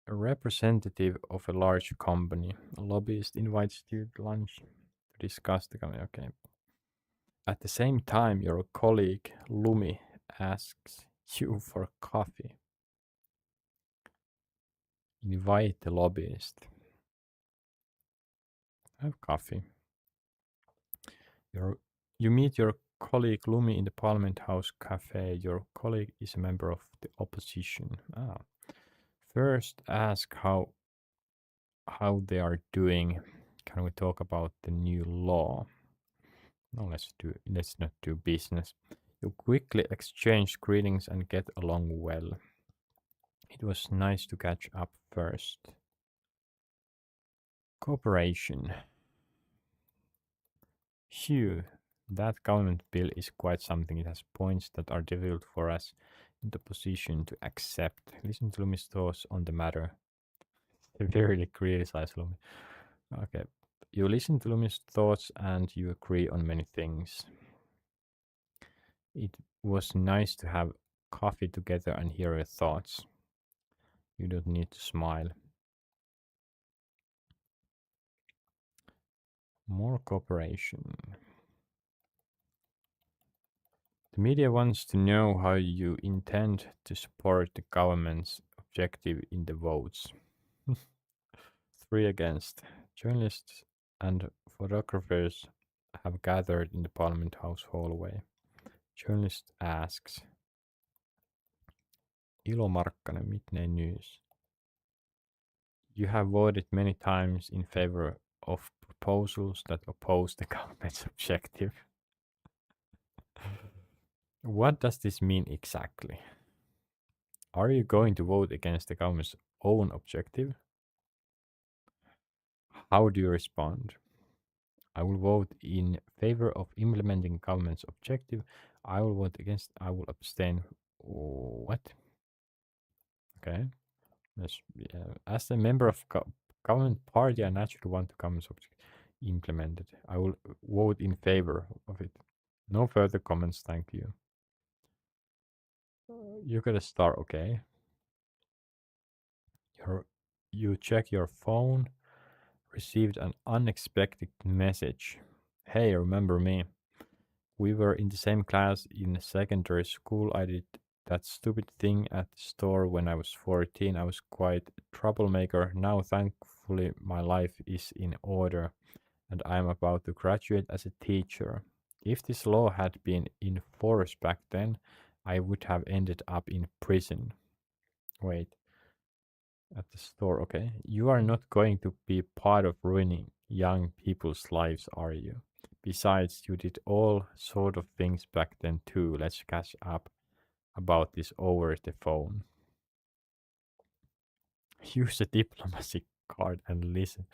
A representative of a large company, a lobbyist invites you to lunch to discuss the company. Okay. At the same time, your colleague Lumi asks you for coffee. Invite the lobbyist. Have coffee. You meet your colleague Lumi in the Parliament House cafe. Your colleague is a member of the opposition. First, ask how they are doing. Can we talk about the new law? No, let's not do business. You quickly exchange greetings and get along well. It was nice to catch up first. Cooperation. Phew, that government bill is quite something. It has points that are difficult for us in the position to accept. Listen to Lumi's thoughts on the matter. Severely criticize Lumi. Okay. You listen to Lumi's thoughts and you agree on many things. It was nice to have coffee together and hear your thoughts. You don't need to smile. More cooperation. The media wants to know how you intend to support the government's objective in the votes. 3 against. Journalists and photographers have gathered in the Parliament House hallway. Journalist asks, Ilo Markkanen, Midday News. You have voted many times in favor of proposals that oppose the government's objective. What does this mean exactly? Are you going to vote against the government's own objective? How do you respond? I will vote in favor of implementing government's objective. I will vote against. I will abstain. What? Okay. As a member of government party, I naturally want the government's objective. implemented. I will vote in favor of it. No further comments, thank you. You got a star, okay. You check your phone, received an unexpected message. Hey, remember me? We were in the same class in secondary school. I did that stupid thing at the store when I was 14. I was quite a troublemaker. Now, thankfully, my life is in order and I'm about to graduate as a teacher. If this law had been in force back then, I would have ended up in prison. Wait, at the store, okay. You are not going to be part of ruining young people's lives, are you? Besides, you did all sort of things back then too. Let's catch up about this over the phone. Use a diplomacy card and listen.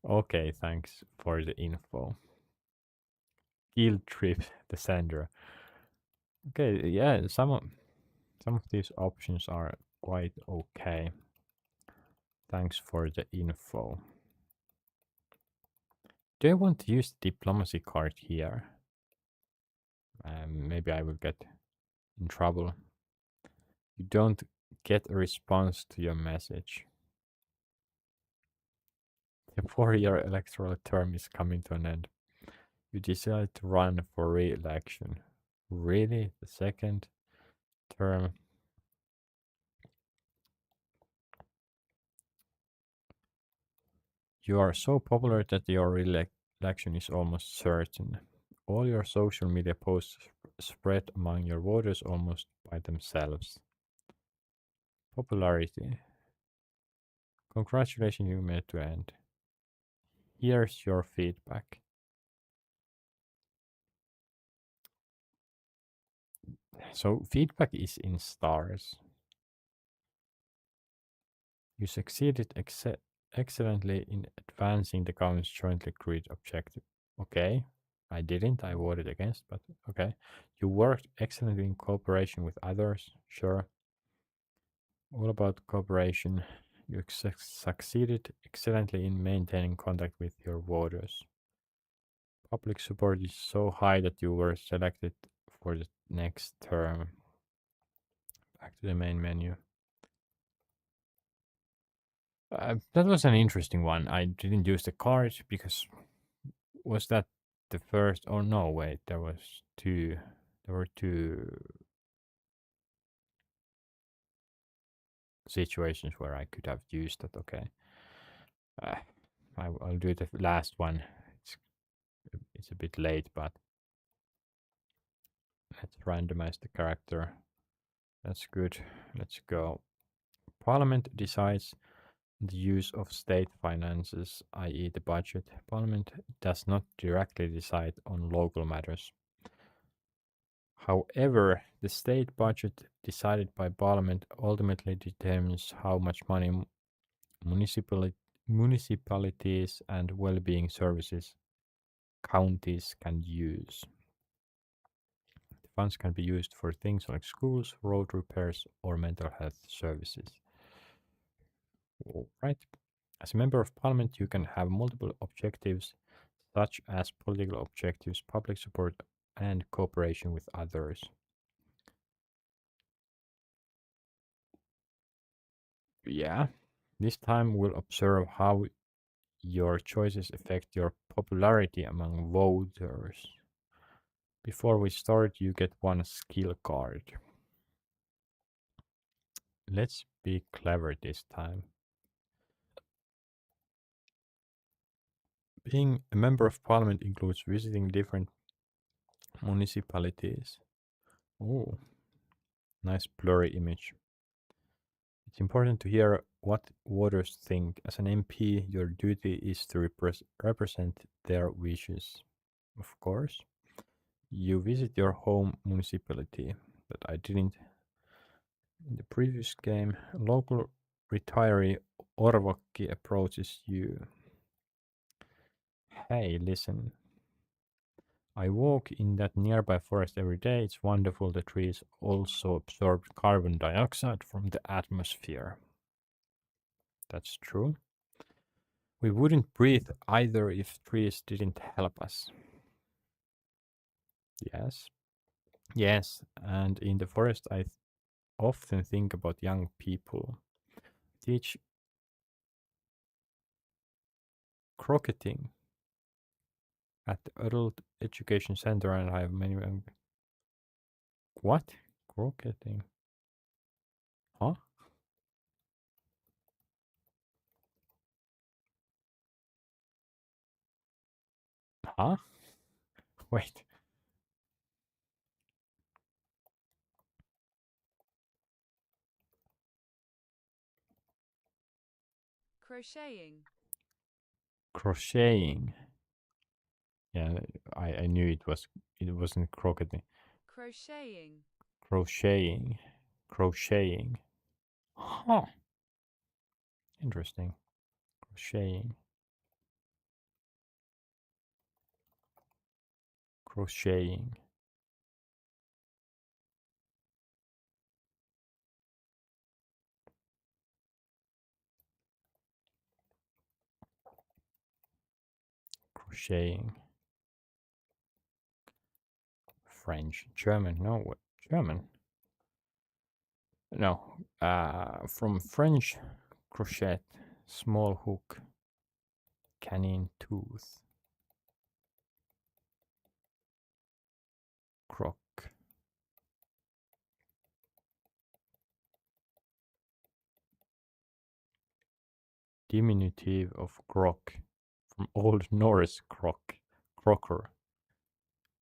Okay, thanks for the info. Guilt trip, the sender. Okay, yeah, some of these options are quite okay. Thanks for the info. Do I want to use the diplomacy card here? Maybe I will get in trouble. You don't get a response to your message. The 4-year electoral term is coming to an end. You decide to run for re-election. Really? The second term? You are so popular that your re-election is almost certain. All your social media posts spread among your voters almost by themselves. Popularity. Congratulations, you made to end. Here's your feedback. So feedback is in stars. You succeeded excellently in advancing the government's jointly agreed objective. Okay, I didn't. I voted against, but okay. You worked excellently in cooperation with others. Sure. All about cooperation. You succeeded excellently in maintaining contact with your voters. Public support is so high that you were selected for the next term. Back to the main menu. That was an interesting one. I didn't use the card because was that the first? Oh no, wait, there was two. There were two situations where I could have used that. Okay, uh, I'll do the last one. It's a bit late, but let's randomize the character. That's good. Let's go. Parliament decides the use of state finances, i.e., the budget. Parliament does not directly decide on local matters. However, the state budget decided by Parliament ultimately determines how much money municipalities and well-being services counties can use. The funds can be used for things like schools, road repairs, or mental health services. All right. As a member of parliament, you can have multiple objectives, such as political objectives, public support, and cooperation with others. Yeah, this time we'll observe how your choices affect your popularity among voters. Before we start, you get one skill card. Let's be clever this time. Being a member of parliament includes visiting different municipalities. Oh, nice blurry image. It's important to hear what voters think. As an MP, your duty is to represent their wishes. Of course, you visit your home municipality, but I didn't. In the previous game, local retiree Orvokki approaches you. Hey, listen. I walk in that nearby forest every day. It's wonderful. The trees also absorb carbon dioxide from the atmosphere. That's true. We wouldn't breathe either if trees didn't help us. Yes. Yes, and in the forest, I often think about young people. Teach crocketing at the adult education center, and I have many. What? Crocketing? Huh? Huh? Wait. Crocheting. Crocheting. Yeah, I knew it wasn't crocketing. Crocheting. Crocheting. Crocheting. Huh. Interesting. Crocheting. Crocheting. Crocheting. French. German. No, what? German. No. From French, crochet. Small hook. Canine tooth. Croc. Diminutive of croc. From Old Norse croc. Crocker.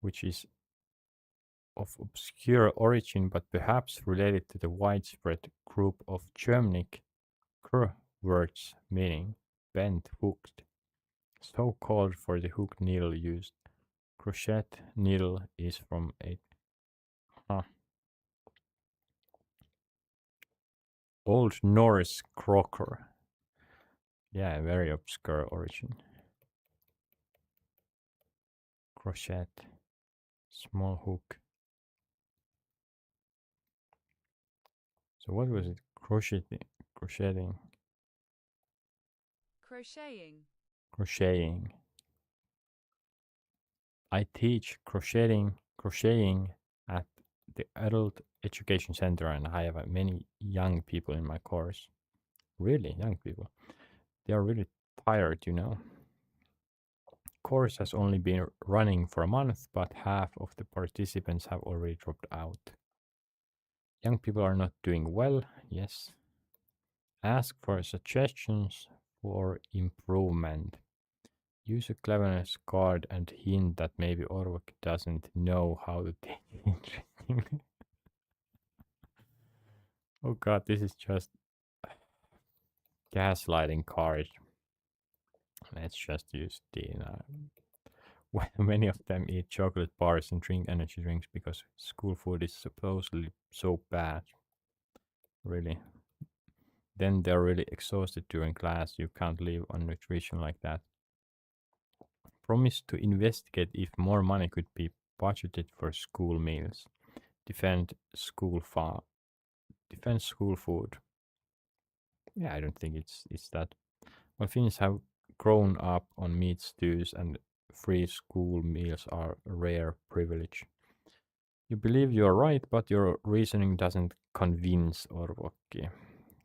Which is of obscure origin but perhaps related to the widespread group of Germanic words meaning bent, hooked, so called for the hook needle used. Crochet needle is from a huh, Old Norse crocker. Yeah, very obscure origin. Crochet, small hook. So what was it? Crocheting, crocheting, Crocheting. crocheting. I teach crocheting at the adult education center, and I have many young people in my course. Really, young people. They are really tired, you know. Course has only been running for a month, but half of the participants have already dropped out. Young people are not doing well, yes. Ask for suggestions for improvement. Use a cleverness card and hint that maybe Orvok doesn't know how to take it interesting. Oh god, this is just gaslighting card. Let's just use the. Many of them eat chocolate bars and drink energy drinks because school food is supposedly so bad. Really. Then they're really exhausted during class. You can't live on nutrition like that. Promise to investigate if more money could be budgeted for school meals. Defend school defend school food. Yeah, I don't think it's that. Well, Finns have grown up on meat stews, and free school meals are a rare privilege. You believe you're right, but your reasoning doesn't convince Orvokki.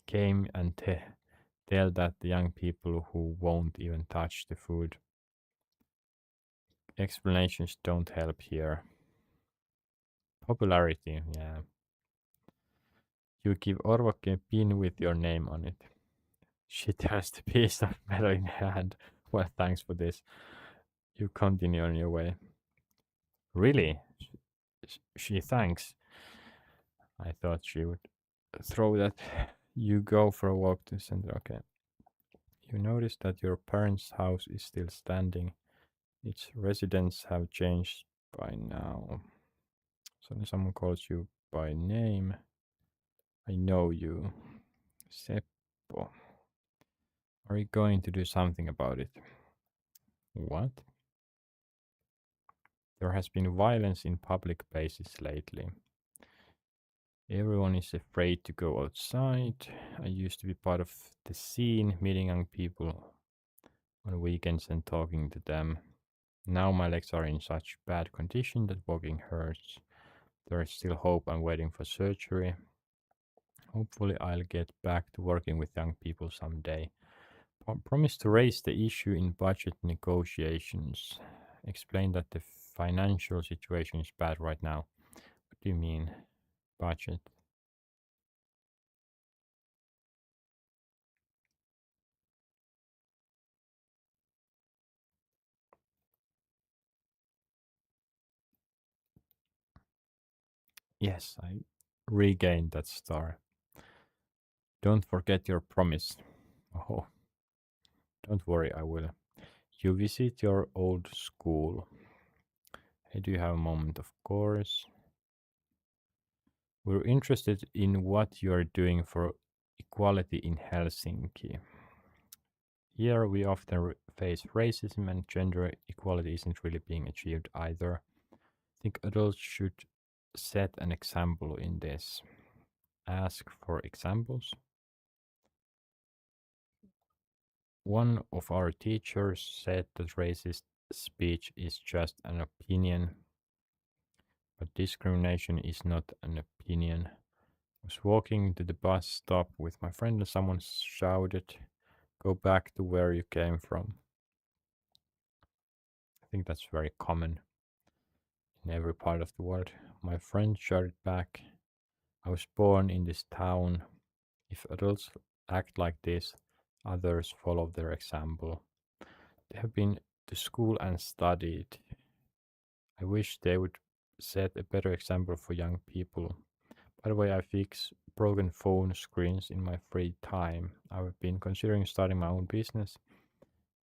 Came and tell that the young people who won't even touch the food. Explanations don't help here. Popularity, yeah. You give Orvokki a pin with your name on it. She turns the piece of metal in her hand. Well, thanks for this. You continue on your way. Really? She thanks. I thought she would throw that. You go for a walk to the center. Okay. You notice that your parents' house is still standing. Its residents have changed by now. Suddenly someone calls you by name. I know you. Seppo. Are you going to do something about it? What? There has been violence in public places lately. Everyone is afraid to go outside. I used to be part of the scene, meeting young people. on weekends and talking to them. Now my legs are in such bad condition that walking hurts. There is still hope. I'm waiting for surgery. Hopefully I'll get back to working with young people someday. Promise to raise the issue in budget negotiations. Explain that the financial situation is bad right now. What do you mean, budget? Yes, I regained that star. Don't forget your promise. Oh, don't worry, I will. You visit your old school. Hey, do you have a moment? Of course. We're interested in what you are doing for equality in Helsinki. Here we often face racism and gender equality isn't really being achieved either. I think adults should set an example in this. Ask for examples. One of our teachers said that racist speech is just an opinion, but discrimination is not an opinion. I was walking to the bus stop with my friend and someone shouted, "Go back to where you came from." I think that's very common in every part of the world. My friend shouted back, "I was born in this town. If adults act like this, others follow their example. They have been to school and studied. I wish they would set a better example for young people. By the way, I fix broken phone screens in my free time. I've been considering starting my own business.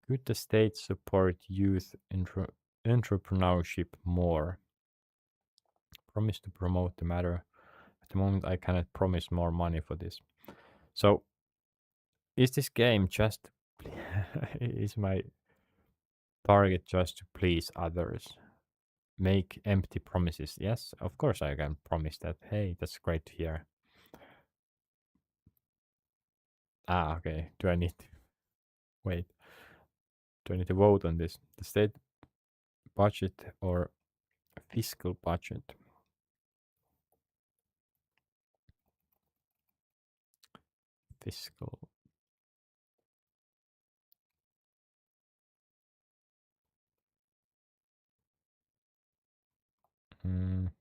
Could the state support youth entrepreneurship more? Promise to promote the matter. At the moment, I cannot promise more money for this. So, is this game just is my target just to please others? Make empty promises? Yes, of course I can promise that. Hey, that's great to hear. Ah, okay. Do I need to wait? Do I need to vote on this? The state budget or fiscal budget? Fiscal. Mm.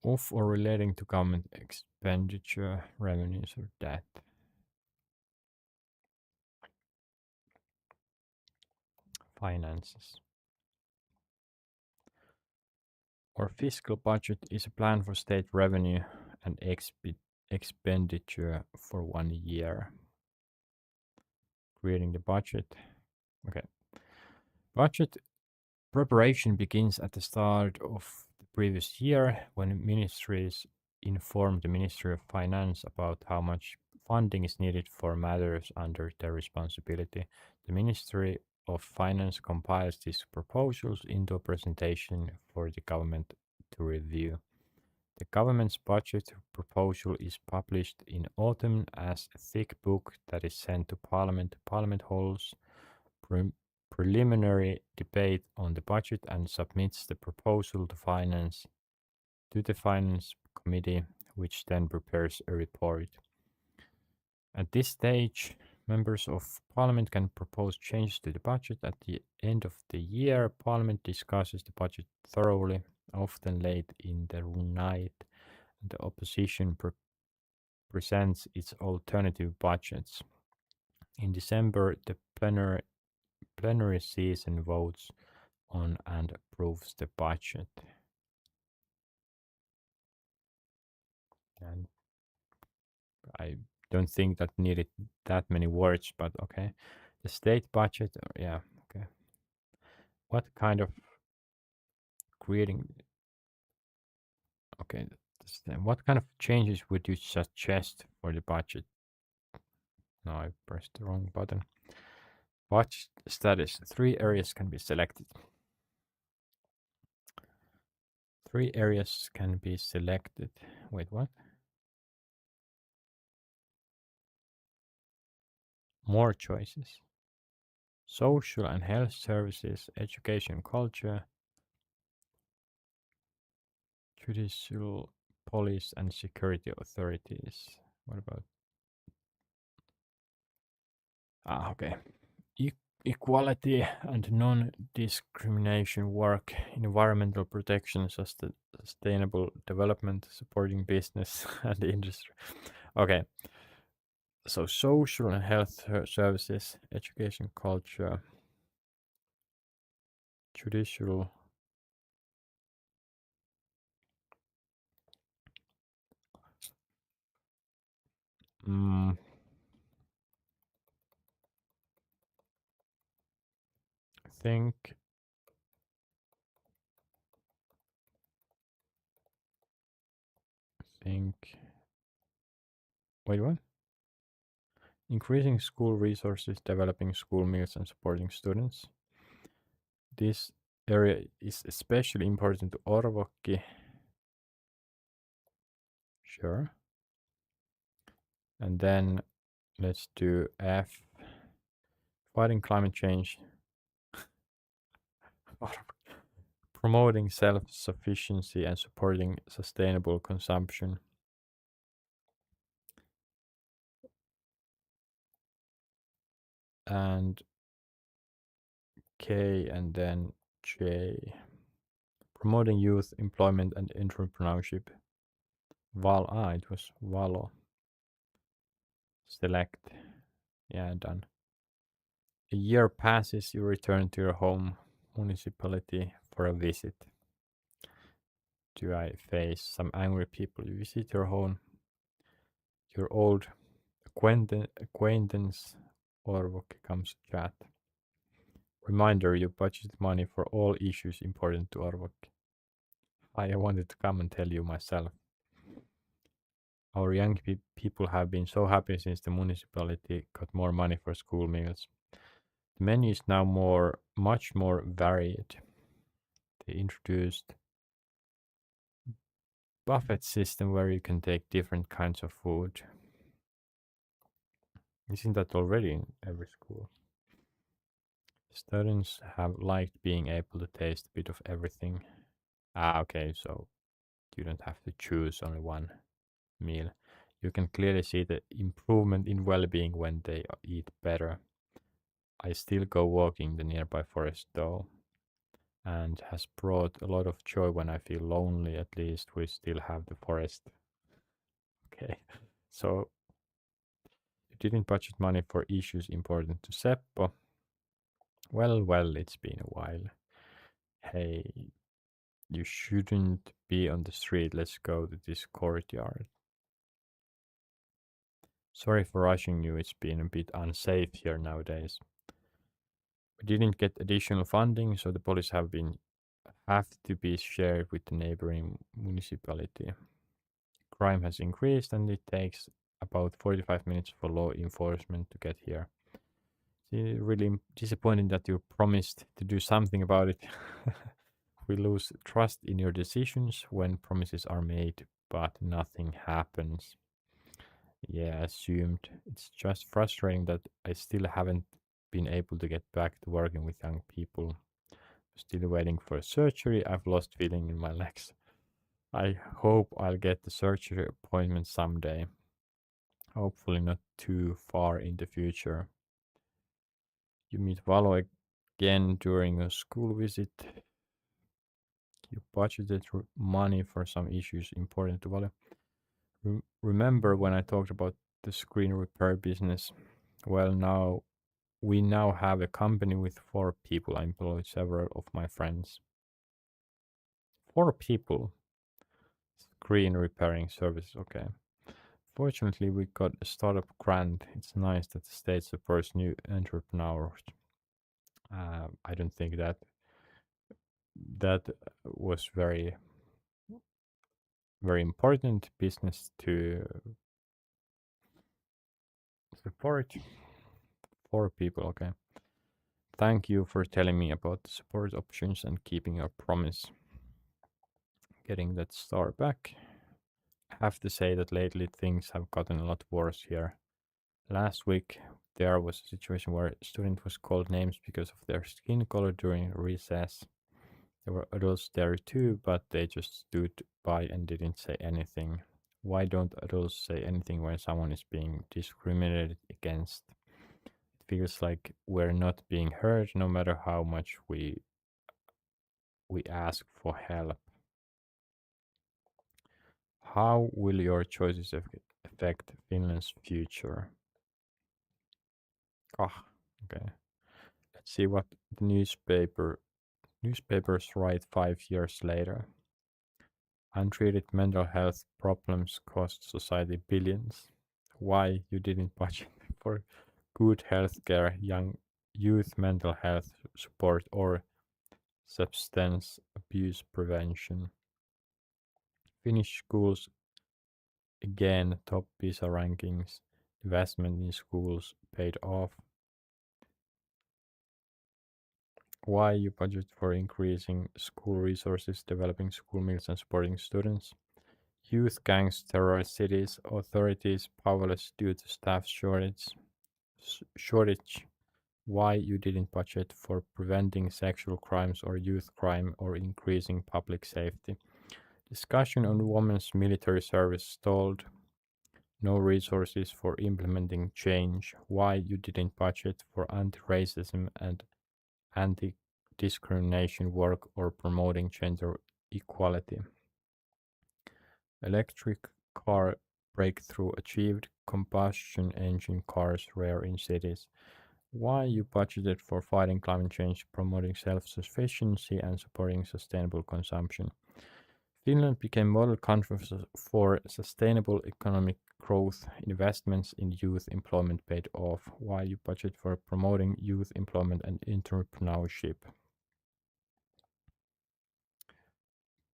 Of or relating to government expenditure, revenues, or debt. Finances. Our fiscal budget is a plan for state revenue and expenditure for 1 year. Creating the budget. Okay. Budget preparation begins at the start of the previous year when ministries inform the Ministry of Finance about how much funding is needed for matters under their responsibility. The Ministry of Finance compiles these proposals into a presentation for the government to review. The government's budget proposal is published in autumn as a thick book that is sent to Parliament. Parliament holds preliminary debate on the budget and submits the proposal to the finance committee, which then prepares a report. At this stage, members of parliament can propose changes to the budget. At the end of the year, parliament discusses the budget thoroughly, often late in the night, and the opposition presents its alternative budgets. In December, the plenary session votes on and approves the budget. And I don't think that needed that many words, but okay. The state budget, yeah, okay. What kind of creating, okay, what kind of changes would you suggest for the budget? No, I pressed the wrong button. Budget status, 3 areas can be selected. 3 areas can be selected. Wait, what? more choices. Social and health services, education, culture, judicial, police, and security authorities. What about? Okay. Equality and non-discrimination work, environmental protection, sustainable development, supporting business and industry. Okay, so social and health services, education, culture, judicial. Mm, I think. Wait, what? Increasing school resources, developing school meals, and supporting students. This area is especially important to Orvokki. Sure. And then let's do F. Fighting climate change. Promoting self sufficiency and supporting sustainable consumption. And K and then J. Promoting youth employment and entrepreneurship. It was Valo. Select. Yeah, done. A year passes, you return to your home municipality for a visit. Do I face some angry people? You visit your old acquaintance or what comes chat. Reminder, you budget money for all issues important to Arvok. I wanted to come and tell you myself. Our young people have been so happy since the municipality got more money for school meals. The menu is now much more varied. They introduced buffet system where you can take different kinds of food. Isn't that already in every school? Students have liked being able to taste a bit of everything. Okay, so you don't have to choose only one meal. You can clearly see the improvement in well-being when they eat better. I still go walking the nearby forest though, and has brought a lot of joy when I feel lonely. At least we still have the forest. Okay, so you didn't budget money for issues important to Seppo. Well, it's been a while. Hey, you shouldn't be on the street. Let's go to this courtyard. Sorry for rushing you. It's been a bit unsafe here nowadays. We didn't get additional funding, so the police have to be shared with the neighboring municipality. Crime has increased and it takes about 45 minutes for law enforcement to get here. It's really disappointing that you promised to do something about it. We lose trust in your decisions when promises are made, but nothing happens. Yeah, assumed. It's just frustrating that I still haven't been able to get back to working with young people. Still waiting for surgery. I've lost feeling in my legs. I hope I'll get the surgery appointment someday. Hopefully not too far in the future. You meet Valo again during a school visit. You budgeted money for some issues important to Valo. Remember when I talked about the screen repair business? Well, we now have a company with 4 people. I employed several of my friends. 4 people. Screen repairing services. Okay. Fortunately, we got a startup grant. It's nice that the state supports new entrepreneurs. I don't think that was very important business to support. 4 people. Okay. Thank you for telling me about the support options and keeping your promise. Getting that star back. I have to say that lately things have gotten a lot worse here. Last week there was a situation where a student was called names because of their skin color during recess. There were adults there too, but they just stood by and didn't say anything. Why don't adults say anything when someone is being discriminated against? It feels like we're not being heard no matter how much we ask for help. How will your choices affect Finland's future? Ah, okay. Let's see what the newspapers write 5 years later. Untreated mental health problems cost society billions. Why you didn't budget for good healthcare, young youth mental health support, or substance abuse prevention? Finnish schools again top PISA rankings. Investment in schools paid off. Why you budget for increasing school resources, developing school meals, and supporting students? Youth gangs terrorize cities, authorities powerless due to staff shortage. Why you didn't budget for preventing sexual crimes or youth crime or increasing public safety? Discussion on women's military service stalled. No resources for implementing change. Why you didn't budget for anti-racism and anti-discrimination work or promoting gender equality? Electric car breakthrough achieved. Combustion engine cars rare in cities. Why you budgeted for fighting climate change, promoting self-sufficiency and supporting sustainable consumption? Finland became model country for sustainable economic growth. Investments in youth employment paid off. Why you budget for promoting youth employment and entrepreneurship?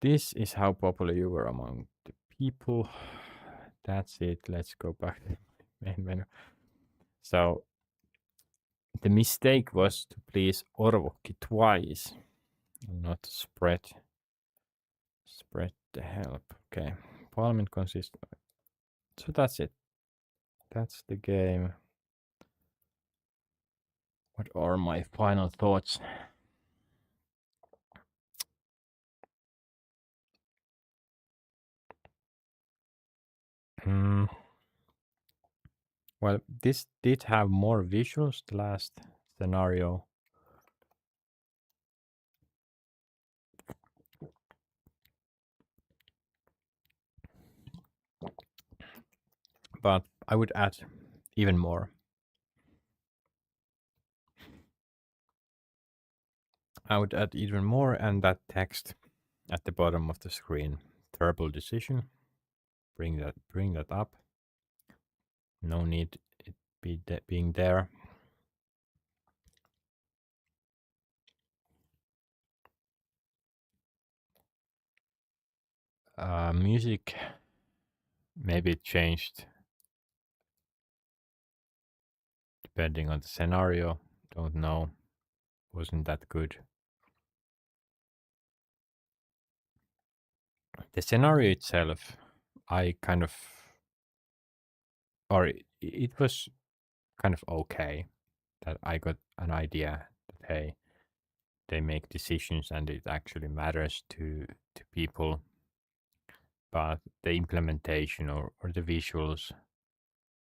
This is how popular you were among the people. That's it. Let's go back to the main menu. So the mistake was to please Orvokki twice, not spread the help. Okay. Parliament consists. So that's it. That's the game. What are my final thoughts? Well, this did have more visuals, the last scenario. But I would add even more. And that text at the bottom of the screen. Terrible decision. Bring that up. No need it being there. Music, maybe it changed depending on the scenario. Don't know. Wasn't that good. The scenario itself, I kind of, or it was kind of okay. That I got an idea that hey, they make decisions and it actually matters to people, but the implementation or the visuals,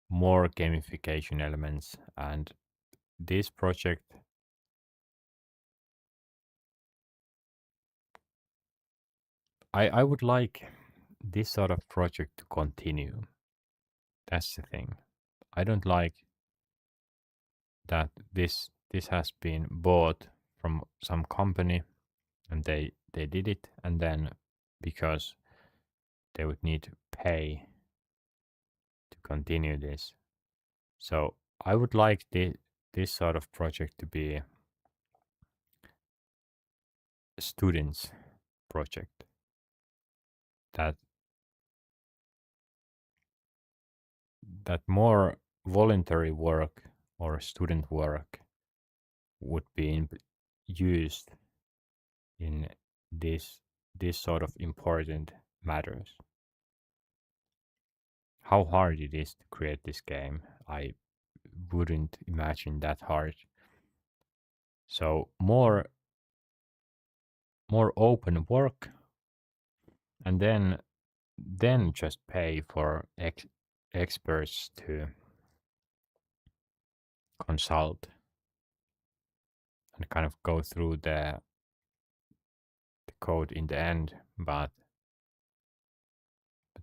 more gamification elements, and this project, I would like this sort of project to continue. That's the thing. I don't like that this has been bought from some company and they did it, and then because they would need to pay to continue this. So I would like this sort of project to be a students project, that more voluntary work or student work would be used in this sort of important matters. How hard it is to create this game, I wouldn't imagine that hard. So more open work, and then just pay for experts to consult and kind of go through the code in the end. But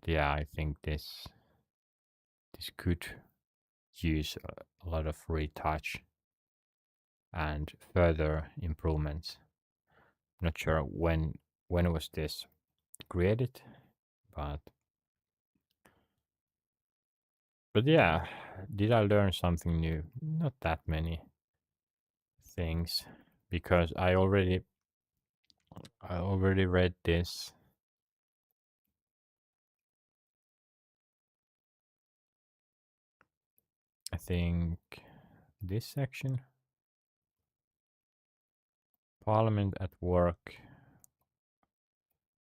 yeah, I think this could use a lot of retouch and further improvements. Not sure when was this created, but yeah, did I learn something new? Not that many things, because I already read this. I think this section, Parliament at work.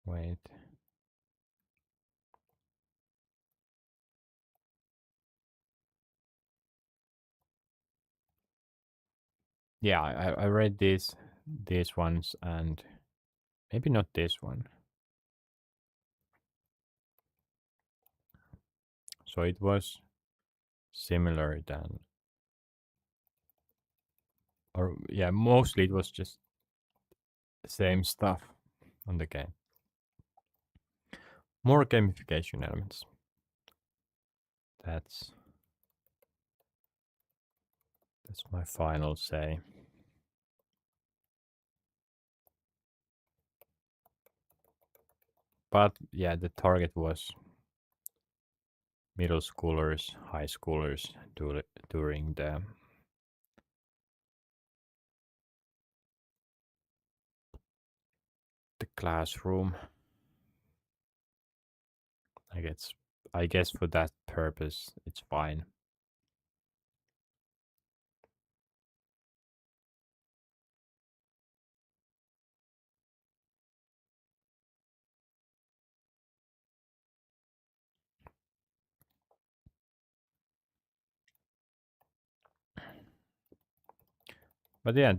Wait. Yeah, I read these ones, and maybe not this one. So it was similar than, or yeah, mostly it was just the same stuff on the game. More gamification elements. That's my final say. But yeah, the target was middle schoolers, high schoolers during the classroom. I guess for that purpose it's fine. But yeah,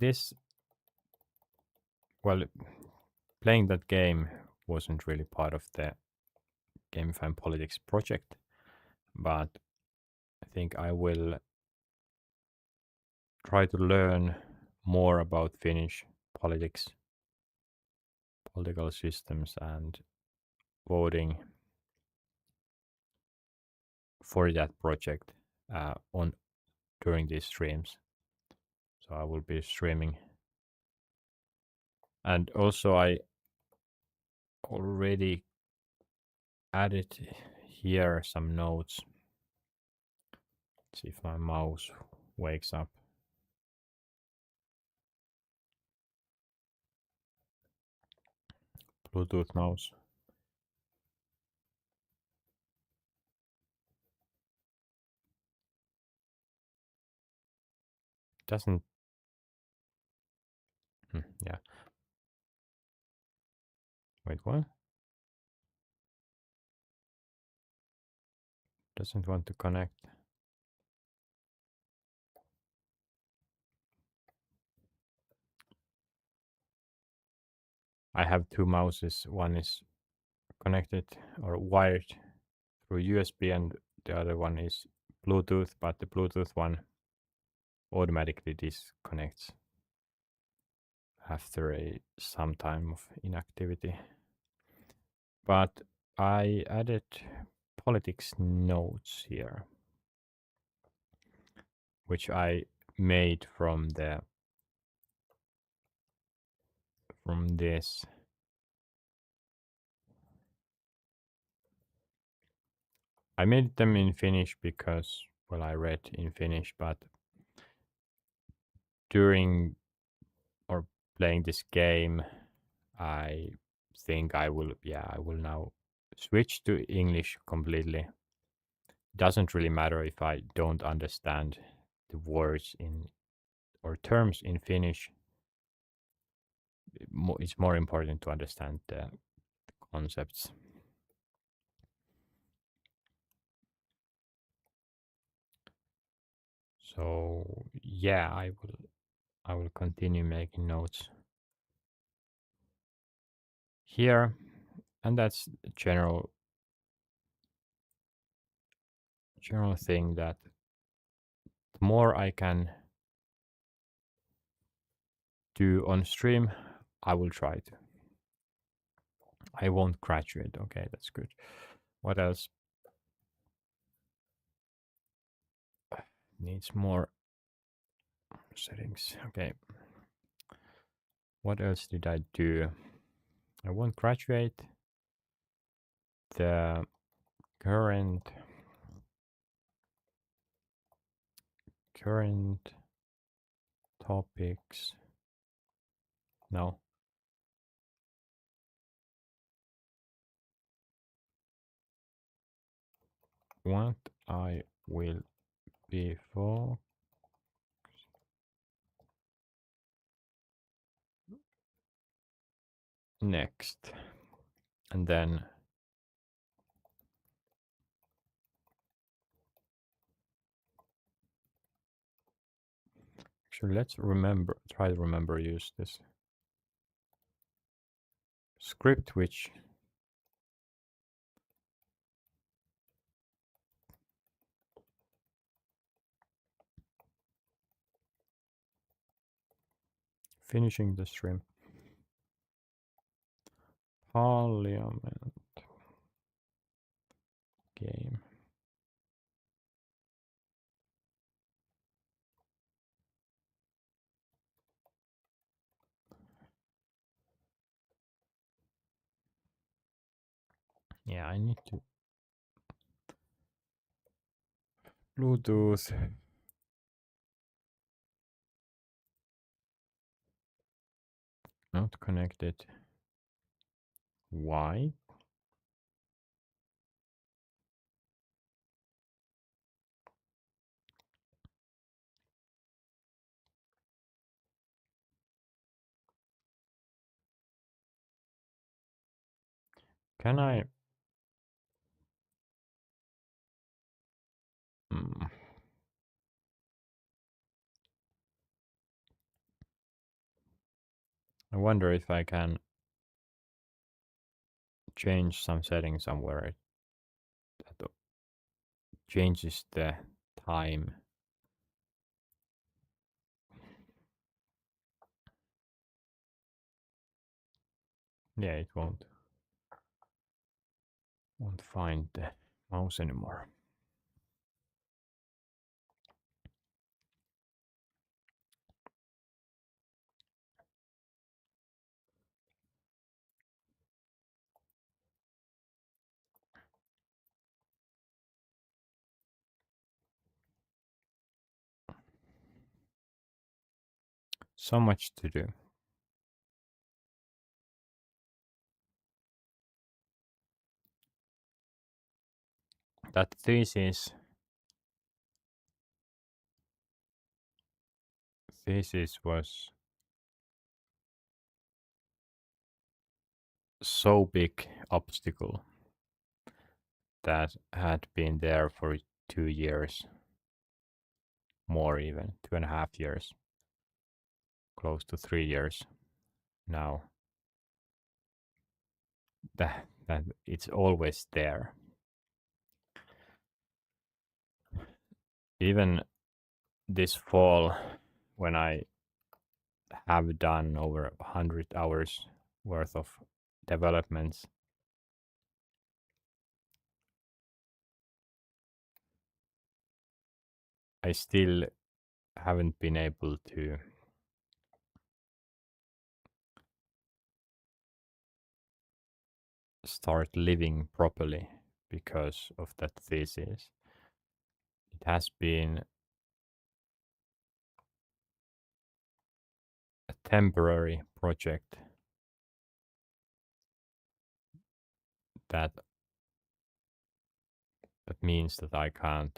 playing that game wasn't really part of the Gamifying Politics project, but I think I will try to learn more about Finnish politics, political systems, and voting for that project on during these streams. So I will be streaming, and also I already added here some notes. Let's see if my mouse wakes up. Bluetooth mouse. Doesn't. Yeah. Wait, what? Doesn't want to connect. I have two mouses. One is connected or wired through USB, and the other one is Bluetooth, but the Bluetooth one automatically disconnects after some time of inactivity. But I added politics notes here, which I made from this. I made them in Finnish because, well, I read in Finnish, but during or playing this game, I think I will now switch to English completely. Doesn't really matter if I don't understand the words in or terms in Finnish. It's more important to understand the concepts. So yeah, I will continue making notes here, and that's a general thing that the more I can do on stream, I will try to. I won't graduate. Okay, that's good. What else? Needs more settings. Okay. What else did I do? I won't graduate. The current topics. No. What I will be for next. And then actually let's try to remember use this script which finishing the stream. Parliament game. Yeah, I need to Bluetooth. Not connected. Why? Can I? Hmm. I wonder if I can change some settings somewhere that changes the time. Yeah, it won't find the mouse anymore. So much to do. That thesis was so big obstacle that had been there for 2 years, more even 2.5 years, close to 3 years now. That it's always there. Even this fall, when I have done over 100 hours worth of developments, I still haven't been able to start living properly because of that thesis. It has been a temporary project that means that I can't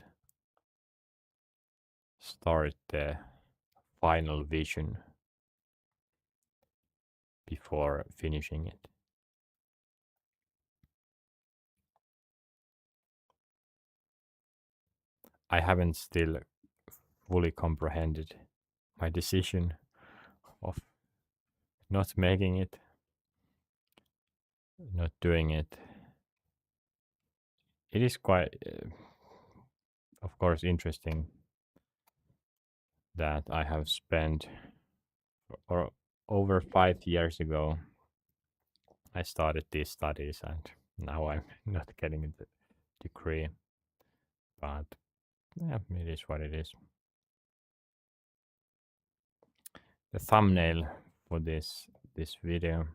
start the final vision before finishing it. I haven't still fully comprehended my decision of not making it, not doing it. It is quite, of course, interesting that I have spent, or over 5 years ago, I started these studies, and now I'm not getting the degree. But yeah, it is what it is. The thumbnail for this video,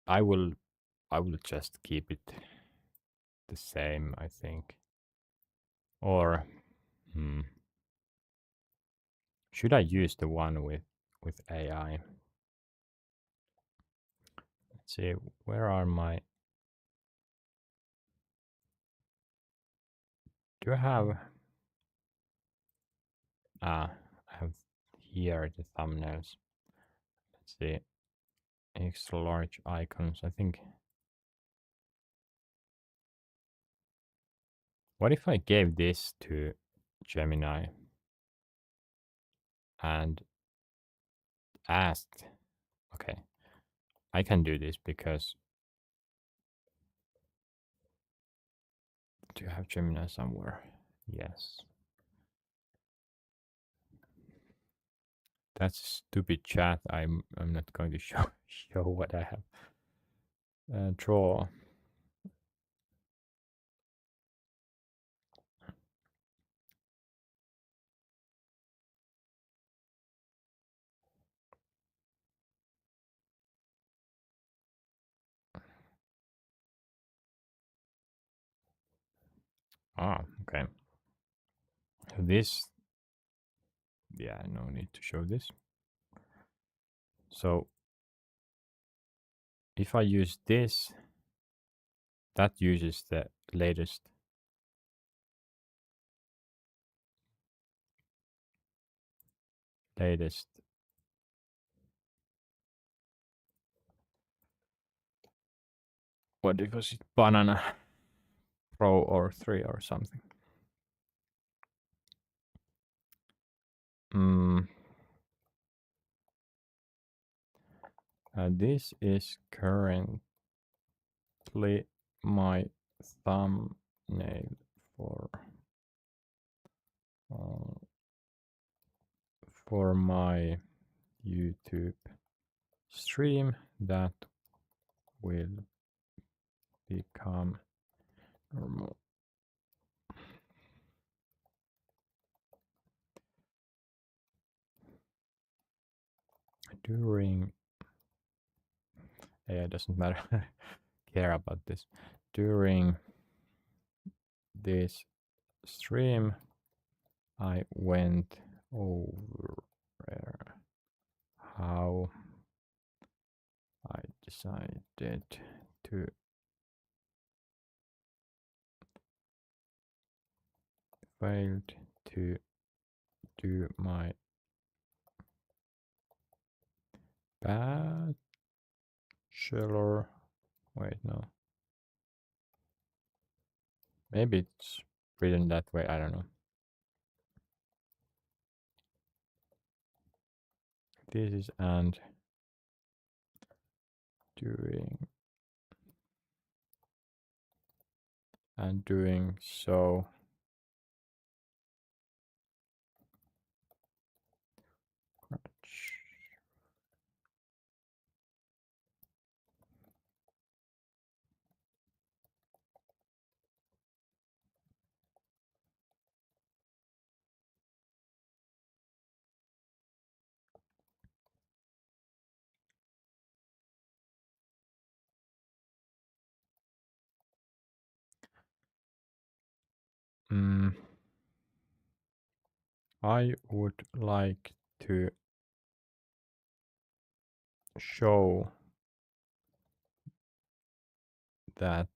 I will just keep it the same, I think. Or should I use the one with AI? Let's see, where are my... Do I have... I have here the thumbnails. Let's see, extra large icons, I think. What if I gave this to Gemini and asked, okay, I can do this because... Do you have Gemini somewhere? Yes. That's a stupid chat. I'm not going to show what I have. Draw. Okay. So this, yeah, no need to show this. So if I use this, that uses the latest what was it, Banana Pro or 3 or something. This is currently my thumbnail for my YouTube stream that will become normal. During, it doesn't matter, care about this. During this stream, I went over how I decided to failed to do my bachelor. Wait, no. Maybe it's written that way. I don't know. This is and doing so. I would like to show that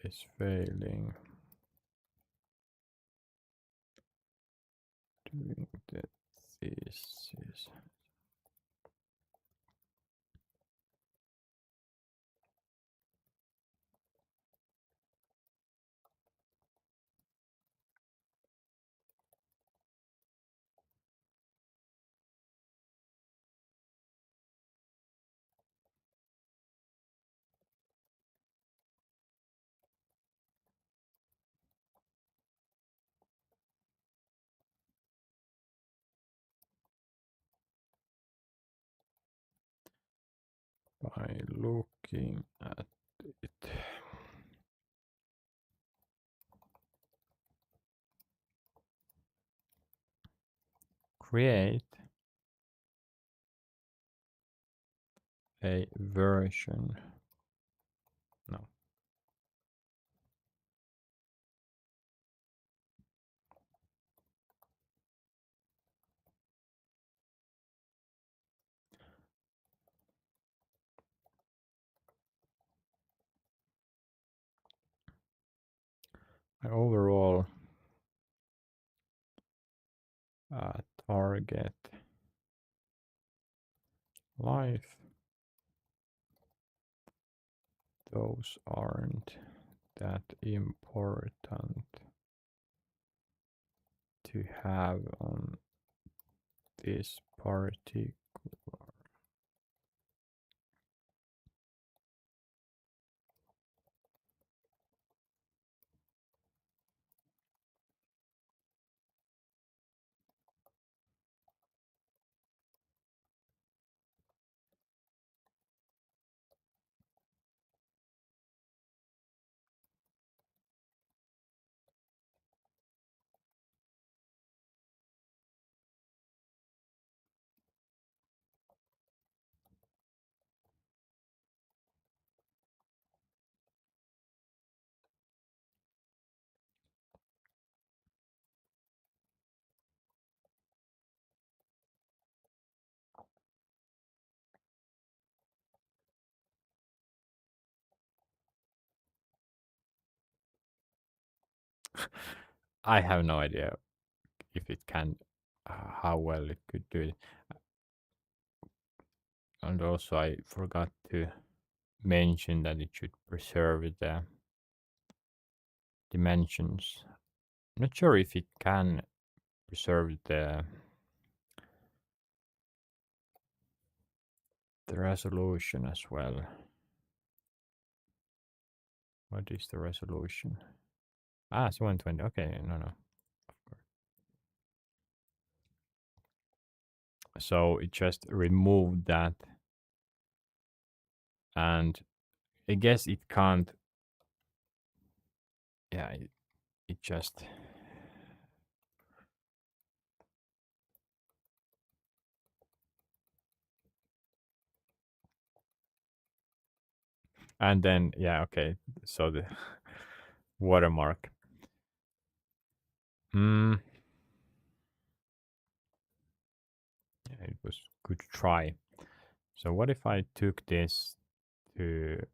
is failing doing the thesis. by looking at it. Create a version. No. My overall target life, those aren't that important to have on this particular. I have no idea if it can, how well it could do it. And also, I forgot to mention that it should preserve the dimensions. Not sure if it can preserve the resolution as well. What is the resolution? Ah, it's 120. Okay, no. Of course. So it just removed that. And I guess it can't. Yeah, it just. And then, yeah, okay. So the watermark. Yeah, it was good try. So what if I took this to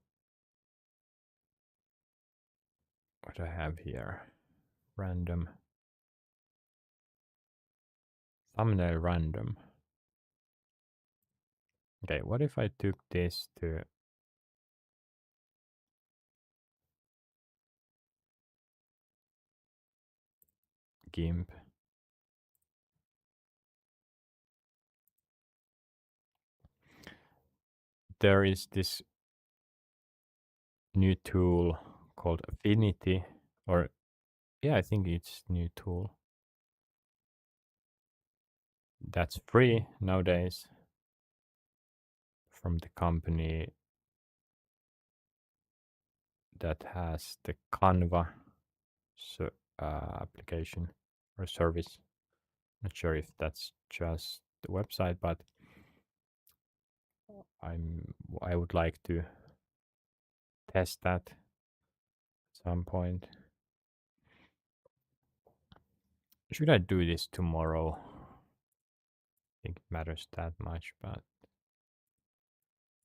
what I have here? Random. Thumbnail random. Okay, what if I took this to GIMP? There is this new tool called Affinity, or yeah, I think it's new tool that's free nowadays from the company that has the Canva application or service. Not sure if that's just the website, but I would like to test that at some point. Should I do this tomorrow? I think it matters that much, but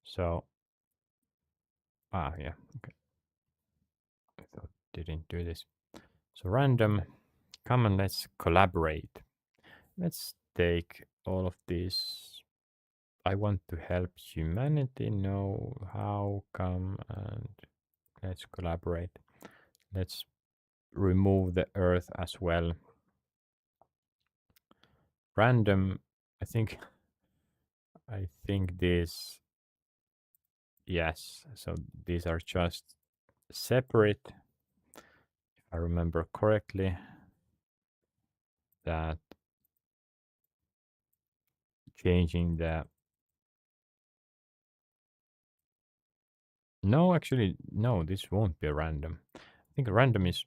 so yeah, okay. I thought didn't do this. So random, come on, let's collaborate. Let's take all of these. I want to help humanity know how come, and let's collaborate. Let's remove the earth as well. Random, I think this, yes, so these are just separate, if I remember correctly, that changing the No, actually, no, this won't be random. I think random is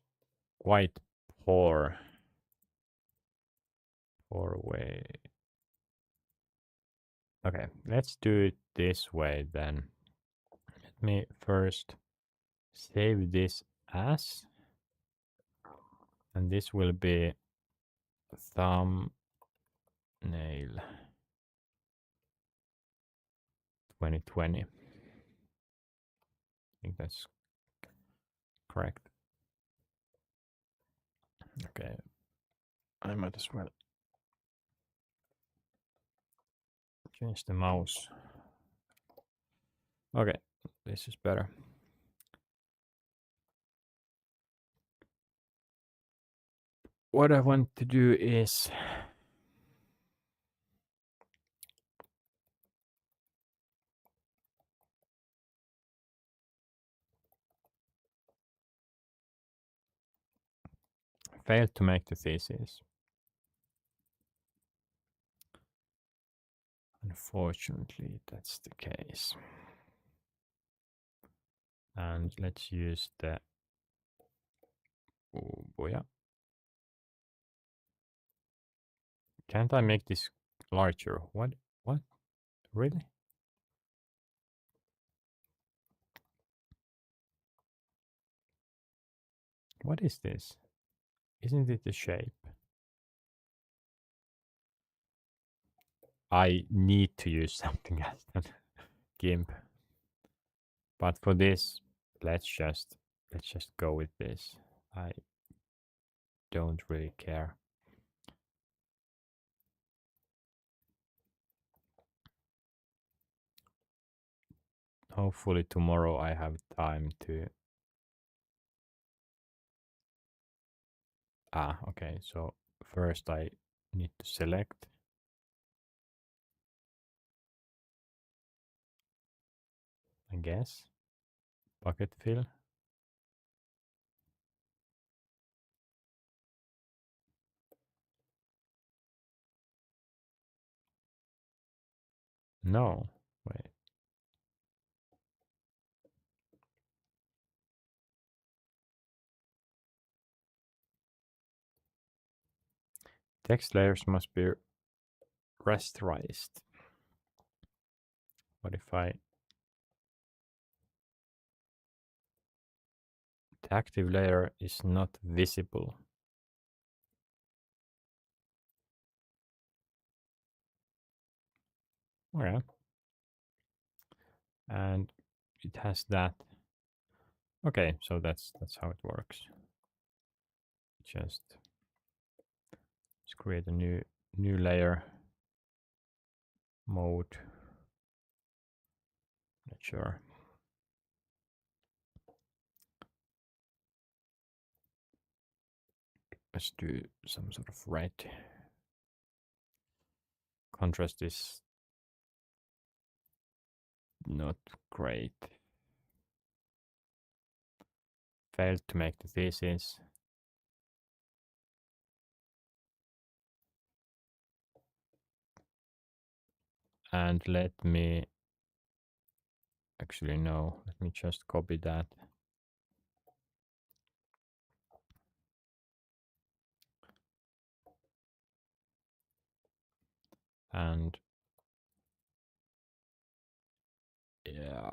quite poor way. Okay, let's do it this way then. Let me first save this as, and this will be thumbnail 2020. I think that's correct. Okay, I might as well change the mouse. Okay, this is better. What I want to do is failed to make the thesis. Unfortunately, that's the case. And let's use the yeah. Can't I make this larger? What? What? Really? What is this? Isn't it the shape? I need to use something else than GIMP. But for this, let's just go with this. I don't really care. Hopefully tomorrow I have time to... okay, so first I need to select. I guess. Bucket fill. No, wait. Text layers must be rasterized. What if I... The active layer is not visible. Okay. And it has that. Okay, so that's how it works. Just let's create a new layer. Mode. Not sure. Let's do some sort of red. Contrast is not great. Failed to make the thesis. And let me... Actually, no. Let me just copy that. And... yeah...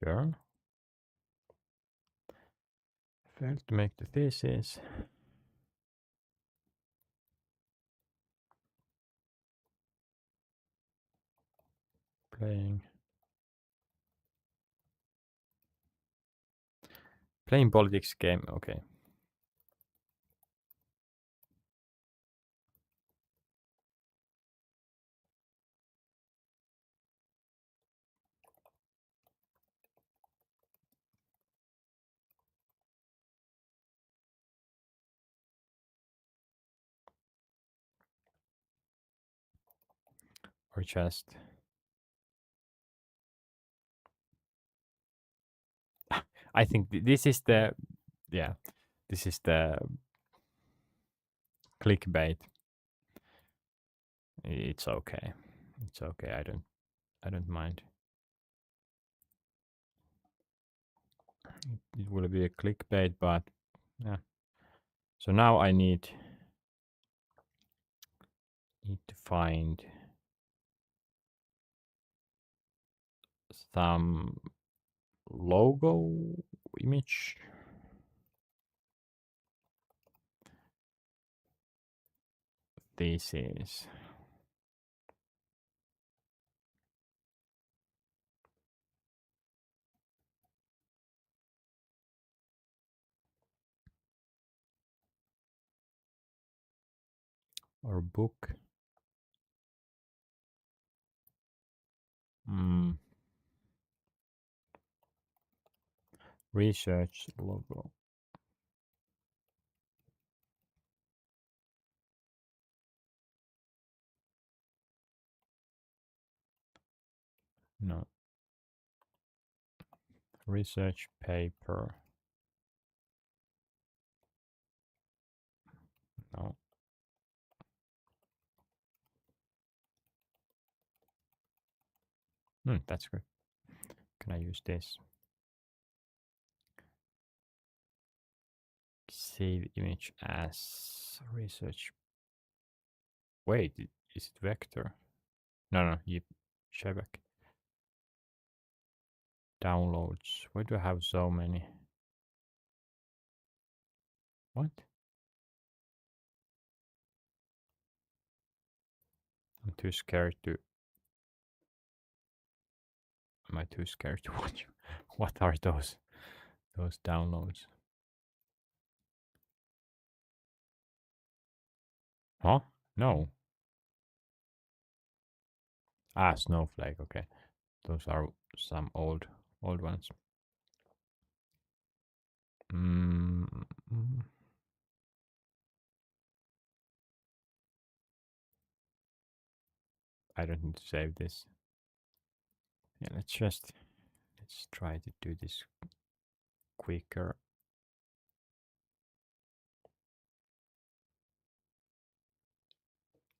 Sure. Failed to make the thesis. Playing politics game, okay. Or just... I think this is the... Yeah, this is the clickbait. It's okay. It's okay. I don't mind. It will be a clickbait, but yeah. So now I need to find some logo image. Thesis. Or book. Research logo. No. Research paper. No. That's good. Can I use this? Save image as research. Wait, is it vector? No, you Shebek. Downloads. Why do I have so many? What? I'm too scared to. Am I too scared to watch? What are those downloads? Huh? No. Ah, Snowflake. Okay, those are some old ones. Mm, I don't need to save this. Yeah, let's try to do this quicker.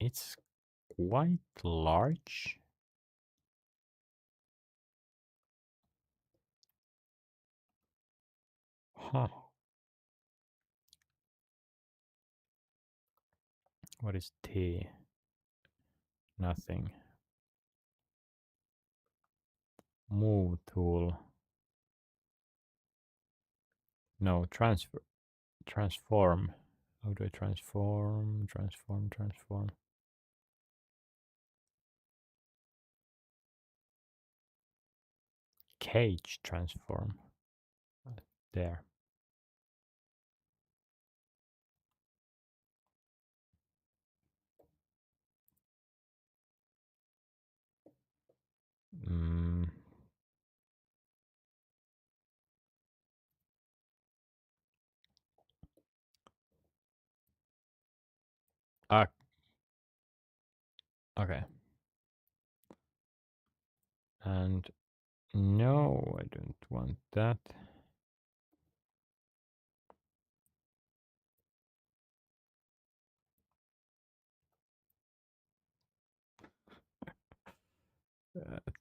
It's quite large. Huh. What is T? Nothing. Move tool. No, transform. How do I transform? Transform. Cage transform. There. Mm. Ah, okay. And no, I don't want that.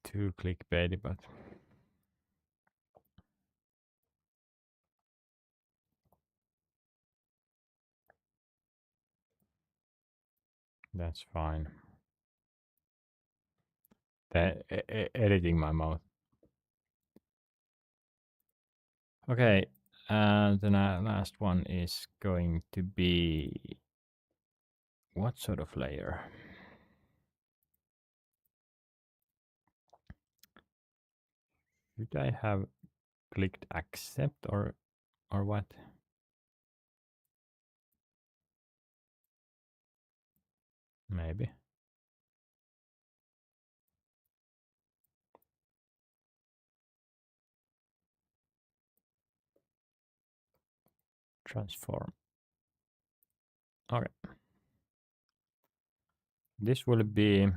Too clickbaity, but that's fine. Editing my mouth. Okay, the last one is going to be what sort of layer? Should I have clicked accept or what? Maybe. Transform. Okay. This will be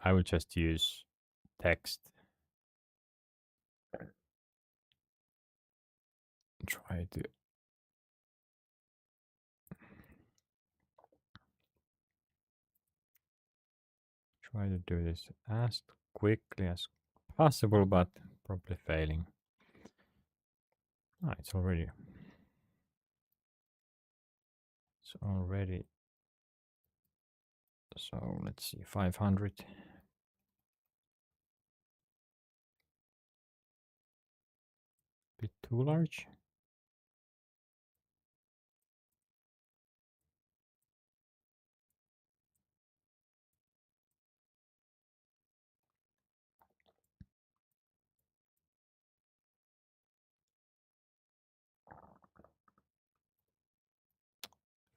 I will just use text. Try to Try to do this as quickly as possible, but probably failing. Ah, it's already. So let's see, 500. Bit too large.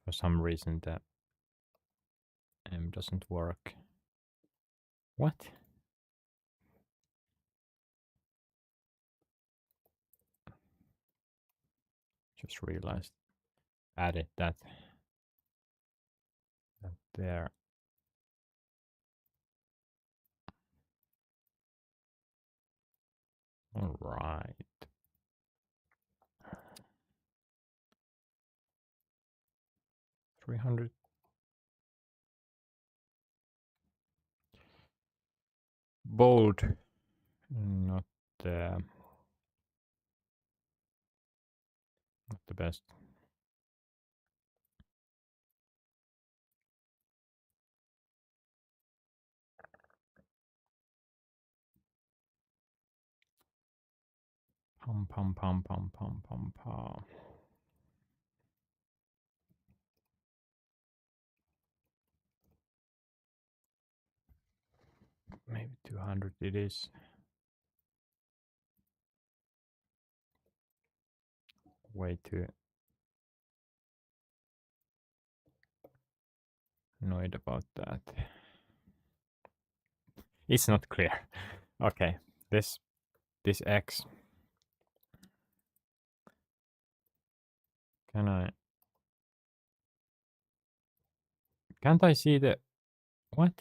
For some reason the M doesn't work. What? Just realized. Added that there. All right. $300. Bold. Not the best. Pum pum pum pum pum pum pum. Maybe 200 it is. Way too annoyed about that. It's not clear. Okay, this X. Can't I see the what?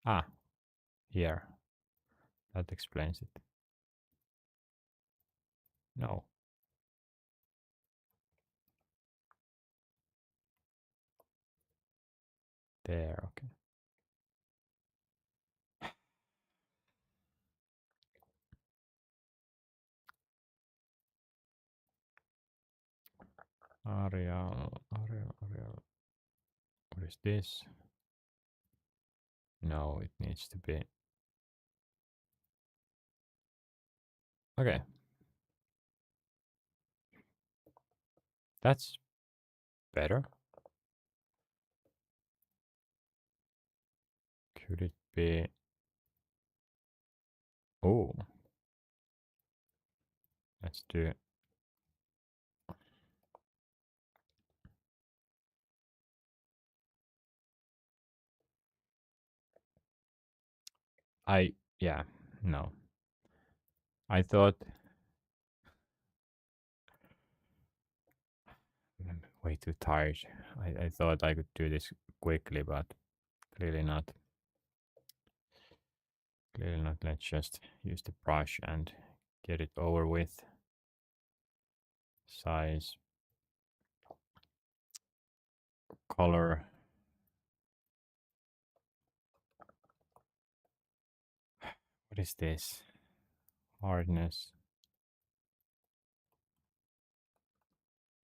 Ah, here. That explains it. No. There, okay. Arial. What is this? No, it needs to be. Okay. That's better. Could it be? Oh. Let's do. Yeah, no. I thought. I'm way too tired. I thought I could do this quickly, but clearly not. Clearly not. Let's just use the brush and get it over with. Size. Color. What is this? Hardness.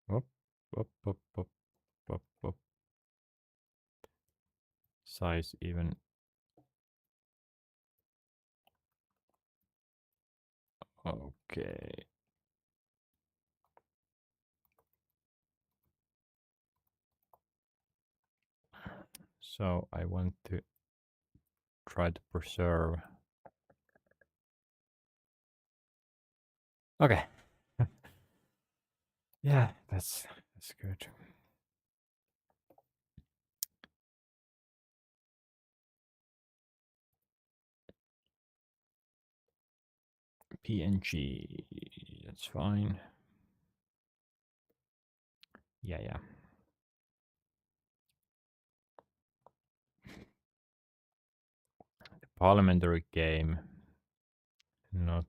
Whoop, whoop, whoop, whoop, whoop, whoop. Size even. Okay. So I want to try to preserve. Okay. Yeah, that's good. PNG, that's fine. Yeah. The parliamentary game, not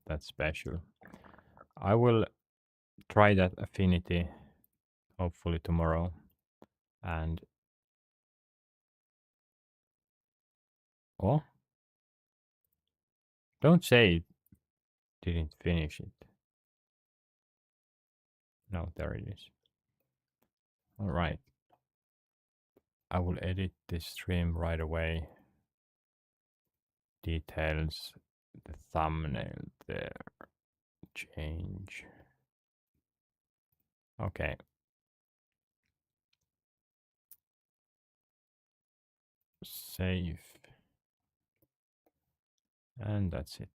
that special. I will try that affinity hopefully tomorrow, and Oh? Don't say it didn't finish it. No, there it is. All right. I will edit this stream right away. Details, the thumbnail there. Change. Okay. Save. And that's it.